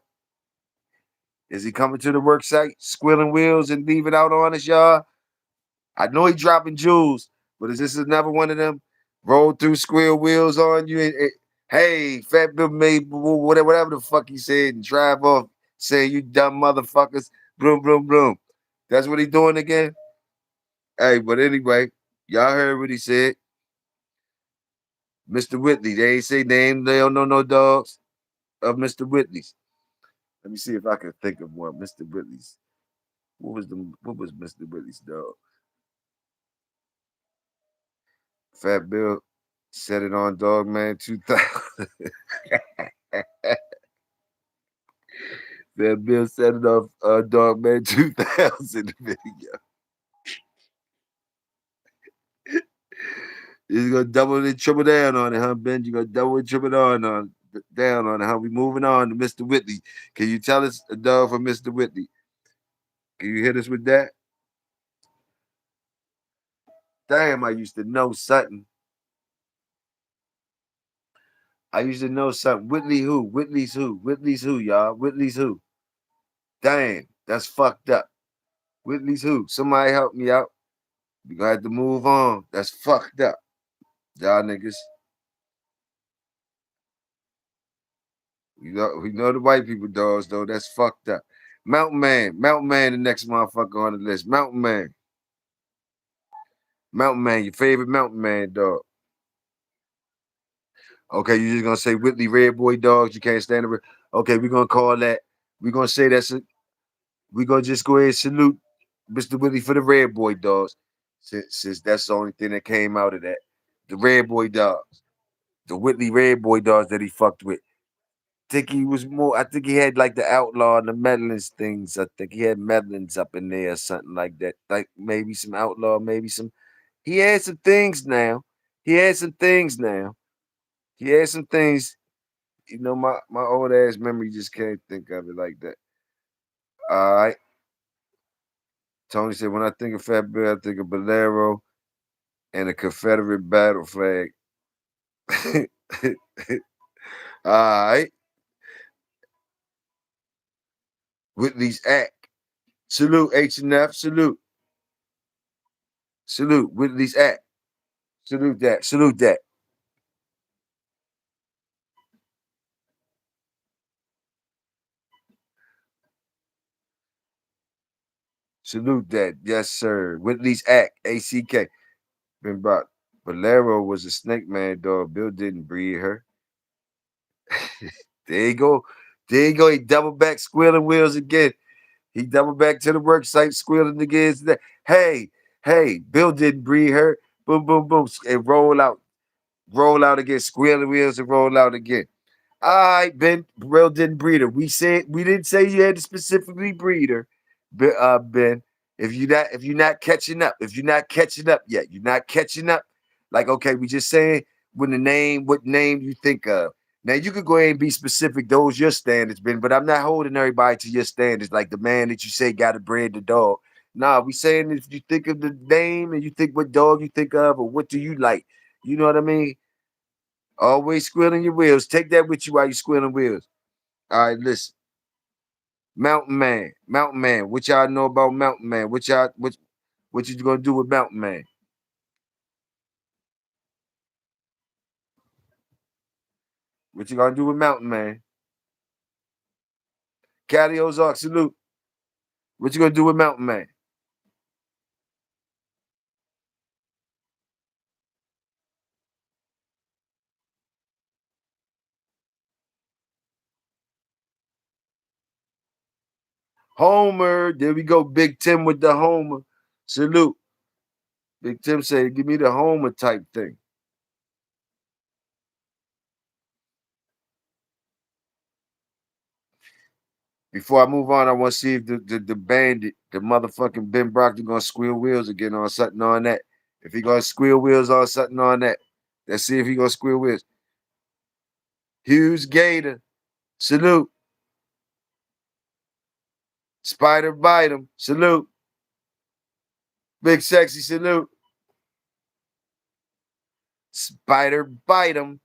Is he coming to the work site, squealing wheels and leaving out on us, y'all? I know he dropping jewels, but is this another one of them roll through squeal wheels on you? Hey, Fat Bill made whatever the fuck he said and drive off saying you dumb motherfuckers. Bloom, bloom, bloom. That's what he doing again? Hey, but anyway, y'all heard what he said. Mr. Whitley. They ain't say name. They don't know no dogs of Mr. Whitley's. Let me see if I can think of one. Mr. Whitley's. What was Mr. Whitley's dog? Fat Bill set it on Dog Man 2000. Fat Bill set it off Dog Man 2000 video. He's gonna double and triple down on it, huh, Ben? You gonna double and triple down on it, huh? We moving on to Mr. Whitley. Can you tell us a dog for Mr. Whitley? Can you hit us with that? Damn, I used to know something. I used to know something. Whitley who? Whitley's who? Whitley's who, y'all? Whitley's who? Damn, that's fucked up. Whitley's who? Somebody help me out. We gonna have to move on. That's fucked up. Y'all niggas. We know the white people dogs though. That's fucked up. Mountain Man. Mountain Man, the next motherfucker on the list. Mountain Man. Mountain Man, your favorite Mountain Man dog. Okay, you just gonna say Whitley Red Boy dogs. You can't stand it. Okay, we're gonna call that. We're gonna say we're gonna just go ahead and salute Mr. Whitley for the Red Boy dogs. Since that's the only thing that came out of that. The Red Boy dogs. The Whitley Red Boy dogs that he fucked with. I think he had like the outlaw and the Medlins things. I think he had Medlins up in there or something like that. Like maybe some outlaw, maybe some. He had some things now. He had some things now. He had some things. You know, my old ass memory just can't think of it like that. All right. Tony said, when I think of Fat Bill, I think of Bolero and a Confederate battle flag. All right. Whitley's Act. Salute H&F. Salute. Salute Whitley's Act. Salute that. Salute that. Salute that. Yes, sir. Whitley's Act. ACK. Been brought. Bolero was a snake man dog. Bill didn't breed her. There you go. There you go. He double back squealing wheels again. He double back to the work site, squealing again. Hey, Hey, Bill didn't breed her. Boom, boom, boom, and roll out again, squeal the wheels and roll out again. All right, Ben, Bill didn't breed her. We didn't say you had to specifically breed her, Ben. If you're not catching up, if you're not catching up yet, you're not catching up. Like, okay, we just saying what name you think of. Now you could go ahead and be specific, those your standards, Ben, but I'm not holding everybody to your standards, like the man that you say got to breed the dog. Nah, we saying if you think of the name and you think what dog you think of or what do you like. You know what I mean? Always squealing your wheels. Take that with you while you squealing wheels. All right, listen. Mountain Man. Mountain Man. What y'all know about Mountain Man? What you gonna do with Mountain Man? What you gonna do with Mountain Man? Caddy Ozark, salute. What you gonna do with Mountain Man? Homer. There we go. Big Tim with the Homer. Salute. Big Tim said, give me the Homer type thing. Before I move on, I want to see if the bandit, the motherfucking Ben Brockton, gonna squeal wheels again on something on that. If he gonna squeal wheels on something on that, let's see if he gonna squeal wheels. Hughes Gator, salute. Spider bite him, salute. Big Sexy, salute. Spider bite him.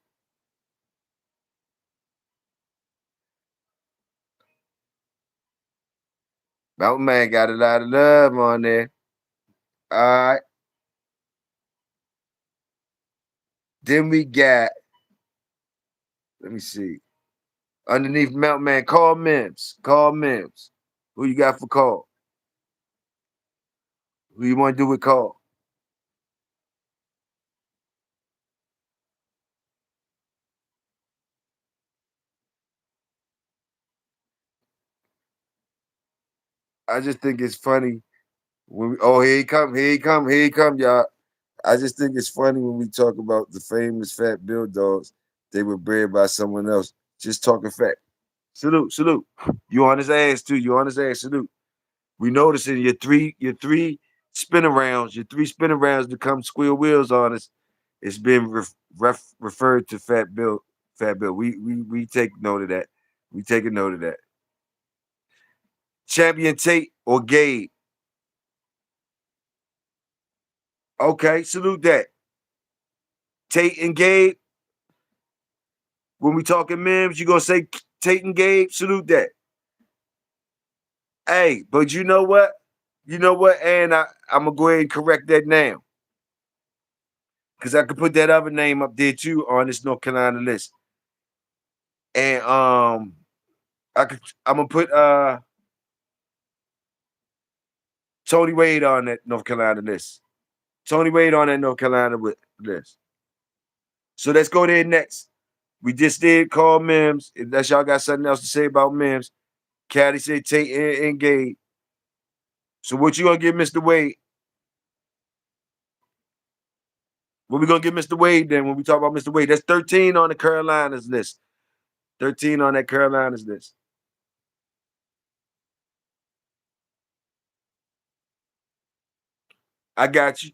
Mountain Man got a lot of love on there. All right. Then we got, let me see. Underneath Mountain Man, call Mims. Call Mims. Who you got for call? Who you want to do with call? I just think it's funny when here he come, here he come, here he come, y'all. I just think it's funny when we talk about the famous Fat Bill dogs. They were bred by someone else. Just talking fact. Salute, salute. You on his ass too. You on his ass. Salute. We noticing your three spin arounds, your three spin arounds to come squeal wheels on us. It's been referred to Fat Bill. Fat Bill. We take note of that. We take a note of that. Champion Tate or Gabe. Okay, salute that. Tate and Gabe. When we talking Mims, you gonna say Tate and Gabe? Salute that. Hey, but you know what? You know what? And I'm gonna go ahead and correct that now. Because I could put that other name up there too on this North Carolina list. And I'm gonna put Tony Wade on that North Carolina list. Tony Wade on that North Carolina list. So let's go there next. We just did call Mims. Unless y'all got something else to say about Mims. Caddy said Tate and Gabe. So what you gonna give Mr. Wade? What we gonna give Mr. Wade then when we talk about Mr. Wade? That's 13 on the Carolinas list. 13 on that Carolinas list. I got you.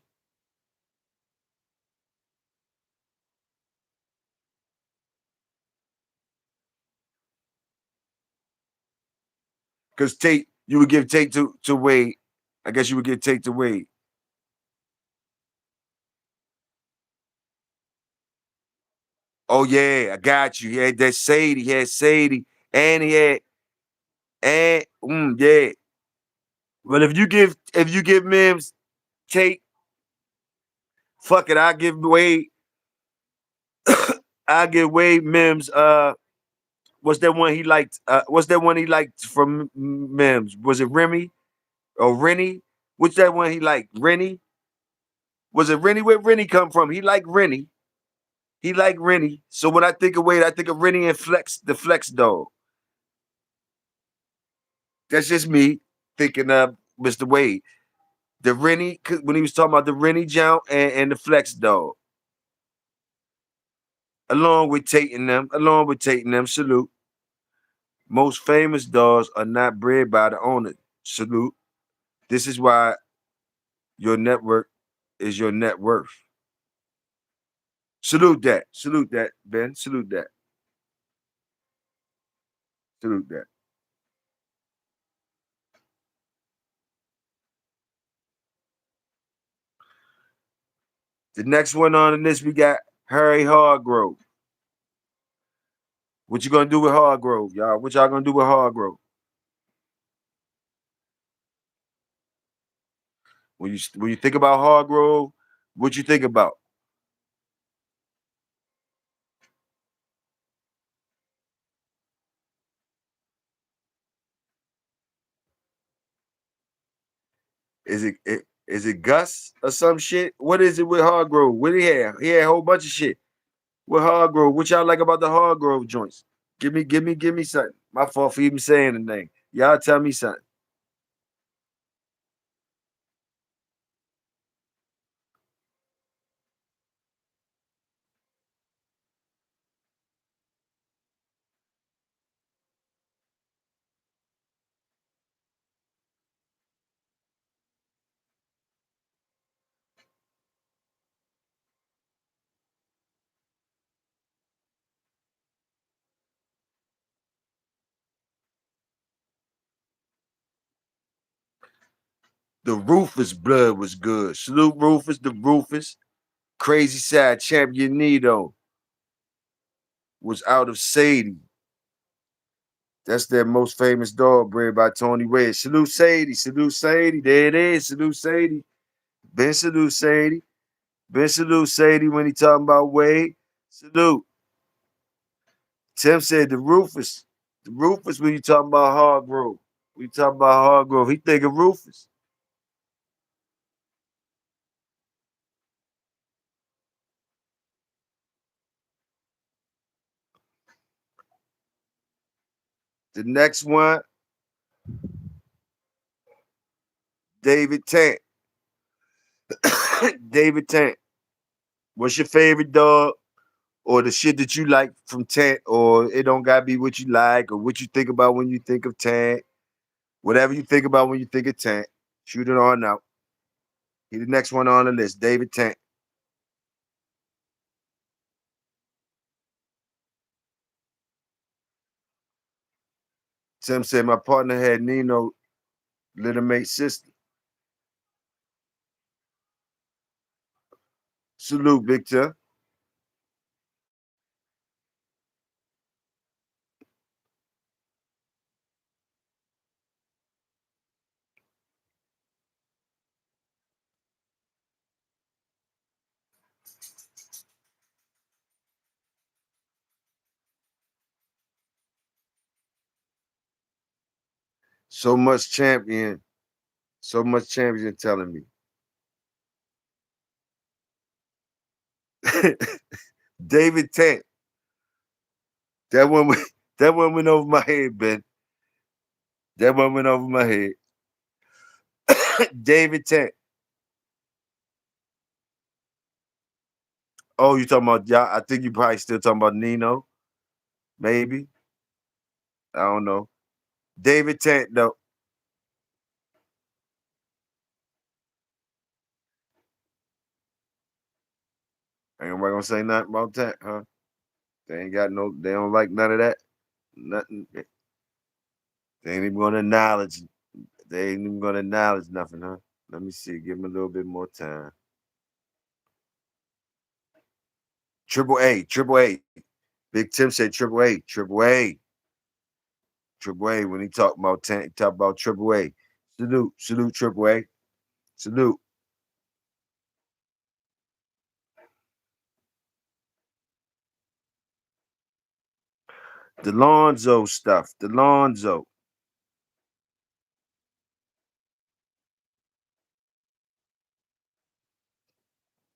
Because Tate, you would give Tate to Wade. I guess you would give Tate to Wade. Oh yeah, I got you. He had that Sadie. He had Sadie, and he had yeah. But if you give Mims Tate, fuck it. I give Wade. I give Wade Mims. What's that one he liked? What's that one he liked from Mims? Was it Remy or Rennie? What's that one he liked? Rennie? Was it Rennie? Where Rennie come from? He liked Rennie. He liked Rennie. So when I think of Wade, I think of Rennie and Flex, the Flex dog. That's just me thinking of Mr. Wade. The Rennie, when he was talking about the Rennie Jound and the Flex Dog. Along with Tating them, salute. Most famous dogs are not bred by the owner. Salute. This is why your network is your net worth. Salute that. Salute that, Ben. Salute that. Salute that. The next one on the list, we got Harry Hargrove. What you gonna do with Hargrove, y'all? What y'all gonna do with Hargrove? When you think about Hargrove, what you think about? Is it Gus or some shit? What is it with Hargrove? What he had? He had a whole bunch of shit with Hargrove. What y'all like about the Hargrove joints? Give me something. My fault for even saying the name. Y'all tell me something. The Rufus blood was good. Salute Rufus, the Rufus. Crazy Side Champion Nito was out of Sadie. That's their most famous dog bred by Tony Wade. Salute Sadie, salute Sadie. There it is. Salute Sadie. Ben salute Sadie. Ben salute Sadie when he talking about Wade. Salute. Tim said the Rufus. The Rufus when you talking about Hargrove. When you talking about Hargrove, he think of Rufus. The next one, David Tant. David Tant. What's your favorite dog? Or the shit that you like from Tant, or it don't gotta be what you like, or what you think about when you think of Tant. Whatever you think about when you think of Tant, shoot it on out. He the next one on the list, David Tant. Tim said my partner had Nino, little mate sister. Salute, Victor. So much champion. So much champion telling me. David Tant. That one went, that one went over my head, Ben. That one went over my head. David Tant. Oh, you talking about y'all? I think you probably still talking about Nino. Maybe. I don't know. David Tant, though. Ain't nobody gonna say nothing about Tant, huh? They ain't got no, they don't like none of that. Nothing. They ain't even gonna acknowledge. They ain't even gonna acknowledge nothing, huh? Let me see. Give him a little bit more time. Triple A, Triple A. Big Tim said Triple A, Triple A, Triple A. When he talk about Tank, he talk about Triple A. Salute, salute, Triple A. Salute. The Lonzo stuff. The Lonzo.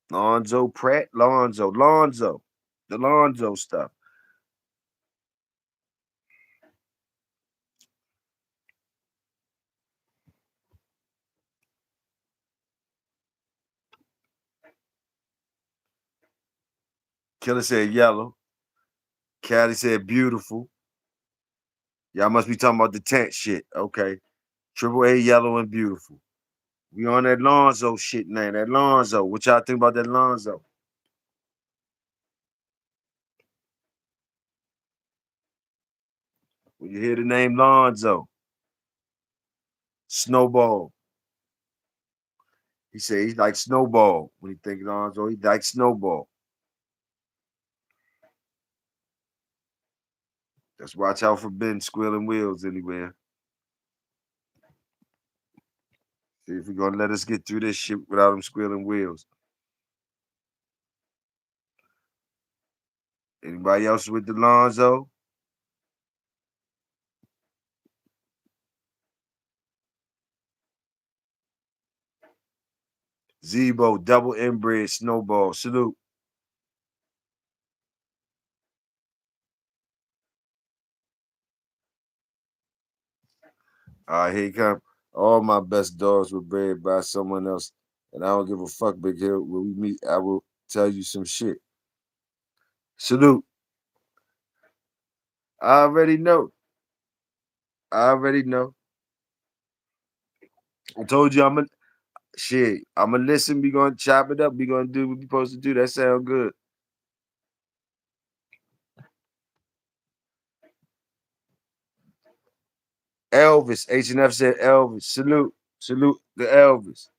Lonzo Pratt. Lonzo. Lonzo. The Lonzo stuff. Killer said yellow. Callie said beautiful. Y'all must be talking about the tent shit. Okay. Triple A yellow and beautiful. We on that Lonzo shit now. That Lonzo. What y'all think about that Lonzo? When you hear the name Lonzo, Snowball. He said he's like Snowball. When he think Lonzo, he like Snowball. Just watch out for Ben squealing wheels anywhere. See if he's gonna let us get through this shit without him squealing wheels. Anybody else with the Lonzo? Zebo, double inbred, Snowball. Salute. All right, here he come. All my best dogs were bred by someone else, and I don't give a fuck, Big Hill. When we meet, I will tell you some shit. Salute. I already know. I already know. I told you I'm a shit. I'm gonna listen. We gonna chop it up. We gonna do what we supposed to do. That sound good. Elvis. H&F said Elvis. Salute. Salute the Elvis.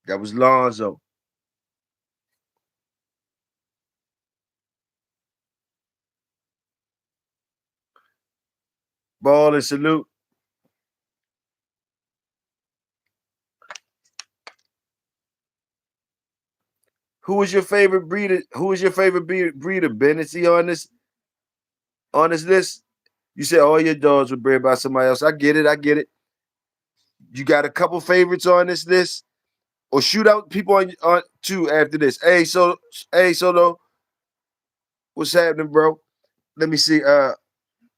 That was Lonzo. Ball and salute. Who was your favorite breeder? Who was your favorite breeder? Ben, is he on this list? You said all your dogs were bred by somebody else. I get it. I get it. You got a couple favorites on this list, or shoot out people on two after this. Hey, Solo, what's happening, bro? Let me see.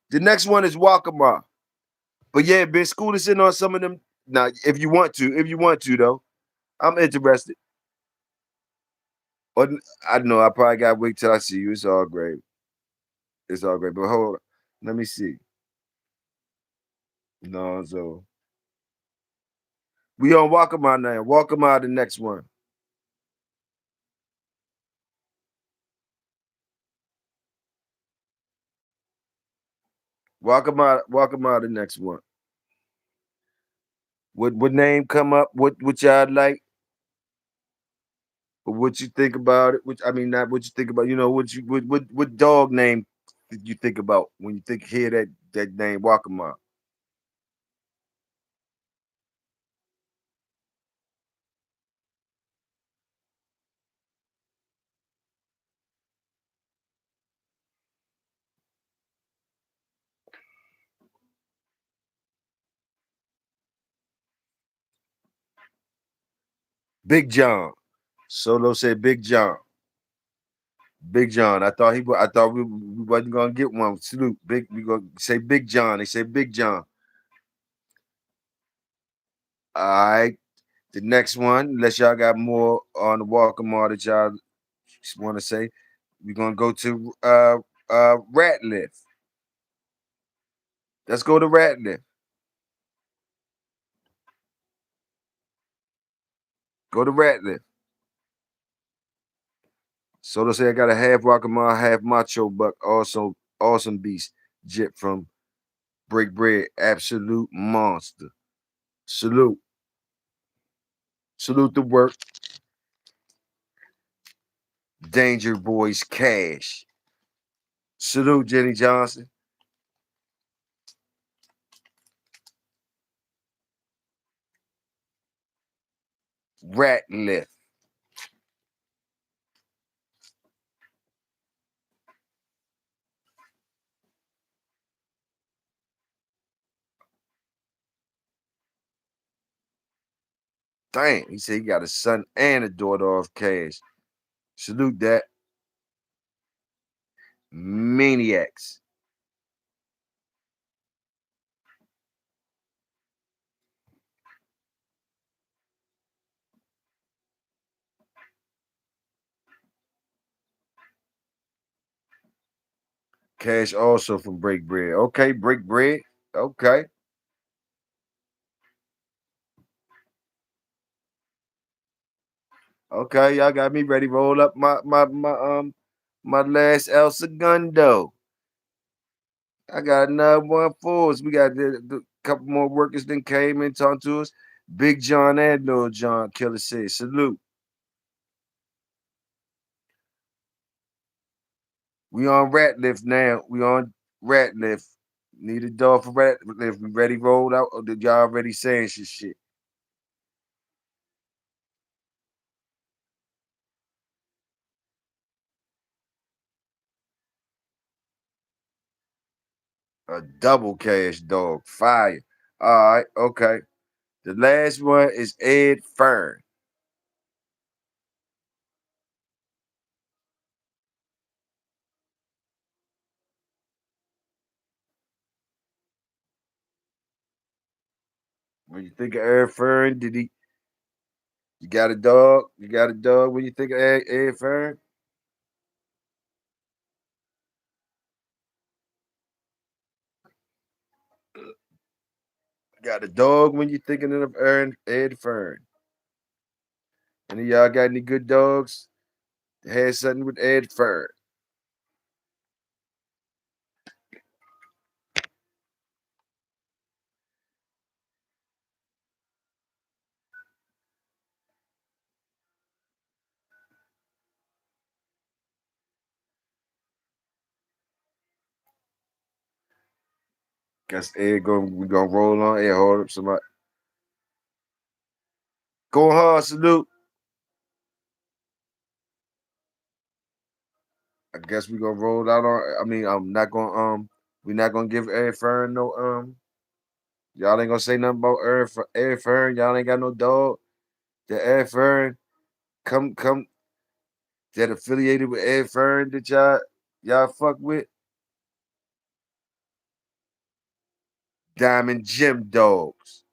The next one is Wakamar. But yeah, Ben School is in on some of them. Now, if you want to though, I'm interested. Or I don't know. I probably got to wait till I see you. It's all great. It's all great. But hold on. Let me see. No, so we on Wakamar now. Wakamar the next one. Wakamar the next one. What name come up? What y'all like? What you think about it? Which I mean, not what you think about. You know, what dog name did you think about when you hear that name Wakamar? Big John. Solo said Big John. Big John. I thought we wasn't gonna get one. Salute. Big. We gonna say Big John. They say Big John. All right. The next one, unless y'all got more on the Wakamar that y'all want to say, we're gonna go to Ratliff. Let's go to Ratliff. Go to Ratliff. So they say I got a half Wakamar, half Macho Buck, also awesome beast. Jip from Break Bread, absolute monster. Salute. Salute the work. Danger Boys Cash. Salute Jenny Johnson. Ratliff. Damn, he said he got a son and a daughter off Cash. Salute that. Maniacs. Cash also from Break Bread. Okay, Break Bread. Okay. Okay, y'all got me ready. Roll up my last El Segundo. I got another one for us. We got the couple more workers that came and talked to us. Big John and Little John Killer said, salute. We on rat lift now. We on rat lift. Need a dog for rat lift. We ready rolled out or did y'all already saying shit? A double cash dog. Fire. All right, okay. The last one is Ed Fern. When you think of Ed Fern, did he you got a dog? You got a dog when you think of Ed Fern? Got a dog when you thinking of Ed Fern. Any of y'all got any good dogs? Had something with Ed Fern. Guess Ed we gonna roll on Ed. Hold up somebody. Go hard, salute. I guess we gonna roll out on. I mean, I'm not gonna we're not gonna give Ed Fern no y'all ain't gonna say nothing about Ed Fern. Y'all ain't got no dog. The Ed Fern come that affiliated with Ed Fern that y'all fuck with. Diamond Gym Dogs.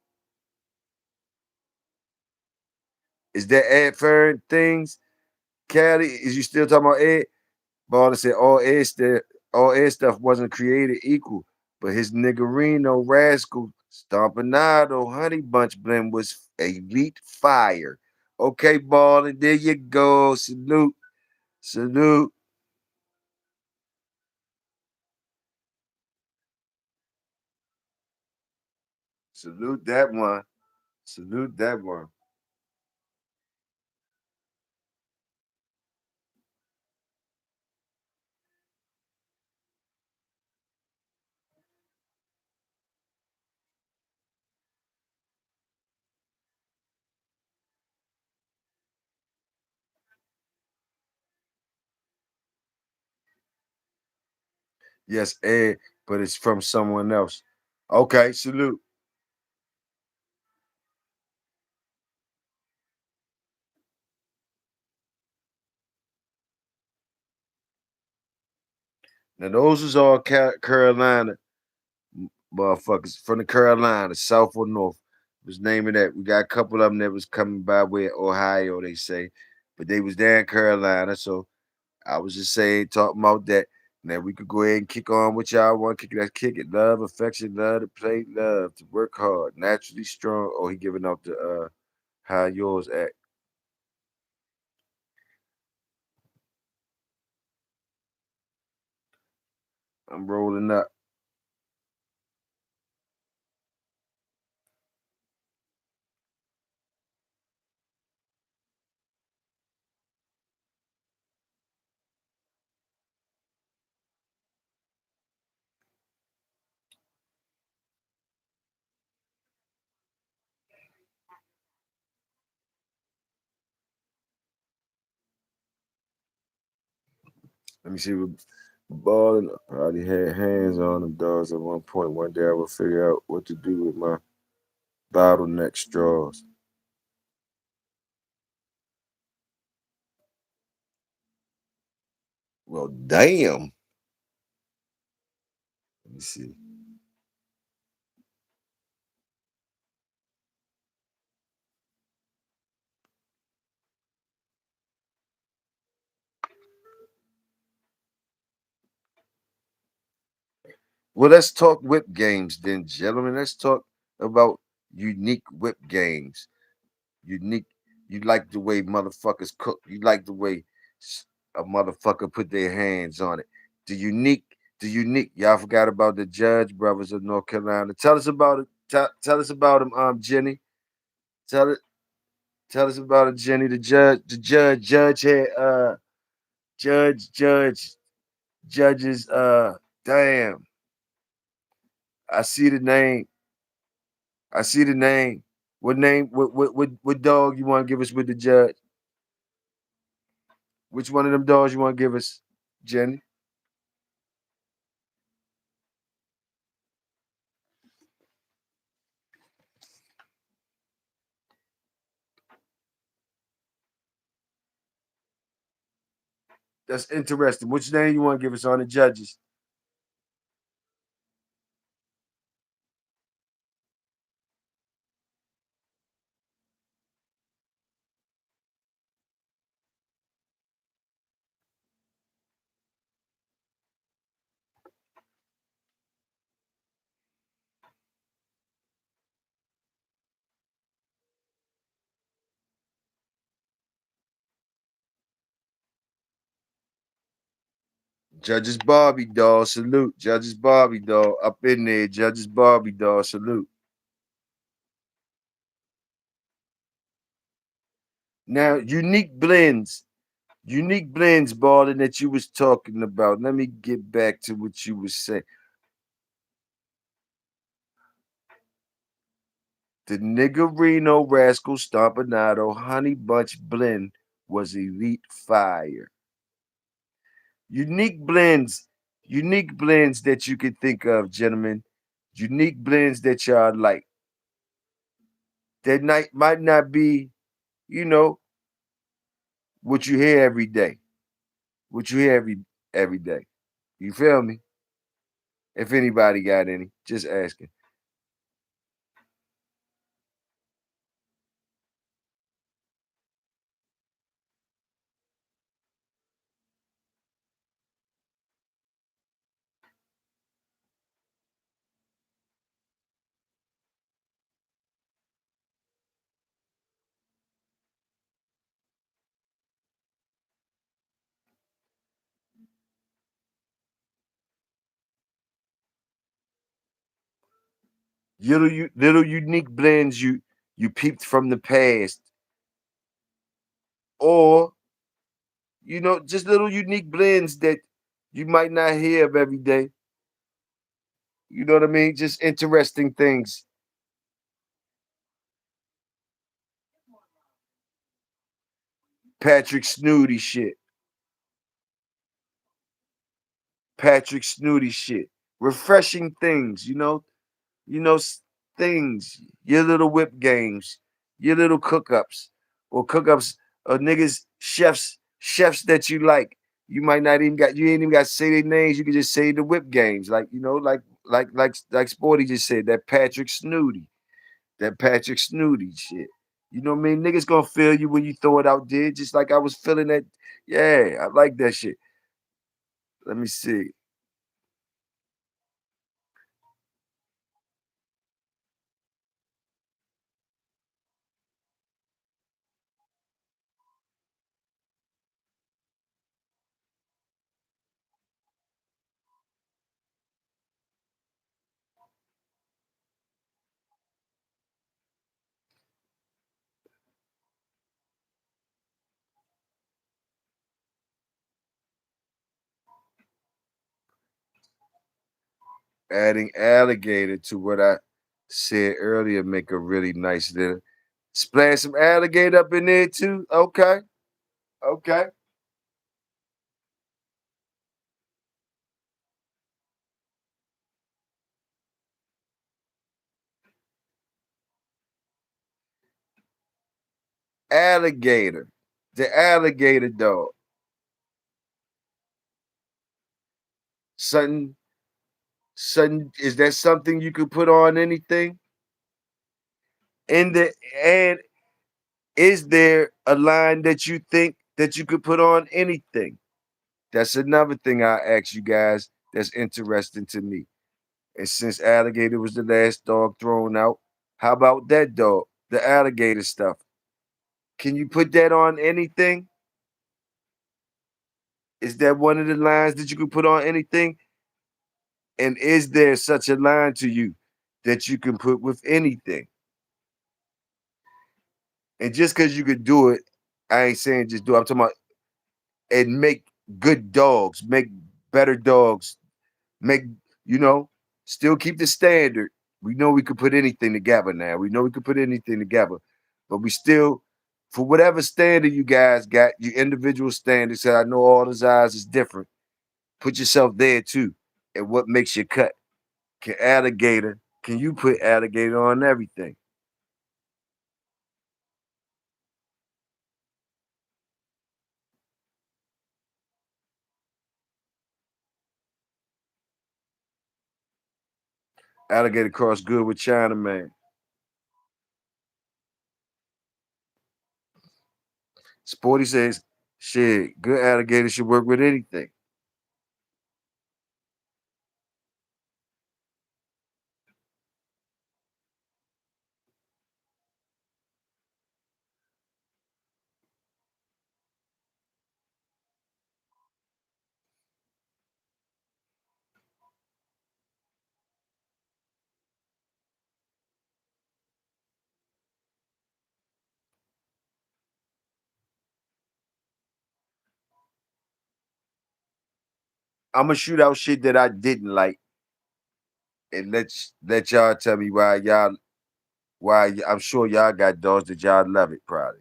Is that Ed Fern things? Cali, is you still talking about Ed? Baller said all Ed stuff wasn't created equal, but his niggerino rascal Stompanado Honey Bunch blend was elite fire. Okay, baller, there you go. Salute, salute, salute that one. Salute that one. Yes, Ed, but it's from someone else. Okay, salute. Now those is all Carolina motherfuckers from the Carolina, South or North. Was naming that. We got a couple of them that was coming by way of Ohio, they say, but they was there in Carolina. So I was just saying, talking about that. Now we could go ahead and kick on what y'all want. Kick it, let's kick it. Love, affection, love to play, love to work hard, naturally strong. Oh, he giving out the how yours act. I'm rolling up. Let me see what balling. Probably had hands on them dogs at one point. One day I will figure out what to do with my bottleneck straws. Well, damn. Let me see. Well, let's talk whip games then, gentlemen. Let's talk about unique whip games. Unique. You like the way motherfuckers cook. You like the way a motherfucker put their hands on it. The unique. Y'all forgot about the Judge Brothers of North Carolina. Tell us about it. Tell us about them, Jenny. Tell it. Tell us about it, Jenny. The judge had judges. Damn. I see the name. I see the name. What name? What dog you want to give us with the judge? Which one of them dogs you want to give us, Jenny? That's interesting. Which name you want to give us on the judges? Judges Barbie doll, salute. Judges Barbie doll, up in there. Judges Barbie doll, salute. Now, unique blends, balling that you was talking about. Let me get back to what you was saying. The Niggerino Rascal Stompanato Honey Bunch blend was elite fire. Unique blends, unique blends that you could think of, gentlemen. Unique blends that y'all like. That might not be, you know, what you hear every day. What you hear every day. You feel me? If anybody got any, just asking. Little unique blends you peeped from the past, or just little unique blends that you might not hear of every day. You know what I mean? Just interesting things. Patrick Snooty shit. Patrick Snooty shit. Refreshing things, you know, things, your little whip games, your little cook-ups, or cook-ups of niggas, chefs that you like. You ain't even got to say their names. You can just say the whip games, like like Sporty just said, that Patrick Snooty shit. You know what I mean? Niggas gonna feel you when you throw it out there, just like I was feeling that. Yeah, I like that shit. Let me see. Adding alligator to what I said earlier make a really nice little splash some alligator up in there too. Okay, okay. Alligator, the alligator dog. Something Is that something you could put on anything? And is there a line that you think that you could put on anything? That's another thing I ask you guys that's interesting to me. And since alligator was the last dog thrown out, how about that dog? The alligator stuff. Can you put that on anything? Is that one of the lines that you can put on anything? And is there such a line to you that you can put with anything? And just because you could do it, I ain't saying just do it. I'm talking about and make good dogs, make better dogs, make, you know, still keep the standard. We know we could put anything together now. We know we could put anything together, but we still, for whatever standard you guys got, your individual standards, so I know all the eyes is different. Put yourself there too. And what makes you cut? Can you put alligator on everything? Alligator cross good with China, man. Sporty says, shit, good alligator should work with anything. I'm gonna shoot out shit that I didn't like, and let y'all tell me why. I'm sure y'all got dogs that y'all love it. Probably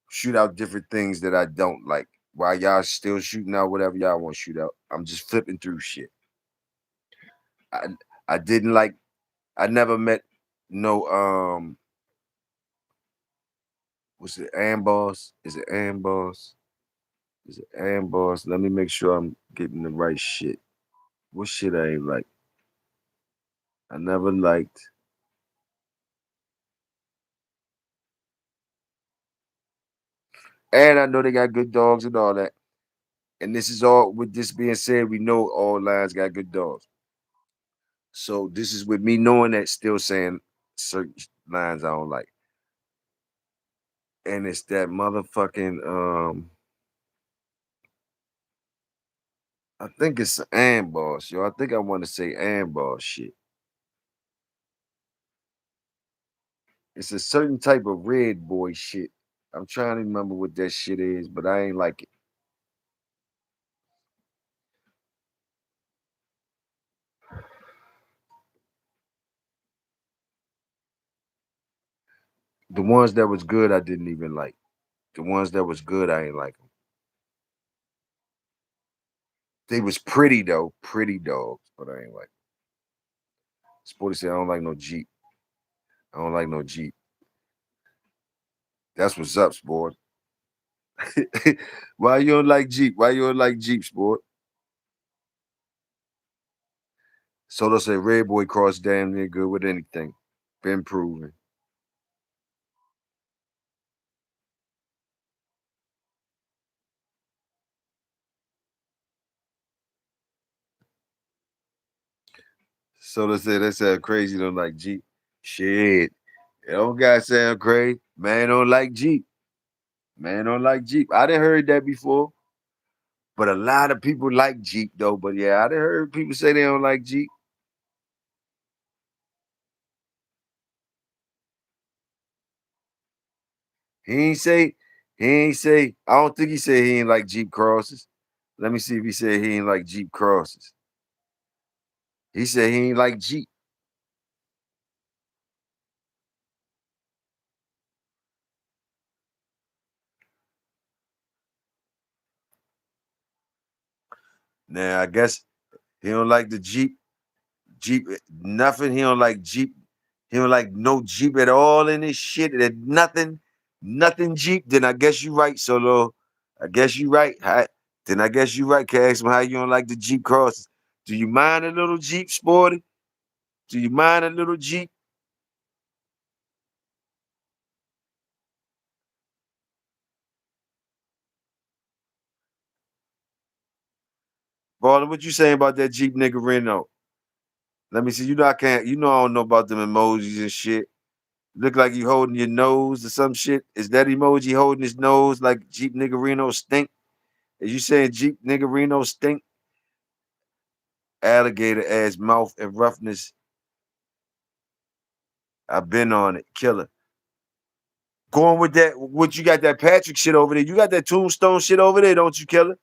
shoot out different things that I don't like. Why y'all still shooting out whatever y'all want to shoot out? I'm just flipping through shit. I I didn't like. I never met no what's it Amboss? Is it Amboss? Is it Amboss? Let me make sure I'm getting the right shit. What shit I ain't like? I never liked. And I know they got good dogs and all that. And this is all with this being said, we know all lines got good dogs. So this is with me knowing that, still saying certain lines I don't like. And it's that motherfucking I think it's Amboss, yo. I think I want to say Amboss shit. It's a certain type of red boy shit. I'm trying to remember what that shit is, but I ain't like it. The ones that was good, I didn't even like. The ones that was good, I ain't like them. They was pretty though, pretty dogs, but I ain't like. 'Em. Sporty said I don't like no Jeep. I don't like no Jeep. That's what's up, sport. Why you don't like Jeep? Why you don't like Jeep, sport? Solo say Red Boy cross damn near good with anything. Been proven. Solo said that sound crazy. Don't like Jeep. Shit. It don't gotta sound crazy. Man don't like Jeep. Man don't like Jeep. I didn't heard that before. But a lot of people like Jeep though. But yeah, I done heard people say they don't like Jeep. He ain't say, I don't think he said he ain't like Jeep crosses. Let me see if he said he ain't like Jeep crosses. He said he ain't like Jeep. Now I guess he don't like the Jeep. Jeep, nothing. He don't like Jeep. He don't like no Jeep at all in this shit. That nothing Jeep. Then I guess you right, Solo. I guess you right. Then I guess you right. Can I ask him how you don't like the Jeep crosses? Do you mind a little Jeep, Sporty? Do you mind a little Jeep? Baller, what you saying about that Jeep nigga Reno? Let me see. You know I can't. You know I don't know about them emojis and shit. Look like you holding your nose or some shit. Is that emoji holding his nose like Jeep nigga Reno stink? Is you saying Jeep nigga Reno stink? Alligator ass mouth and roughness. I've been on it. Killer. Going with that, what you got that Patrick shit over there. You got that tombstone shit over there, don't you, Killer?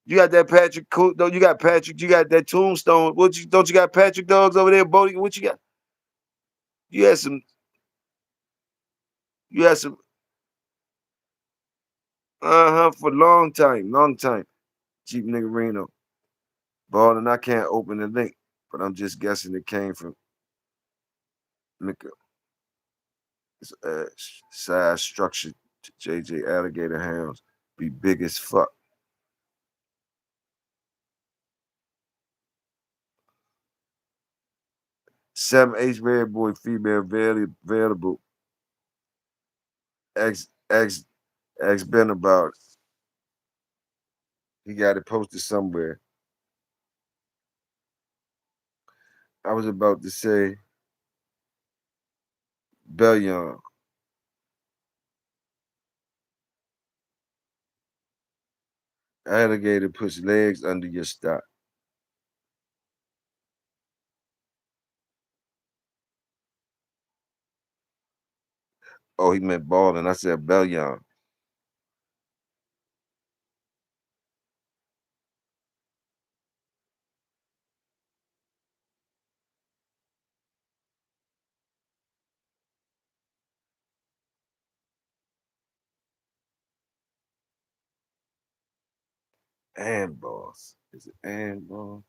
You got that Patrick cool. Don't you got Patrick? You got that tombstone. What you don't you got Patrick dogs over there, Bodie? What you got? You had some, you had some, for a long time, long time. Jeep nigga Reno. Ball, and I can't open the link, but I'm just guessing it came from Mika. It's size structure to JJ Alligator Hounds. Be big as fuck. 7H Red Boy female available. X been about it. He got it posted somewhere. I was about to say Bellion. Alligator puts legs under your stock. Oh, he meant balling. I said Bellion. And balls. Is it and ball?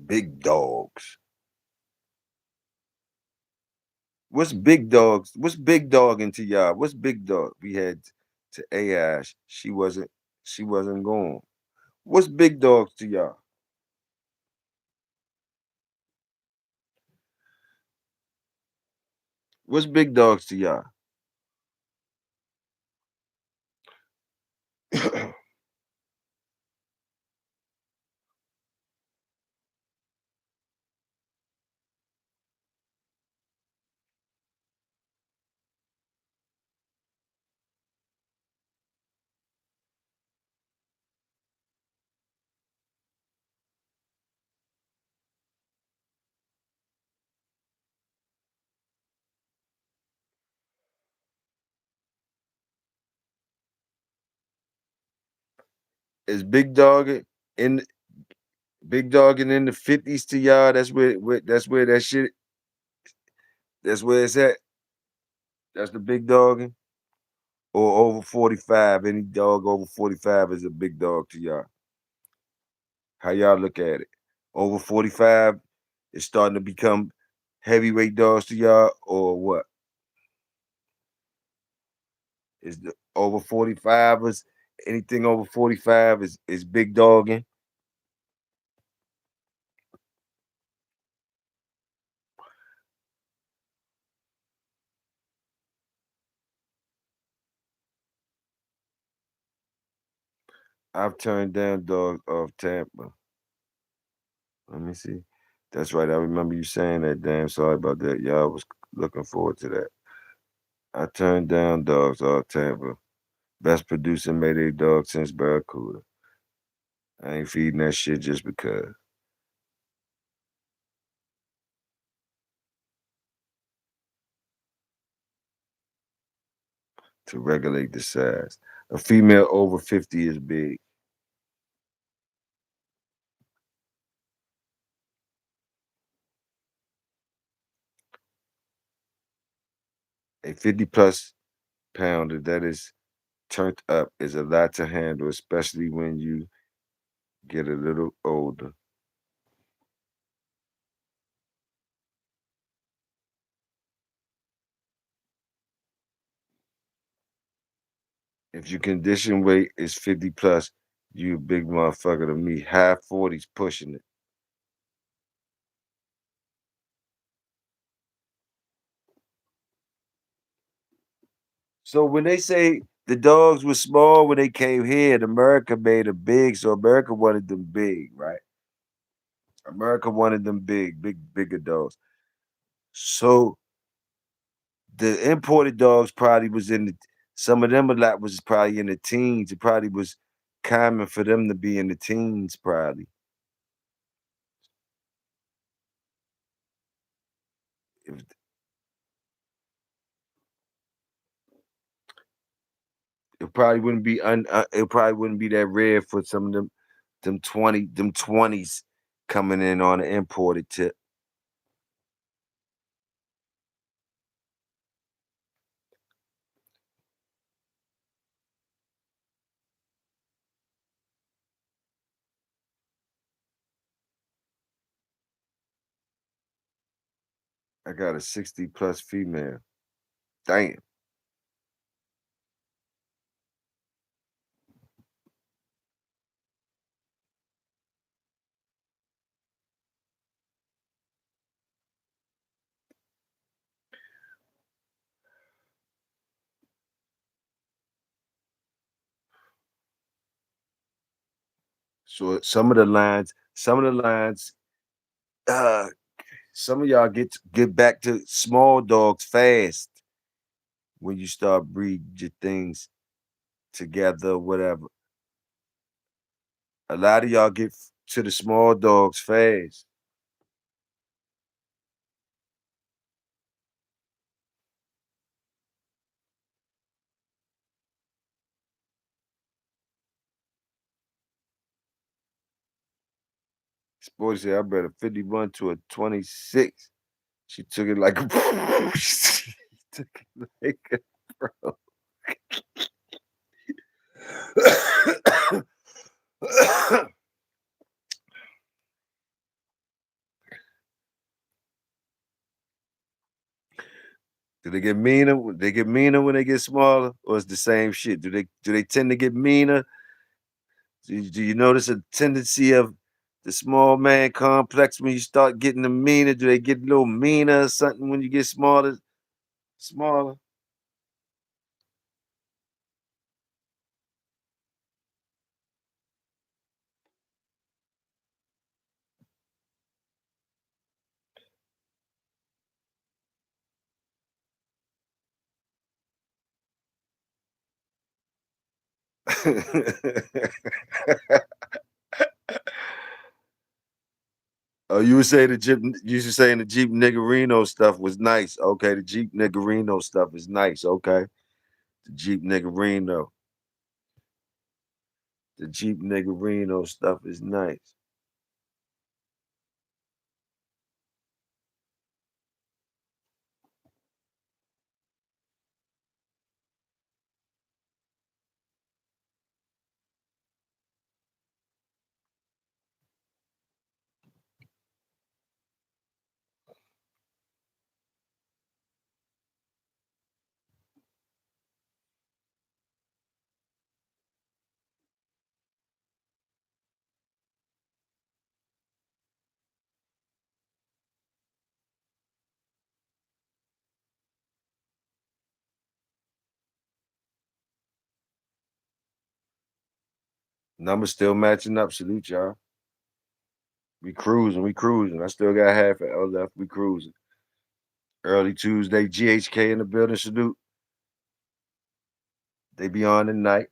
Big dogs. What's big dogs? What's big dog into y'all? What's big dog? We had to AI. She wasn't going. What's big dogs to y'all? What's big dogs to y'all? Is in big dogging in the 50s to y'all? That's where that shit. That's where it's at. That's the big dogging. Or over 45. Any dog over 45 is a big dog to y'all. How y'all look at it? Over 45 is starting to become heavyweight dogs to y'all, or what? Is the over 45ers anything over 45 is big dogging? I've turned down dogs off Tampa. Let me see. That's right. I remember you saying that. Damn, sorry about that. Y'all was looking forward to that. I turned down dogs off Tampa. Best producer Mayday dog since Barracuda. I ain't feeding that shit just because. To regulate the size. A female over 50 is big. A 50 plus pounder, that is turned up is a lot to handle, especially when you get a little older. If your condition weight is 50 plus, you a big motherfucker to me. High 40s pushing it. So when they say the dogs were small when they came here, and America made them big, so America wanted them big, right? America wanted them bigger dogs. So the imported dogs probably was in the some of them a lot was probably in the teens. It probably was common for them to be in the teens, probably. If it probably wouldn't be that rare for some of them 20s coming in on an imported tip. I got a 60 plus female. Damn. So some of the lines, uh, some of y'all get back to small dogs fast when you start breeding your things together, whatever. A lot of y'all get to the small dogs fast. Sporty said, I bet a 51 to a 26. She took it like she took it like a bro. Do they get meaner? They get meaner when they get smaller, or it's the same shit? Do they tend to get meaner? Do you notice a tendency of the small man complex when you start getting them meaner? Do they get a little meaner or something when you get smaller? Smaller. Oh, you were saying the Jeep. You were saying the Jeep Niggerino stuff was nice. Okay, the Jeep Niggerino stuff is nice. Okay, the Jeep Niggerino. The Jeep Niggerino stuff is nice. Numbers still matching up. Salute y'all. We cruising. We cruising. I still got half an hour left. We cruising. Early Tuesday. GHK in the building. Salute. They be on tonight.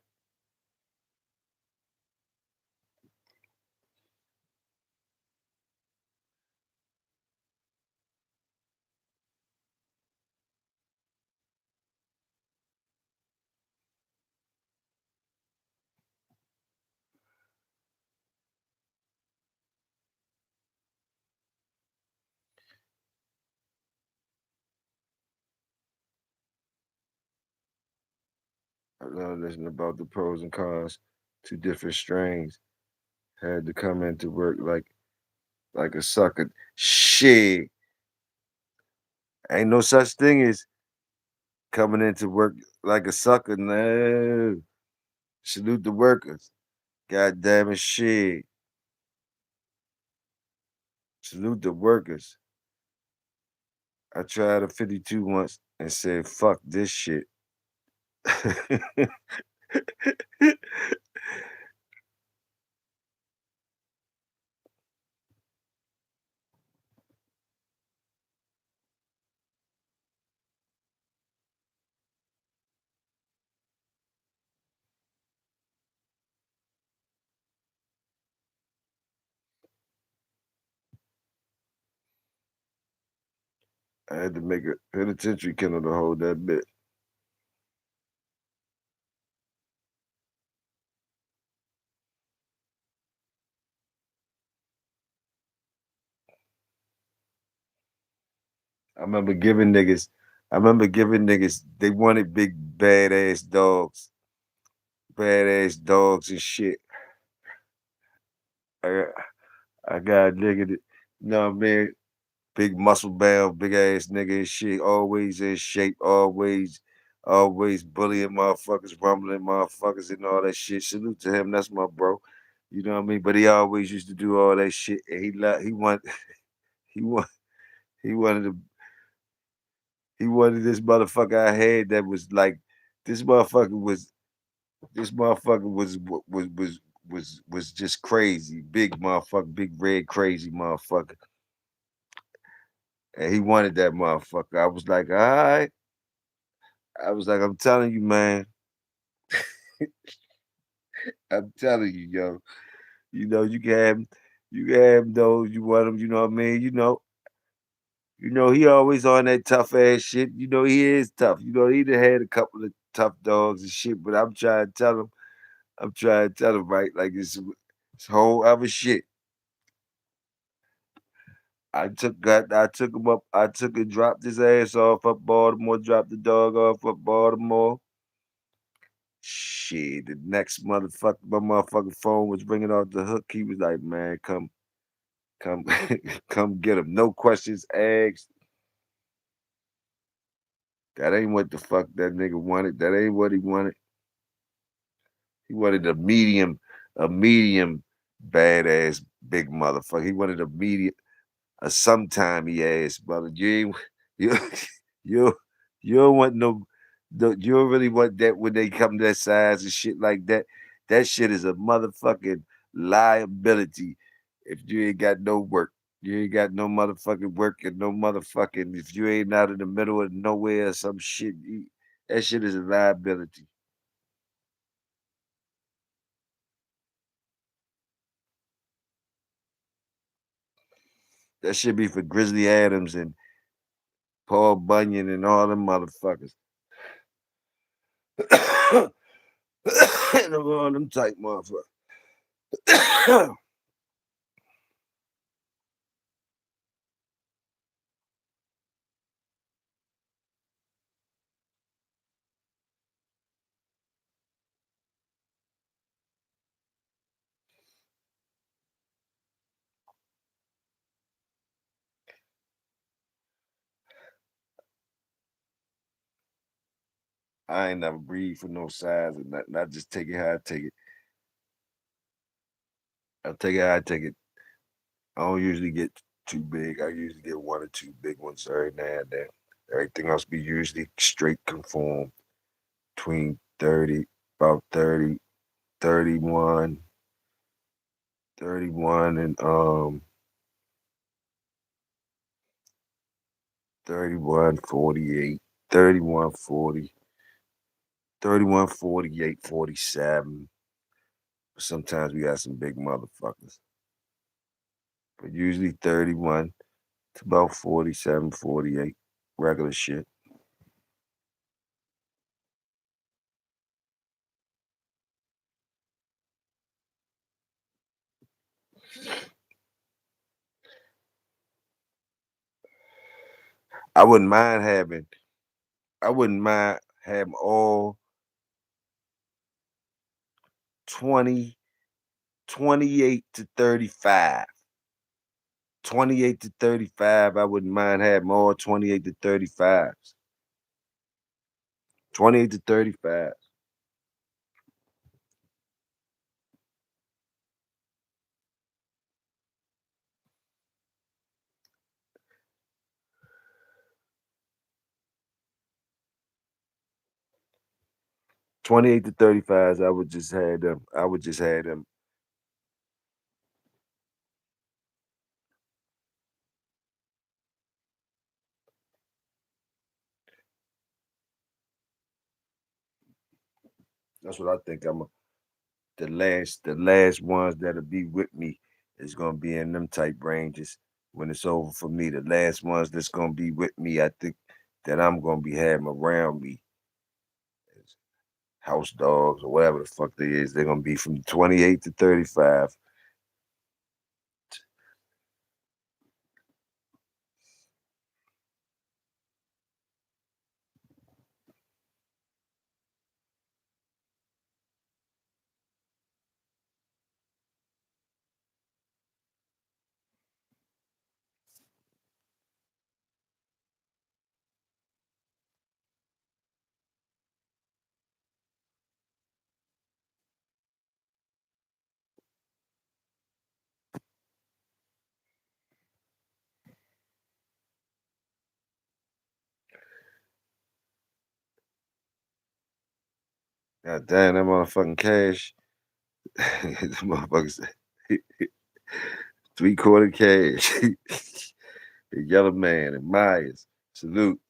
I love listening about the pros and cons to different strains. Had to come into work like a sucker. Shit. Ain't no such thing as coming into work like a sucker. No. Salute the workers. God damn it, shit. Salute the workers. I tried a 52 once and said, fuck this shit. I had to make a penitentiary kennel to hold that bit. I remember giving niggas, they wanted big badass dogs and shit. I, I got a nigga that, you know what I mean? Big muscle bound, big ass nigga and shit, always in shape, always bullying motherfuckers, rumbling motherfuckers and all that shit. Salute to him, that's my bro. You know what I mean? But he always used to do all that shit. And he want he want he wanted to he wanted this motherfucker I had that was like this motherfucker was this motherfucker was just crazy. Big motherfucker, big red crazy motherfucker. And he wanted that motherfucker. I was like, all right. I was like, I'm telling you, man. I'm telling you, yo. You know, you can have those. You want them. You know what I mean. He always on that tough ass shit. You know, he is tough. You know, he done had a couple of tough dogs and shit. But I'm trying to tell him right, like it's whole other shit. I took him up. I took and dropped his ass off up Baltimore. Dropped the dog off up Baltimore. Shit, the next motherfucker, my motherfucking phone was ringing off the hook. He was like, "Man, come, come get him. No questions asked. That ain't what the fuck that nigga wanted. That ain't what he wanted. He wanted a medium badass big motherfucker. He wanted a medium, a sometime he asked, brother. You, you, you don't want you don't really want that when they come that size and shit like that. That shit is a motherfucking liability if you ain't got no work. You ain't got no motherfucking work and no motherfucking if you ain't out in the middle of nowhere or some shit. That shit is a liability. That should be for Grizzly Adams and Paul Bunyan and all them motherfuckers. And all them type motherfuckers. I ain't never breed for no size or nothing. I just take it how I take it. I take it how I take it. I don't usually get too big. I usually get one or two big ones every now and then. Everything else be usually straight conform between 30, about 30, 31, 31, and 31, 48, 31, 40, 31, 48, 47. Sometimes we got some big motherfuckers. But usually 31 to about 47, 48. Regular shit. I wouldn't mind having I wouldn't mind having all 20, 28 to 35. 28 to 35. I wouldn't mind having more 28 to 35s. 28 to 35. 28 to 35s. I would just have them. I would just have them. That's what I think. The last ones that'll be with me is gonna be in them type ranges when it's over for me. The last ones that's gonna be with me, I think that I'm gonna be having around me is house dogs or whatever the fuck they is. They're gonna be from 28 to 35. God damn that motherfucking cash. The motherfuckers 3/4 cash. The yellow man and Myers. Salute.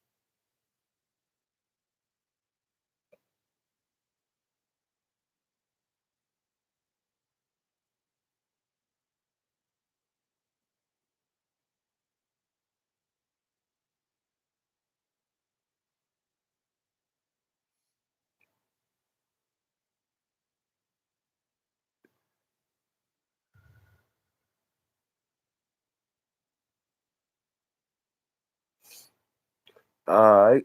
All right.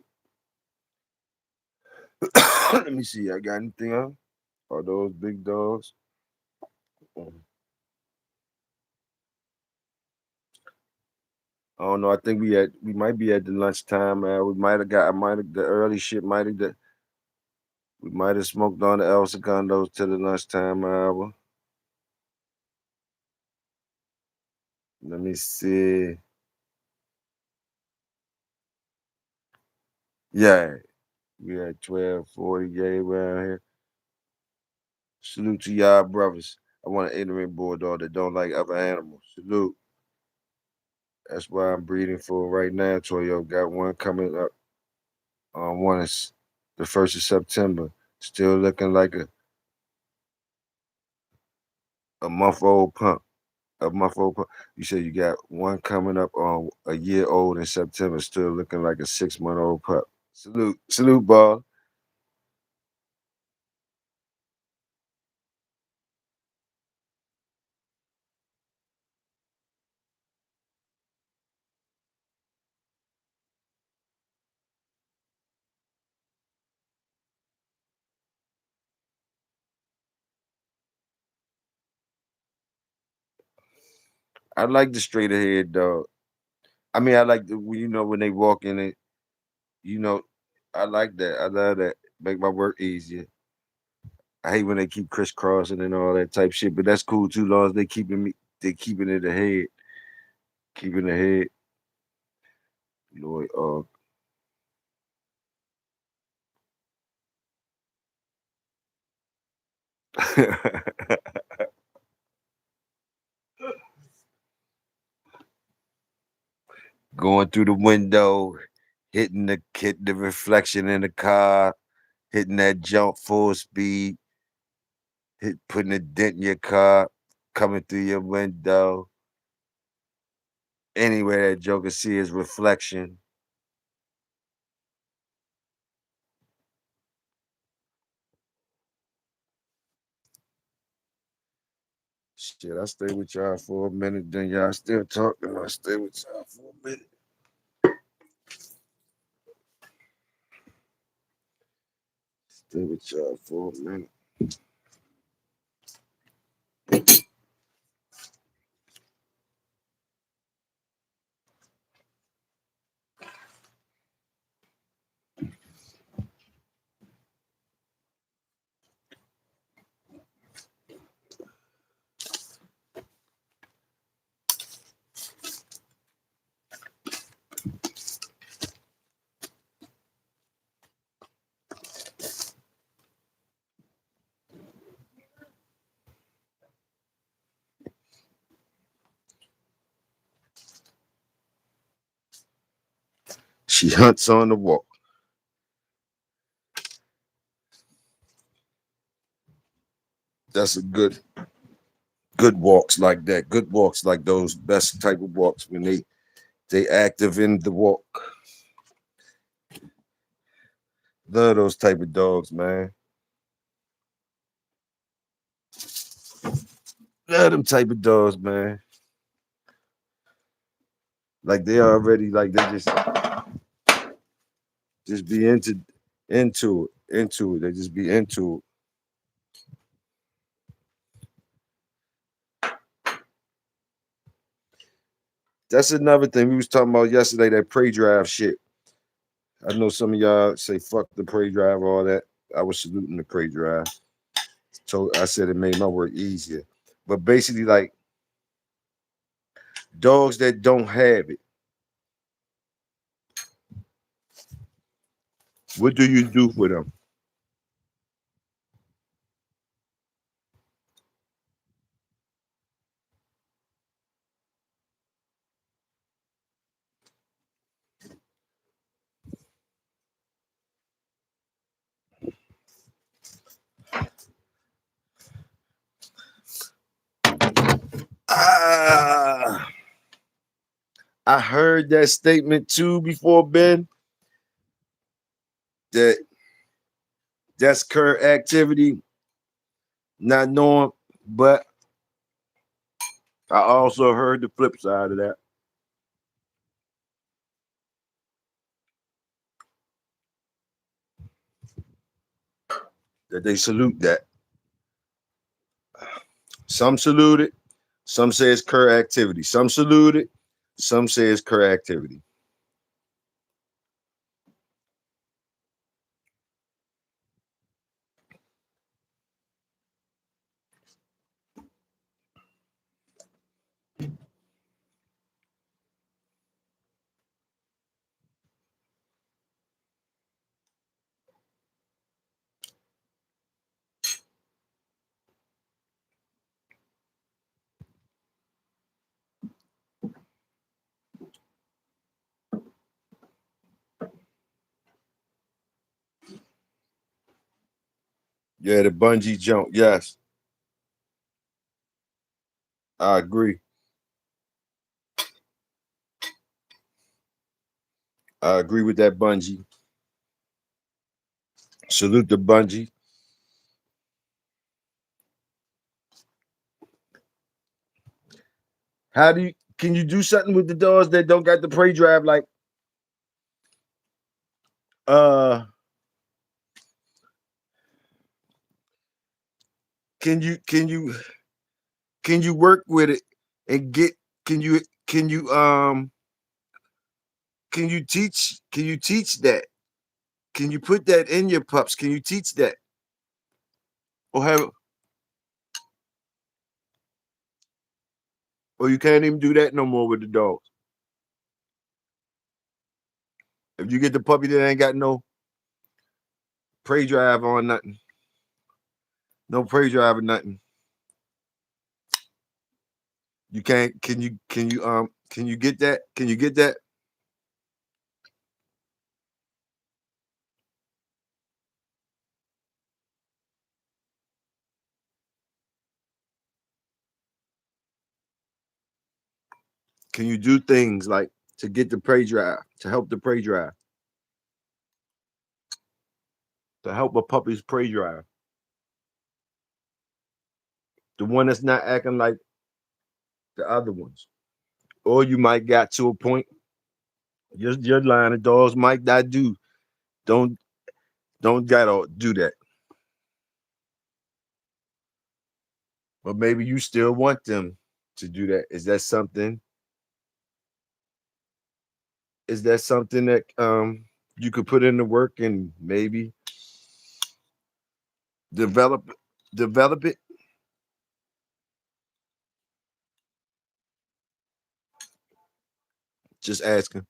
Let me see. I got anything else? Are those big dogs? Mm. I don't know. I think we might be at the lunchtime. We might have got. I might have the early shit. Might have. We might have smoked on the El Segundos to the lunchtime hour. Let me see. Yeah, we at 12:40. Yeah, around here. Salute to y'all brothers. I want an ignorant bulldog that don't like other animals. Salute. That's why I'm breeding for right now. Toyo got one coming up. One is the 1st of September. Still looking like a month old pup. A month old pup. You said you got one coming up on a year old in September. Still looking like a 6-month old pup. Salute, salute, ball. I like the straight ahead dog. I mean, I like when they walk in it. You know, I like that. I love that. Make my work easier. I hate when they keep crisscrossing and all that type shit, but that's cool too, long as they keeping it ahead, keeping ahead. You know, going through the window, hitting the reflection in the car, hitting that jump full speed, putting a dent in your car, coming through your window. Anywhere that Joker see his reflection. Shit, I stay with y'all for a minute, then y'all still talking. I stay with y'all for a minute. Stay with y'all for a minute. She hunts on the walk. That's a good walks like that. Good walks like those. Best type of walks when they active in the walk. Love those type of dogs, man. Love them type of dogs, man. Like they already like they just be into it. They just be into it. That's another thing we was talking about yesterday. That prey drive shit. I know some of y'all say fuck the prey drive, all that. I was saluting the prey drive. So I said it made my work easier. But basically, like dogs that don't have it, what do you do for them? Ah, I heard that statement too before, Ben. That that's current activity, not knowing, but I also heard the flip side of that. That they salute that. Some salute it, some say it's current activity. Some salute it, some say it's current activity. Yeah, the bungee jump. Yes, I agree. I agree with that bungee. Salute the bungee. How do you can you do something with the dogs that don't got the prey drive? Like uh can you can you can you work with it and get can you can you can you teach that? Can you put that in your pups? Can you teach that? Or have or you can't even do that no more with the dogs. If you get the puppy that ain't got no prey drive on nothing, no prey drive or nothing, you can't can you get that? Can you get that? Can you do things like to get the prey drive, to help the prey drive, to help a puppy's prey drive? The one that's not acting like the other ones. Or you might got to a point, your line of dogs might not do. Don't don't gotta do that. But maybe you still want them to do that. Is that something that you could put into work and maybe develop develop it? Just asking.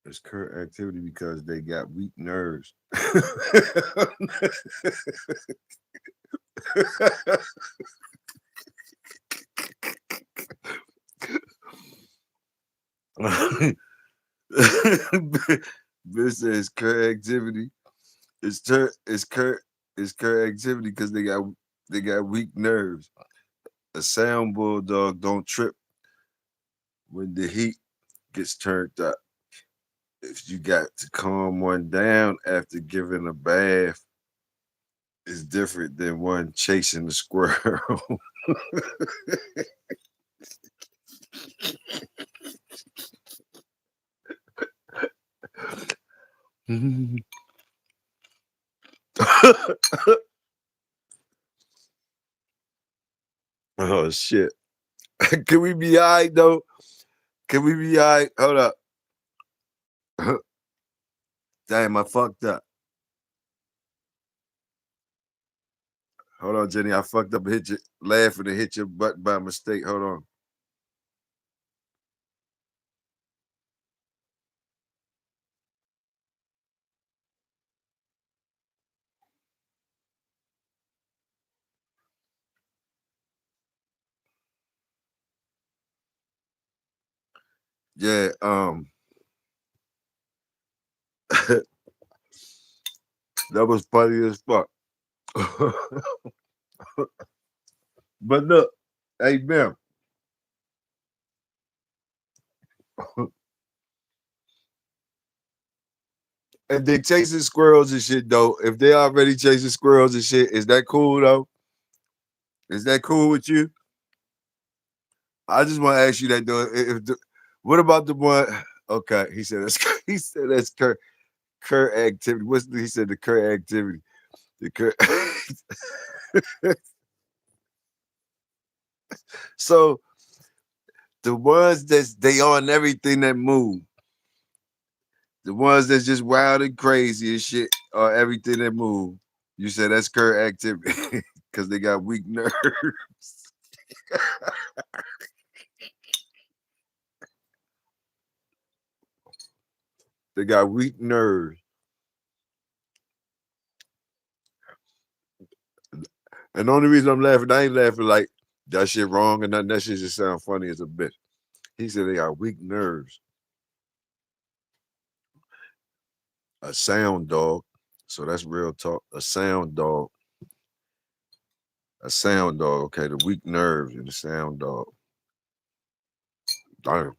It's current activity because they got weak nerves. This says current activity. It's current activity because they got weak nerves. A sound bulldog don't trip when the heat gets turned up. If you got to calm one down after giving a bath, it's different than one chasing the squirrel. Oh shit. Can we be all right though? Can we be all right? Hold up. Damn, I fucked up. Hold on, Jenny. I fucked up and hit you laughing and hit your button by mistake. Hold on. Yeah, that was funny as fuck. But look, hey man, if they chasing squirrels and shit though, if they already chasing squirrels and shit, is that cool though? Is that cool with you? I just want to ask you that though. What about the one? Okay, he said that's he said that's cur activity. He said the cur activity. The cur. So the ones that's they on everything that move, the ones that's just wild and crazy and shit, are everything that move. You said that's cur activity because they got weak nerves. They got weak nerves. And the only reason I'm laughing, I ain't laughing like that shit wrong and nothing. That shit just sound funny as a bitch. He said they got weak nerves. A sound dog. So that's real talk. A sound dog. A sound dog. Okay, the weak nerves and the sound dog. Damn.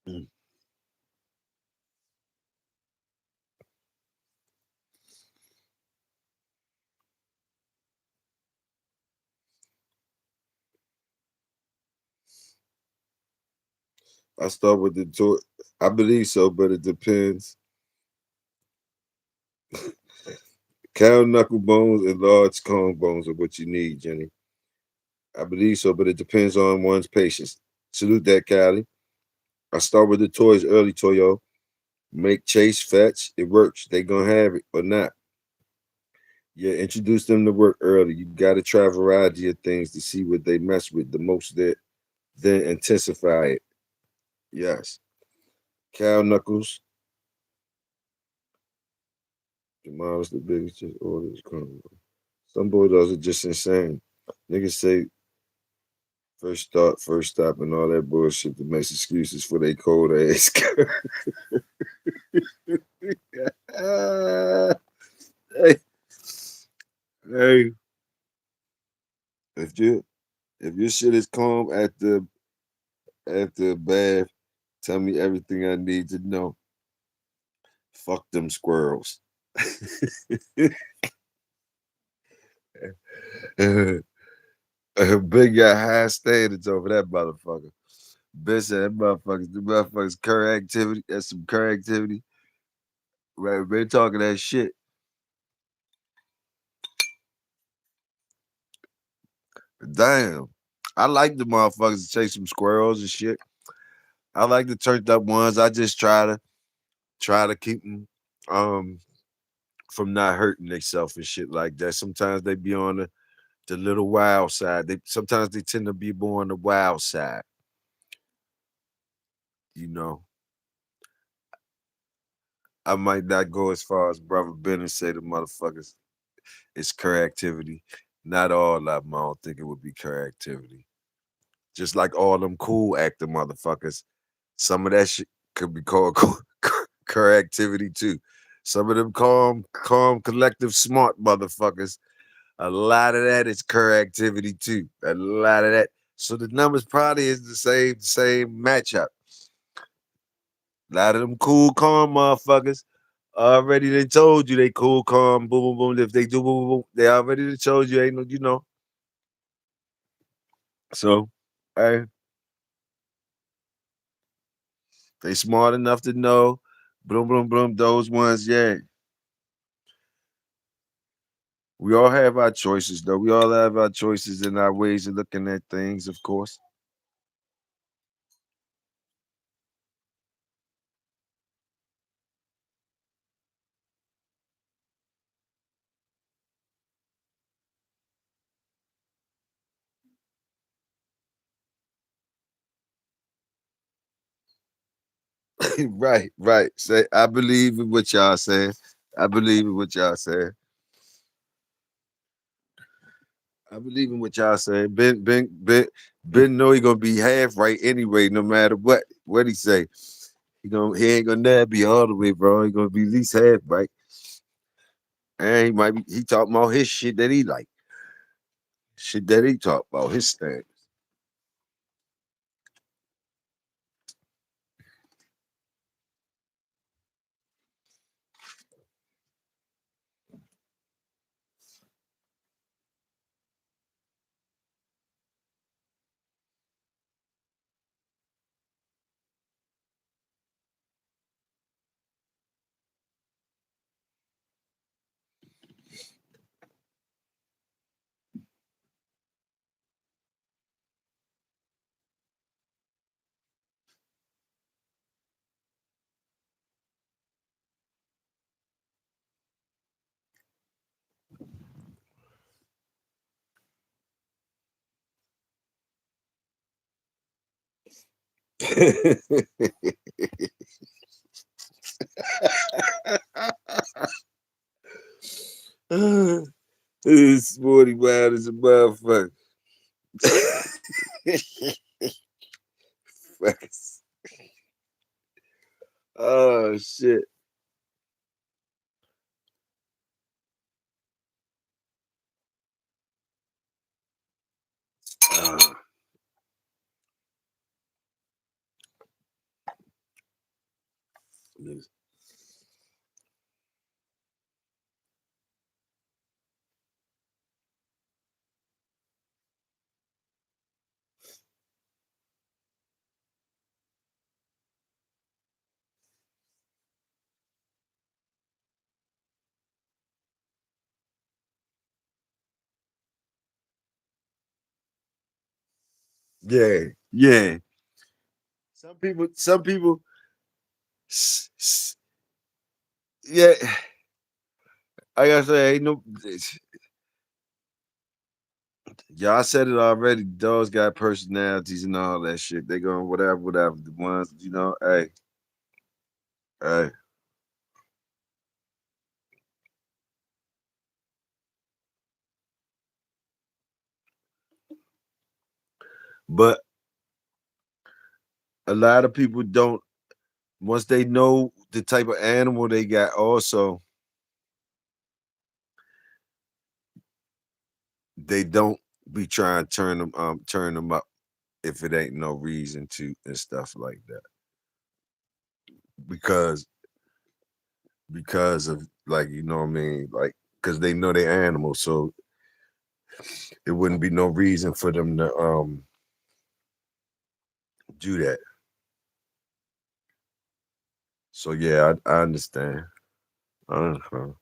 Mm. I start with the toy. I believe so, but it depends. Cow knuckle bones and large cone bones are what you need, Jenny. I believe so, but it depends on one's patience. Salute that, Callie. I start with the toys early, Toyo. Make chase fetch. It works. They gonna have it or not. Yeah, introduce them to work early. You got to try a variety of things to see what they mess with the most. That then intensify it. Yes, cow knuckles. Tomorrow's the biggest just orders come. Some bulldogs are just insane. Niggas say first start, first stop, and all that bullshit that makes excuses for their cold ass. Hey, hey, if you if your shit is calm after a bath, tell me everything I need to know. Fuck them squirrels. Big got high standards over that motherfucker. Bitch said the motherfuckers current activity. That's some current activity. Right, we're talking that shit. Damn. I like the motherfuckers to chase some squirrels and shit. I like the turned up ones. I just try to keep them. Um, from not hurting themselves and shit like that. Sometimes they be on the little wild side. They sometimes they tend to be more on the wild side, you know. I might not go as far as Brother Ben and say the motherfuckers it's career activity. Not all of them, I don't think it would be career activity. Just like all them cool actor motherfuckers, some of that shit could be called career activity too. Some of them calm, collective, smart motherfuckers. A lot of that is career activity too. A lot of that. So the numbers probably is the same matchup. A lot of them cool, calm motherfuckers already they told you they cool, calm, boom, boom, boom. If they do boom, boom, boom, they already done told you ain't no, you know. So, hey, they smart enough to know, boom, boom, boom. Those ones, yeah. We all have our choices, though. We all have our choices and our ways of looking at things, of course. Right, right. Say, I believe in what y'all saying. I believe in what y'all saying. I believe in what y'all saying. Ben know he gonna be half right anyway, no matter what he say. He ain't gonna never be all the way, bro. He gonna be at least half right. And he talking about his shit that he like. Shit that he talk about, his stand. This sporty wild as a motherfucker. Fuckers. Oh shit. Oh, yeah, yeah. Some people, s- s- yeah. I gotta say, ain't no. Y'all said it already. Dogs got personalities and all that shit. They going whatever, whatever. The ones, hey, hey. But a lot of people don't. Once they know the type of animal they got, also they don't be trying to turn them up if it ain't no reason to and stuff like that. Because of like what I mean, like because they know they're animals, so it wouldn't be no reason for them to do that. So yeah, I understand. I understand.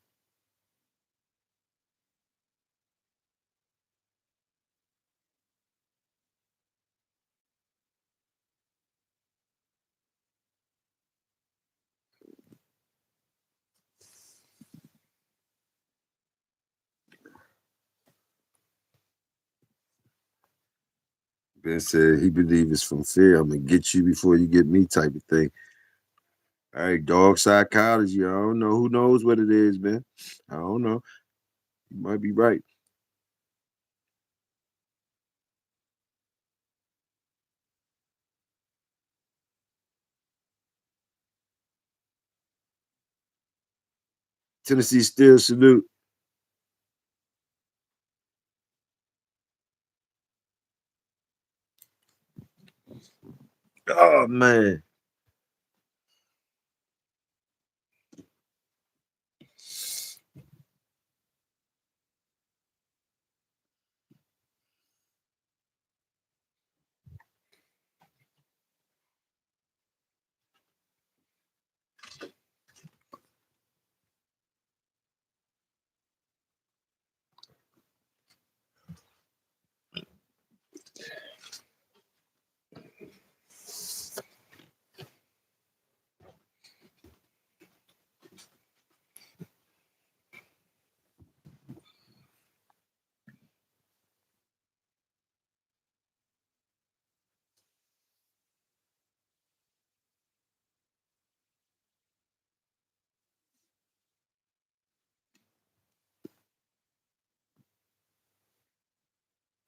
Ben said he believe it's from fear. I'm gonna get you before you get me, type of thing. All right, dog psychology. I don't know. Who knows what it is, man? I don't know. You might be right. Tennessee still salute. Oh man.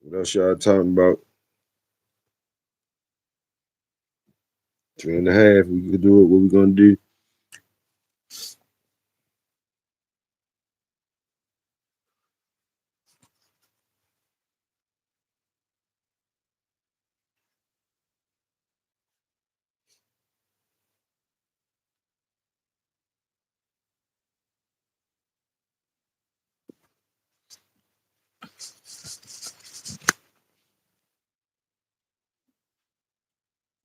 What else y'all talking about? 3.5. We can do it. What we gonna do?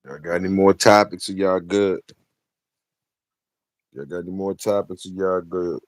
Y'all got any more topics? Or y'all good? Y'all got any more topics? Or y'all good?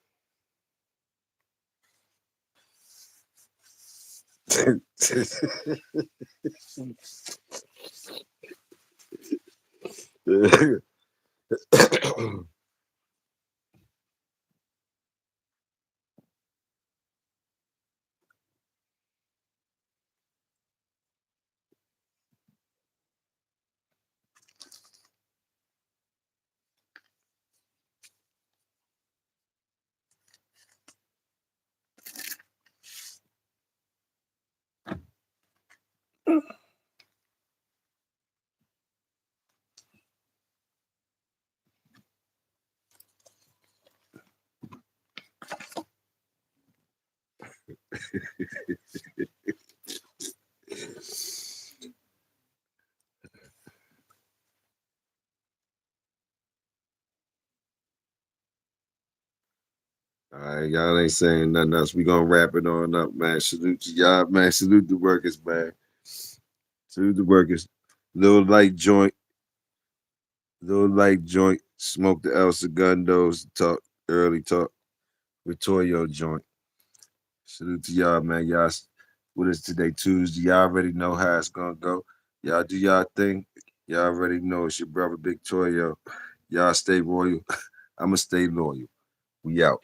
All right, y'all ain't saying nothing else. We gonna wrap it on up, man. Salute to y'all, man. Salute the workers, man. Salute the workers. Little light joint, little light joint. Smoke the El Segundos. Talk early talk with Toyo joint. Salute to y'all, man. Y'all with us today, Tuesday. Y'all already know how it's gonna go. Y'all do y'all thing. Y'all already know it's your brother Big Toyo. Y'all stay royal. I'ma stay loyal. We out.